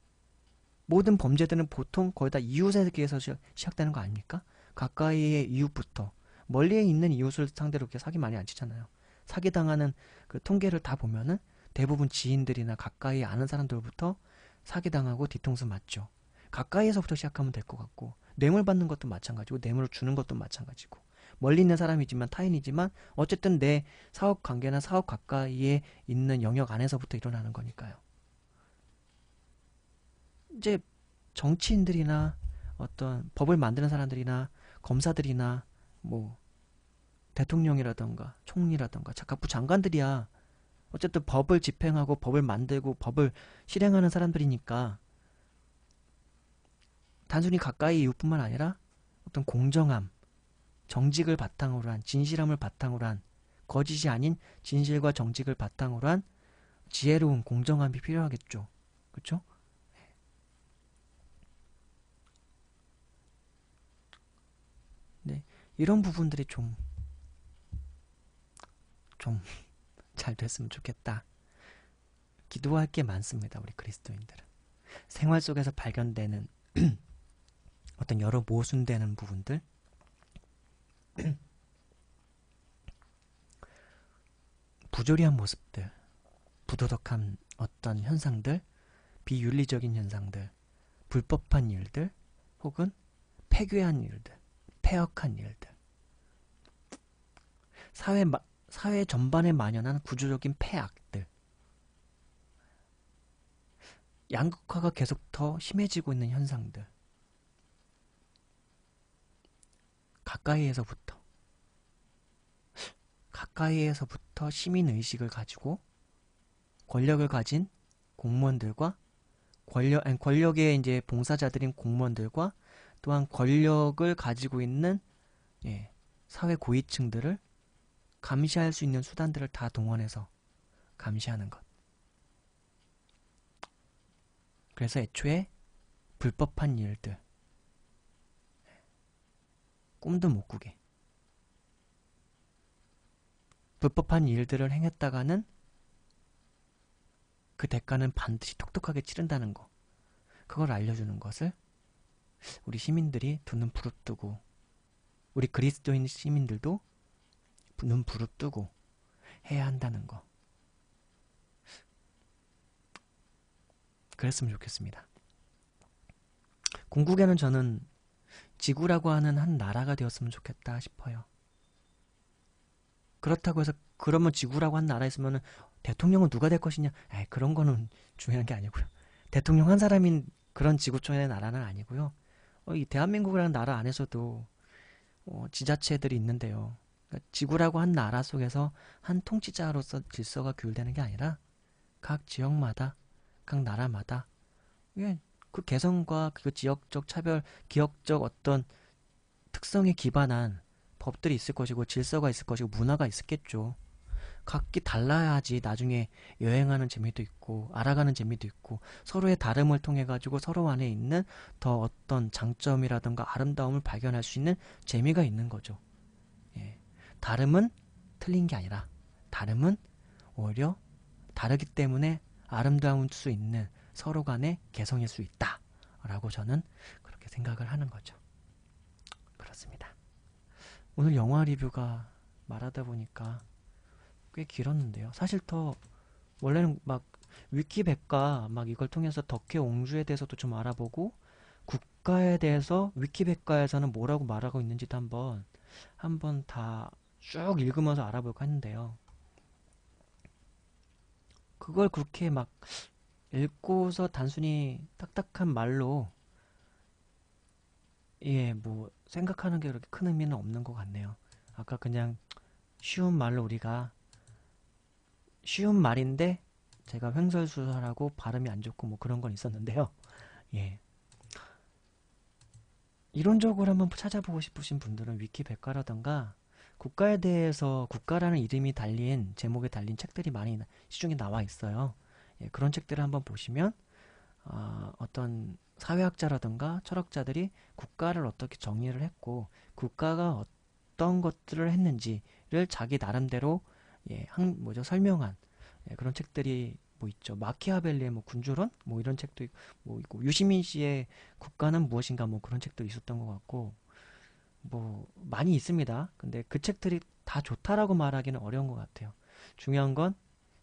모든 범죄들은 보통 거의 다 이웃에게서 시작되는 거 아닙니까? 가까이의 이웃부터 멀리에 있는 이웃을 상대로 그렇게 사기 많이 안 치잖아요. 사기당하는 그 통계를 다 보면은 대부분 지인들이나 가까이 아는 사람들부터 사기당하고 뒤통수 맞죠. 가까이에서부터 시작하면 될 것 같고 뇌물 받는 것도 마찬가지고 뇌물을 주는 것도 마찬가지고 멀리 있는 사람이지만 타인이지만 어쨌든 내 사업 관계나 사업 가까이에 있는 영역 안에서부터 일어나는 거니까요. 이제 정치인들이나 어떤 법을 만드는 사람들이나 검사들이나 뭐 대통령이라던가 총리라던가 각부 장관들이야 어쨌든 법을 집행하고 법을 만들고 법을 실행하는 사람들이니까 단순히 가까이 이웃뿐만 아니라 어떤 공정함, 정직을 바탕으로 한 진실함을 바탕으로 한 거짓이 아닌 진실과 정직을 바탕으로 한 지혜로운 공정함이 필요하겠죠. 그렇죠? 네, 이런 부분들이 좀 잘 됐으면 좋겠다. 기도할 게 많습니다. 우리 그리스도인들은. 생활 속에서 발견되는 어떤 여러 모순되는 부분들, 부조리한 모습들, 부도덕한 어떤 현상들, 비윤리적인 현상들, 불법한 일들, 혹은 폐괴한 일들, 폐역한 일들, 사회 전반에 만연한 구조적인 폐악들, 양극화가 계속 더 심해지고 있는 현상들, 가까이에서부터 시민의식을 가지고 권력을 가진 공무원들과 권력의 이제 봉사자들인 공무원들과 또한 권력을 가지고 있는 사회 고위층들을 감시할 수 있는 수단들을 다 동원해서 감시하는 것. 그래서 애초에 불법한 일들, 꿈도 못 꾸게. 불법한 일들을 행했다가는 그 대가는 반드시 똑똑하게 치른다는 거. 그걸 알려주는 것을 우리 시민들이 두 눈 부릅뜨고, 우리 그리스도인 시민들도 눈 부릅뜨고 해야 한다는 거. 그랬으면 좋겠습니다. 궁극에는 저는 지구라고 하는 한 나라가 되었으면 좋겠다 싶어요. 그렇다고 해서 그러면 지구라고 한 나라에 있으면 대통령은 누가 될 것이냐? 그런 거는 중요한 게 아니고요. 대통령 한 사람인 그런 지구촌의 나라는 아니고요. 이 대한민국이라는 나라 안에서도 지자체들이 있는데요. 그러니까 지구라고 한 나라 속에서 한 통치자로서 질서가 규율되는 게 아니라 각 지역마다, 각 나라마다 그 개성과 그 지역적 차별, 기업적 어떤 특성에 기반한 법들이 있을 것이고 질서가 있을 것이고 문화가 있었겠죠. 각기 달라야지 나중에 여행하는 재미도 있고 알아가는 재미도 있고 서로의 다름을 통해 가지고 서로 안에 있는 더 어떤 장점이라든가 아름다움을 발견할 수 있는 재미가 있는 거죠. 다름은 틀린 게 아니라 다름은 오히려 다르기 때문에 아름다울 수 있는 서로 간의 개성일 수 있다 라고 저는 그렇게 생각을 하는 거죠. 그렇습니다. 오늘 영화 리뷰가 말하다 보니까 꽤 길었는데요. 사실 더 원래는 막 위키백과 막 이걸 통해서 덕혜옹주에 대해서도 좀 알아보고 국가에 대해서 위키백과에서는 뭐라고 말하고 있는지도 한번 다 쭉 읽으면서 알아볼까 했는데요. 그걸 그렇게 막 읽고서 단순히 딱딱한 말로 뭐 생각하는 게 그렇게 큰 의미는 없는 것 같네요. 아까 그냥 쉬운 말로 우리가 쉬운 말인데 제가 횡설수설하고 발음이 안 좋고 뭐 그런 건 있었는데요. 이론적으로 한번 찾아보고 싶으신 분들은 위키백과라던가 국가에 대해서 국가라는 이름이 달린 제목에 달린 책들이 많이 시중에 나와 있어요. 그런 책들을 한번 보시면 어떤 사회학자라든가 철학자들이 국가를 어떻게 정의를 했고 국가가 어떤 것들을 했는지를 자기 나름대로 설명한 그런 책들이 뭐 있죠. 마키아벨리의 뭐 군주론 뭐 이런 책도 있고 유시민 씨의 국가는 무엇인가 뭐 그런 책도 있었던 것 같고 뭐 많이 있습니다. 근데 그 책들이 다 좋다라고 말하기는 어려운 것 같아요. 중요한 건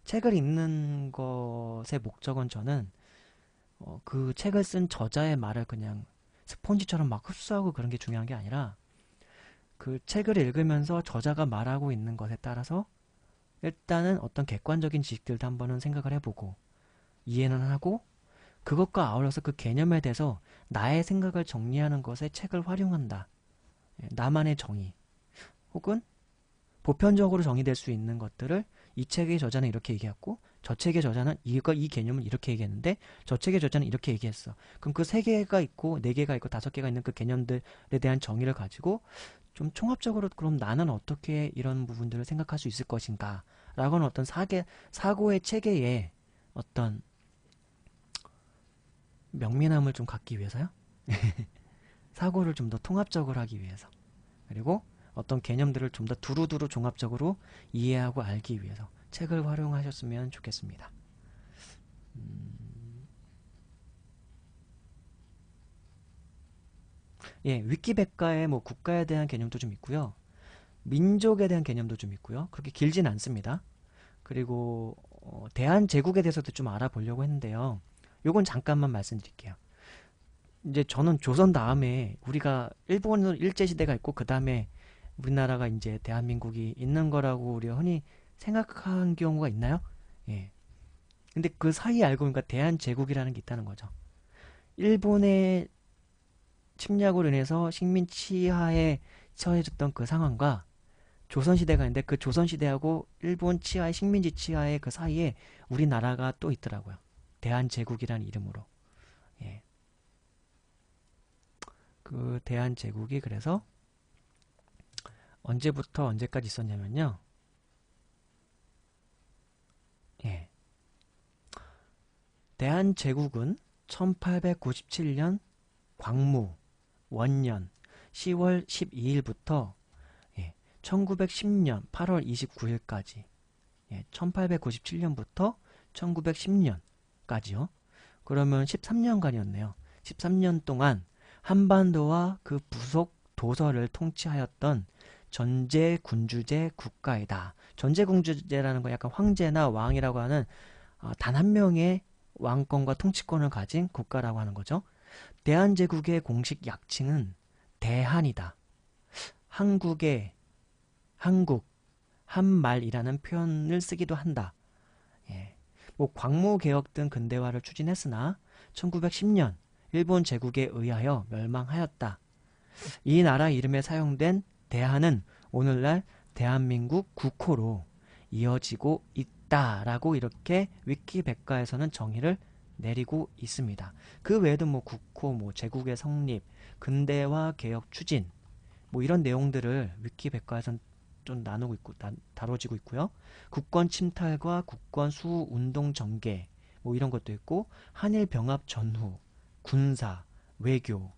책을 읽는 것의 목적은 저는 그 책을 쓴 저자의 말을 그냥 스폰지처럼 막 흡수하고 그런 게 중요한 게 아니라 그 책을 읽으면서 저자가 말하고 있는 것에 따라서 일단은 어떤 객관적인 지식들도 한번은 생각을 해보고 이해는 하고 그것과 아울러서 그 개념에 대해서 나의 생각을 정리하는 것에 책을 활용한다. 나만의 정의 혹은 보편적으로 정의될 수 있는 것들을 이 책의 저자는 이렇게 얘기했고 저 책의 저자는 이 개념을 이렇게 얘기했는데 저 책의 저자는 이렇게 얘기했어. 그럼 그 세 개가 있고 네 개가 있고 다섯 개가 있는 그 개념들에 대한 정의를 가지고 좀 총합적으로 그럼 나는 어떻게 이런 부분들을 생각할 수 있을 것인가 라고는 어떤 사고의 체계에 어떤 명민함을 좀 갖기 위해서요. 사고를 좀 더 통합적으로 하기 위해서 그리고 어떤 개념들을 좀 더 두루두루 종합적으로 이해하고 알기 위해서 책을 활용하셨으면 좋겠습니다. 예, 위키백과에 뭐 국가에 대한 개념도 좀 있고요. 민족에 대한 개념도 좀 있고요. 그렇게 길진 않습니다. 그리고 대한제국에 대해서도 좀 알아보려고 했는데요. 요건 잠깐만 말씀드릴게요. 이제 저는 조선 다음에 우리가 일본 일제시대가 있고 그 다음에 우리나라가 이제 대한민국이 있는 거라고 우리가 흔히 생각한 경우가 있나요? 예. 근데 그 사이에 알고 보니까 대한제국이라는 게 있다는 거죠. 일본의 침략으로 인해서 식민 치하에 처해졌던 그 상황과 조선시대가 있는데 그 조선시대하고 일본 치하의 식민지 치하의 그 사이에 우리나라가 또 있더라고요. 대한제국이라는 이름으로. 예. 그 대한제국이 그래서 언제부터 언제까지 있었냐면요. 예. 대한제국은 1897년 광무 원년 10월 12일부터 1910년 8월 29일까지 1897년부터 1910년까지요. 그러면 13년간이었네요. 13년 동안 한반도와 그 부속 도서를 통치하였던 전제군주제 국가이다. 전제군주제라는 건 약간 황제나 왕이라고 하는 단 한 명의 왕권과 통치권을 가진 국가라고 하는 거죠. 대한제국의 공식 약칭은 대한이다. 한국의 한국, 한말이라는 표현을 쓰기도 한다. 예. 뭐 광무개혁 등 근대화를 추진했으나 1910년 일본 제국에 의하여 멸망하였다. 이 나라 이름에 사용된 대한은 오늘날 대한민국 국호로 이어지고 있다라고 이렇게 위키백과에서는 정의를 내리고 있습니다. 그 외에도 뭐 국호, 뭐 제국의 성립, 근대화 개혁 추진, 뭐 이런 내용들을 위키백과에서는 좀 나누고 있고 다뤄지고 있고요. 국권 침탈과 국권 수호 운동 전개, 뭐 이런 것도 있고 한일 병합 전후, 군사, 외교,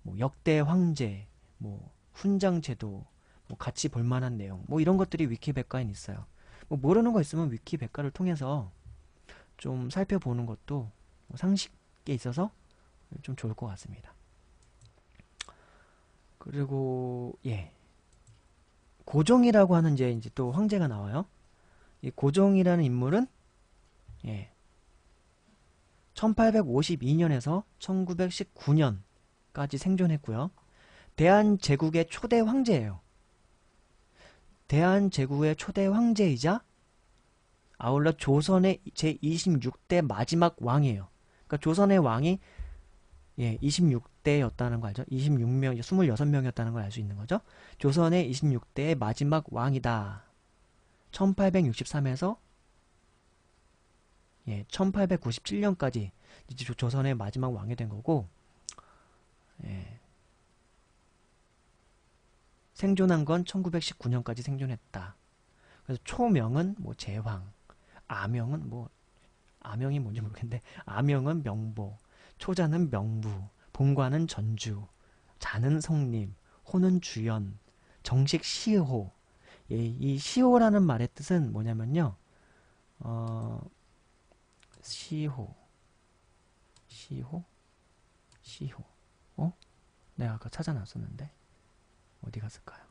뭐 역대 황제, 뭐 훈장 제도, 뭐 같이 볼 만한 내용, 뭐 이런 것들이 위키백과에 있어요. 뭐 모르는 거 있으면 위키백과를 통해서 좀 살펴보는 것도 뭐 상식에 있어서 좀 좋을 것 같습니다. 그리고 고종이라고 하는 이제 또 황제가 나와요. 이 고종이라는 인물은 1852년에서 1919년까지 생존했고요. 대한제국의 초대 황제예요. 대한제국의 초대 황제이자 아울러 조선의 제26대 마지막 왕이에요. 그러니까 조선의 왕이 26대였다는 거 알죠? 26명, 26명이었다는 걸 알 수 있는 거죠. 조선의 26대의 마지막 왕이다. 1863에서 1897년까지 조선의 마지막 왕이 된 거고, 생존한 건 1919년까지 생존했다. 그래서 초명은 뭐 제황, 아명은 뭐 아명이 뭔지 모르겠는데 아명은 명보, 초자는 명부, 본관은 전주, 자는 성님, 호는 주연, 정식 시호. 이 시호라는 말의 뜻은 뭐냐면요. 시호, 시호, 시호. 내가 아까 찾아놨었는데 어디 갔을까요?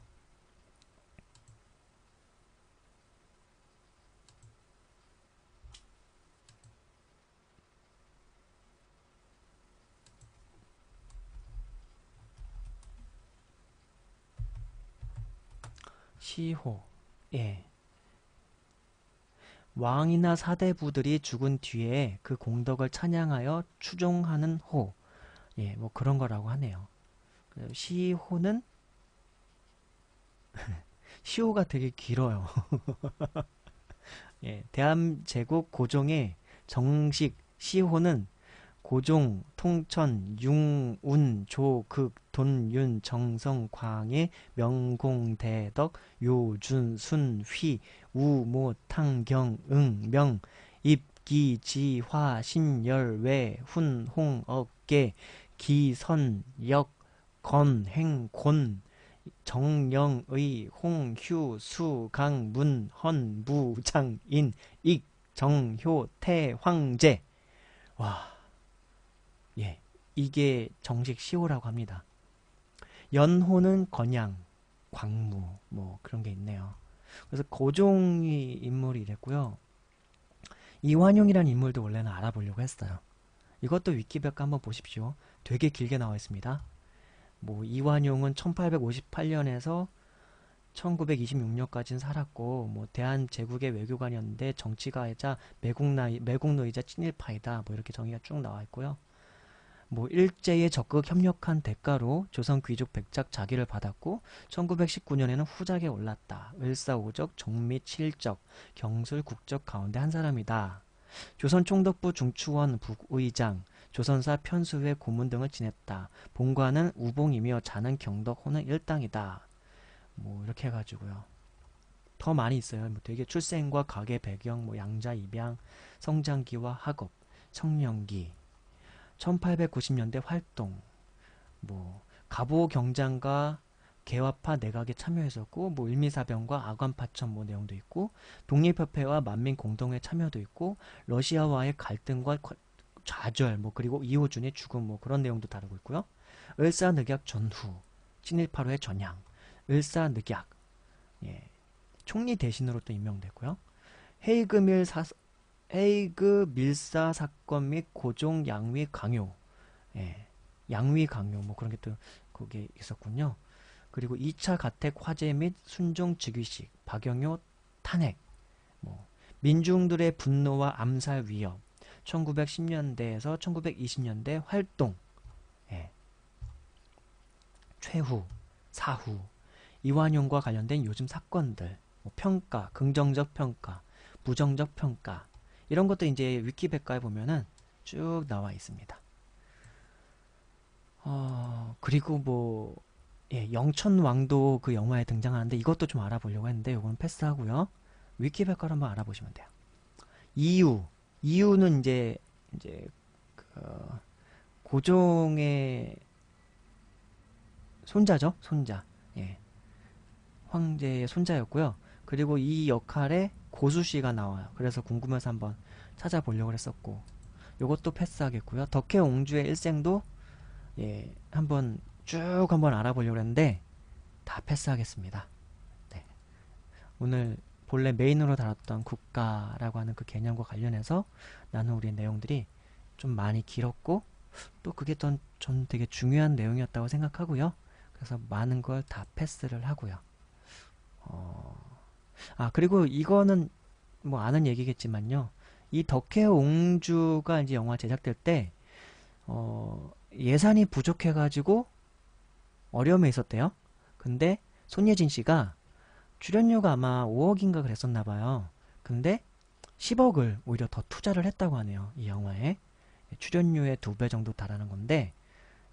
시호. 왕이나 사대부들이 죽은 뒤에 그 공덕을 찬양하여 추종하는 호. 뭐 그런 거라고 하네요. 시호는 시호가 되게 길어요. 대한제국 고종의 정식 시호는 고종, 통천, 융, 운, 조, 극, 돈, 윤, 정성, 광해, 명공, 대덕, 요, 준, 순, 휘, 우, 모, 탕, 경, 응, 명, 입, 기, 지, 화, 신, 열, 외, 훈, 홍, 억, 계, 기, 선, 역, 건, 행, 곤, 정, 영, 의, 홍, 휴, 수, 강, 문, 헌, 무, 장, 인, 익, 정효태 황제. 와, 예, 이게 정식 시호라고 합니다. 연호는 건양, 광무 뭐 그런 게 있네요. 그래서 고종이 인물이 이랬고요. 이완용이라는 인물도 원래는 알아보려고 했어요. 이것도 위키백과 한번 보십시오. 되게 길게 나와 있습니다. 뭐 이완용은 1858년에서 1926년까지는 살았고, 뭐 대한제국의 외교관이었는데 정치가이자 매국노이자 친일파이다. 뭐 이렇게 정의가 쭉 나와 있고요. 뭐 일제에 적극 협력한 대가로 조선 귀족 백작 자기를 받았고 1919년에는 후작에 올랐다. 을사오적, 정미, 칠적, 경술, 국적 가운데 한 사람이다. 조선 총독부 중추원 부의장, 조선사 편수회 고문 등을 지냈다. 본관은 우봉이며 자는 경덕, 호는 일당이다. 뭐 이렇게 해가지고요. 더 많이 있어요. 뭐 되게 출생과 가계 배경, 뭐 양자 입양, 성장기와 학업, 청년기, 1890년대 활동, 뭐 갑오 경장과 개화파 내각에 참여했었고, 뭐 일미사병과 아관파천 뭐 내용도 있고, 독립협회와 만민공동회 참여도 있고, 러시아와의 갈등과 좌절, 뭐 그리고 이호준의 죽음 뭐 그런 내용도 다루고 있고요. 을사늑약 전후, 친일파로의 전향, 을사늑약, 예, 총리 대신으로 또 임명됐고요. 헤이그 밀사 사건 및 고종 양위 강요, 예, 양위 강요 뭐 그런 게 또 거기에 있었군요. 그리고 2차 가택 화재 및 순종 즉위식, 박영효 탄핵, 뭐 민중들의 분노와 암살 위협, 1910년대에서 1920년대 활동, 예, 최후, 사후, 이완용과 관련된 요즘 사건들, 뭐 평가, 긍정적 평가, 부정적 평가, 이런 것도 이제 위키백과에 보면은 쭉 나와 있습니다. 그리고 뭐, 예, 영천왕도 그 영화에 등장하는데 이것도 좀 알아보려고 했는데 이건 패스하고요. 위키백과를 한번 알아보시면 돼요. 이유, 이유는 이제 그 고종의 손자죠, 손자. 예, 황제의 손자였고요. 그리고 이 역할에 고수 씨가 나와요. 그래서 궁금해서 한번 찾아보려고 했었고, 요것도 패스하겠고요. 덕혜옹주의 일생도 예, 한번 알아보려고 했는데 다 패스하겠습니다. 네. 오늘 본래 메인으로 다뤘던 국가라고 하는 그 개념과 관련해서 나눈 우리 내용들이 좀 많이 길었고, 또 그게 전 되게 중요한 내용이었다고 생각하고요. 그래서 많은 걸 다 패스를 하고요. 그리고 이거는 뭐 아는 얘기겠지만요. 이 덕혜옹주가 이제 영화 제작될 때 예산이 부족해가지고 어려움에 있었대요. 근데 손예진 씨가 출연료가 아마 5억인가 그랬었나 봐요. 근데 10억을 오히려 더 투자를 했다고 하네요. 이 영화에. 출연료의 2배 정도 달하는 건데,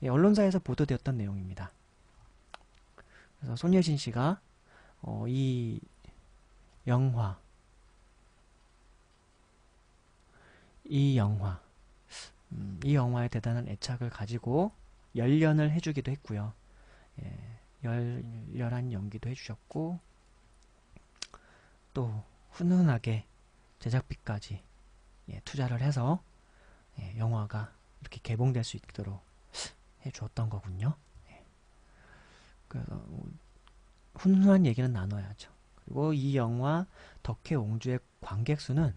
예, 언론사에서 보도되었던 내용입니다. 그래서 손예진 씨가 이 영화, 이 영화, 이 영화에 대단한 애착을 가지고 열연을 해주기도 했고요. 예, 열렬한 연기도 해주셨고, 또 훈훈하게 제작비까지 예, 투자를 해서 예, 영화가 이렇게 개봉될 수 있도록 해주었던 거군요. 예, 그래서 훈훈한 얘기는 나눠야죠. 그리고 이 영화 덕혜옹주의 관객 수는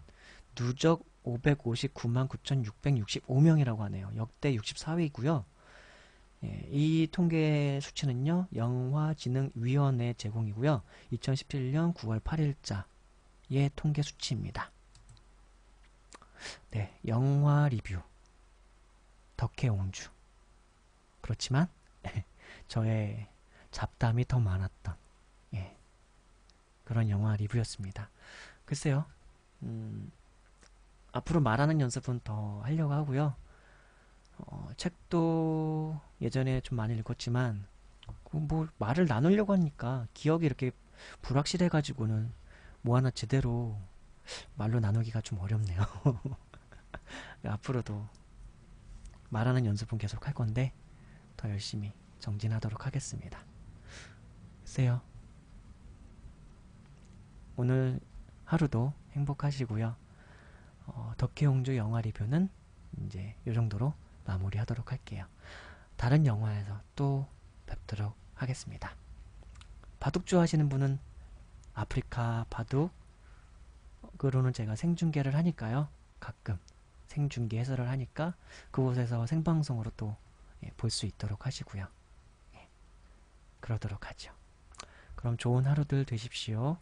누적 559만 9,665명이라고 하네요. 역대 64위고요. 예, 이 통계 수치는요, 영화진흥위원회 제공이고요. 2017년 9월 8일자의 통계 수치입니다. 네, 영화 리뷰 덕혜옹주. 그렇지만 저의 잡담이 더 많았던 예, 그런 영화 리뷰였습니다. 글쎄요, 앞으로 말하는 연습은 더 하려고 하고요. 책도 예전에 좀 많이 읽었지만 뭐 말을 나누려고 하니까 기억이 이렇게 불확실해가지고는 뭐 하나 제대로 말로 나누기가 좀 어렵네요. 앞으로도 말하는 연습은 계속 할 건데 더 열심히 정진하도록 하겠습니다. 글쎄요, 오늘 하루도 행복하시고요. 덕혜옹주 영화 리뷰는 이제 이 정도로 마무리하도록 할게요. 다른 영화에서 또 뵙도록 하겠습니다. 바둑 좋아하시는 분은 아프리카 바둑으로는 제가 생중계를 하니까요. 가끔 생중계 해설을 하니까 그곳에서 생방송으로 또 볼 수 있도록 하시고요. 그러도록 하죠. 그럼 좋은 하루들 되십시오.